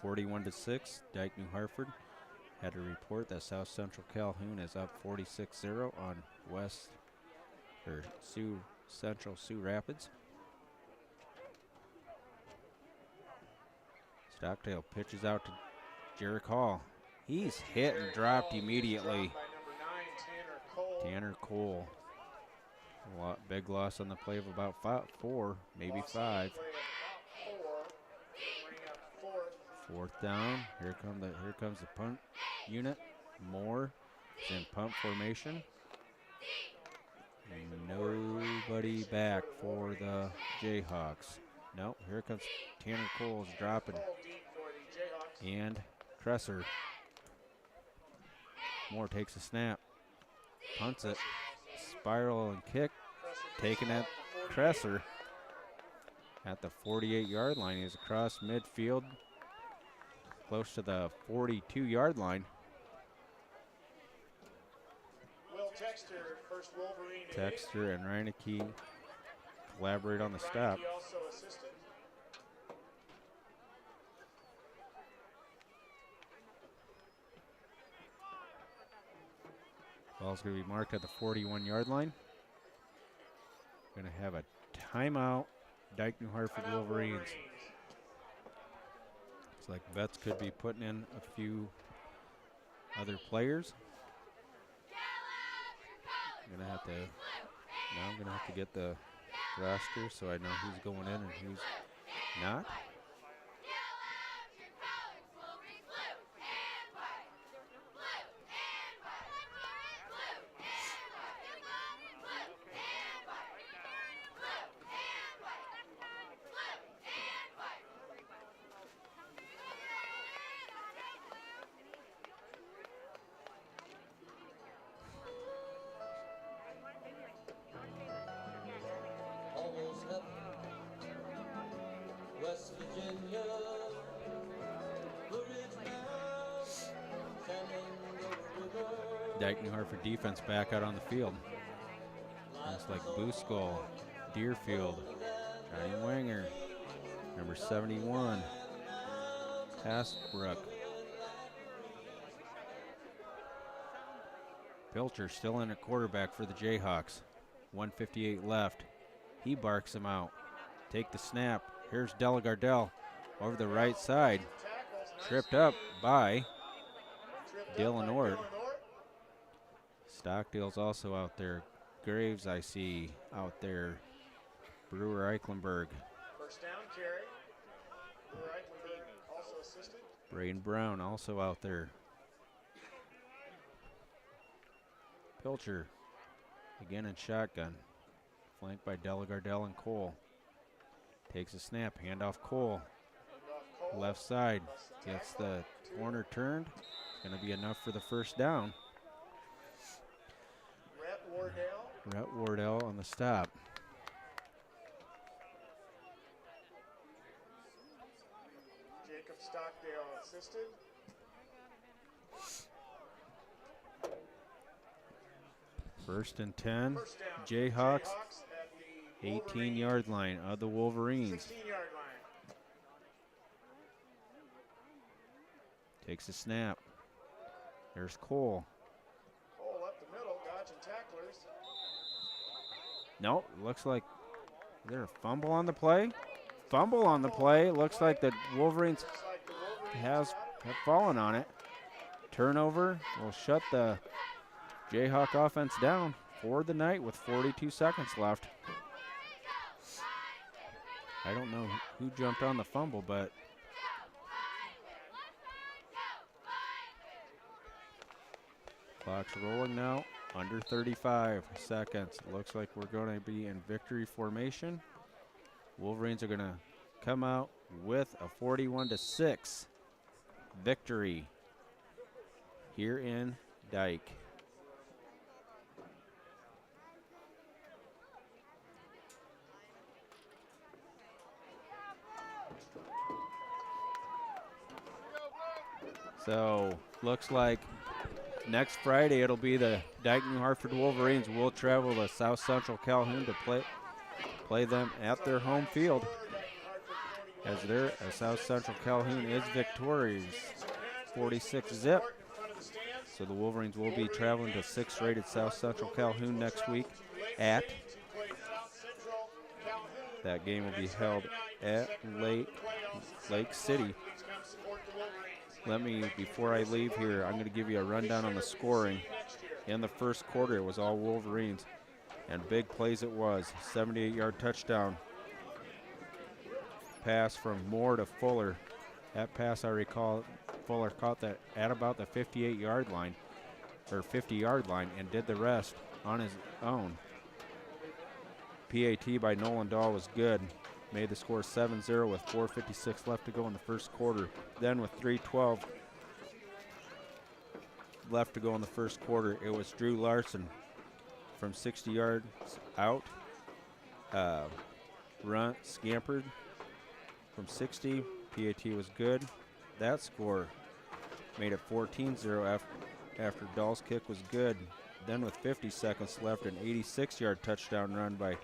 41-6. Dike-New Hartford had a report that South Central Calhoun is up 46-0 on Central Sioux Rapids. Stockdale pitches out to Jarek Hall. He's hit and dropped immediately. Tanner Cole. Big loss on the play of about 4, maybe 5. 4th down. Here comes the punt unit. Moore is in punt formation. And nobody back for the Jayhawks. Nope, here comes Tanner Cole's dropping. And Kresser. Moore takes a snap. Punts it. Spiral and kick. Taken at Kresser. At the 48-yard line. He's across midfield. Close to the 42-yard line. Texter, first Wolverine. Texter and Reineke collaborate on the stop. Reineke also assisted. Ball's going to be marked at the 41-yard line. Going to have a timeout, Dike-New Hartford Wolverines. Looks like vets could be putting in a few other players. I'm going to have to get the roster so I know who's going in and who's not. West Virginia, Blue Ridge Mountains, Shenandoah River. Dike-New Hartford defense back out on the field. Looks like Booskol, Deerfield, Johnny Wenger, number 71, Hasbrook. Pilcher still in at quarterback for the Jayhawks. 1:58 left. He barks him out. Take the snap. Here's Delagardelle over the right side. Tripped up by Dylan Ord. Stockdale's also out there. Graves, I see, out there. Brewer Eichenberg. First down carry. Brewer Eichenberg also assisted. Braden Brown also out there. Pilcher again in shotgun. Flanked by Delagardelle and Cole. Takes a snap, handoff Cole. Left side, gets the corner turned. It's going to be enough for the first down. Rhett Wardell on the stop. Jacob Stockdale assisted. First and 10, First down, Jayhawks, at the 18-yard line of the Wolverines. 16-yard line. Takes a snap. There's Cole. Cole up the middle, dodging tacklers. Nope, looks like, is there a fumble on the play? Fumble on the play. Looks like the Wolverines Looks like the Wolverines have got it. fallen on it. Turnover will shut the Jayhawk offense down for the night with 42 seconds left. I don't know who jumped on the fumble, but clock's rolling now. Under 35 seconds. Looks like we're going to be in victory formation. Wolverines are going to come out with a 41-6 victory here in Dike. So looks like next Friday it'll be the Dike-New Hartford Wolverines. We'll travel to South Central Calhoun to play them at their home field, as South Central Calhoun is victorious 46-0. So the Wolverines will be traveling to 6th-rated South Central Calhoun next week at. That game will be held at Lake City. Let me, before I leave here, I'm going to give you a rundown on the scoring. In the first quarter, it was all Wolverines, and big plays it was. 78-yard touchdown. Pass from Moore to Fuller. That pass, I recall, Fuller caught that at about the 58-yard line, or 50-yard line, and did the rest on his own. PAT by Nolan Dahl was good. Made the score 7-0 with 4:56 left to go in the first quarter. Then with 3:12 left to go in the first quarter, it was Drew Larson from 60 yards out. Run, scampered from 60. PAT was good. That score made it 14-0 after Dahl's kick was good. Then with 50 seconds left, an 86-yard touchdown run by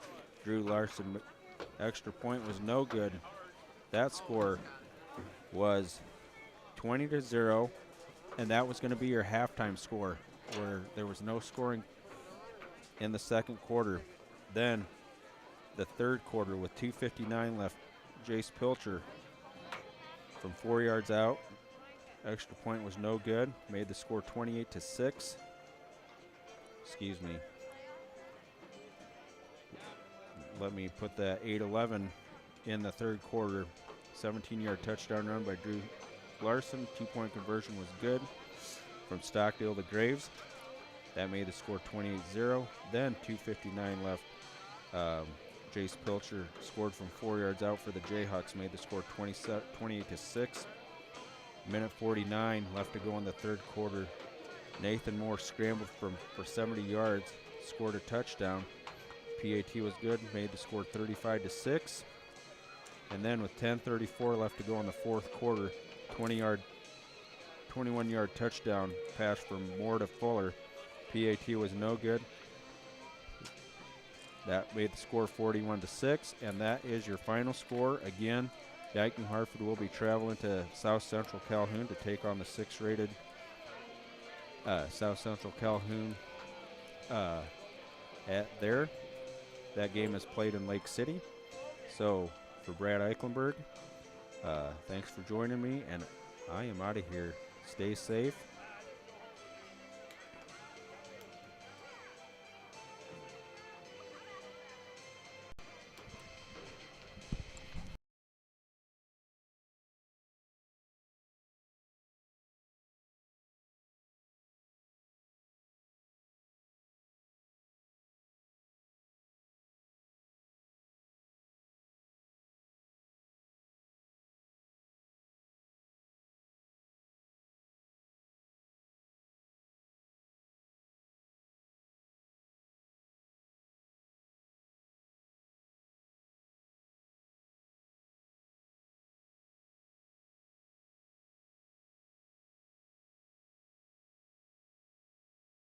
Drew Larson. Extra point was no good. That score was 20-0, and that was going to be your halftime score, where there was no scoring in the second quarter. Then the third quarter with 2:59 left, Jace Pilcher from 4 yards out. Extra point was no good. Made the score 28-6. Excuse me. Let me put that 8-11 in the third quarter. 17-yard touchdown run by Drew Larson. 2-point conversion was good from Stockdale to Graves. That made the score 28-0. Then 2:59 left. Jace Pilcher scored from 4 yards out for the Jayhawks. Made the score 28-6. Minute 49 left to go in the third quarter. Nathan Moore scrambled for 70 yards, scored a touchdown. PAT was good, made the score 35-6. And then with 10:34 left to go in the fourth quarter, 21-yard touchdown pass from Moore to Fuller. PAT was no good. That made the score 41-6, and that is your final score. Again, Dike-New Hartford will be traveling to South Central Calhoun to take on the 6th-rated South Central Calhoun at there. That game is played in Lake City. So for Brad Eichenberg, thanks for joining me, and I am out of here. Stay safe.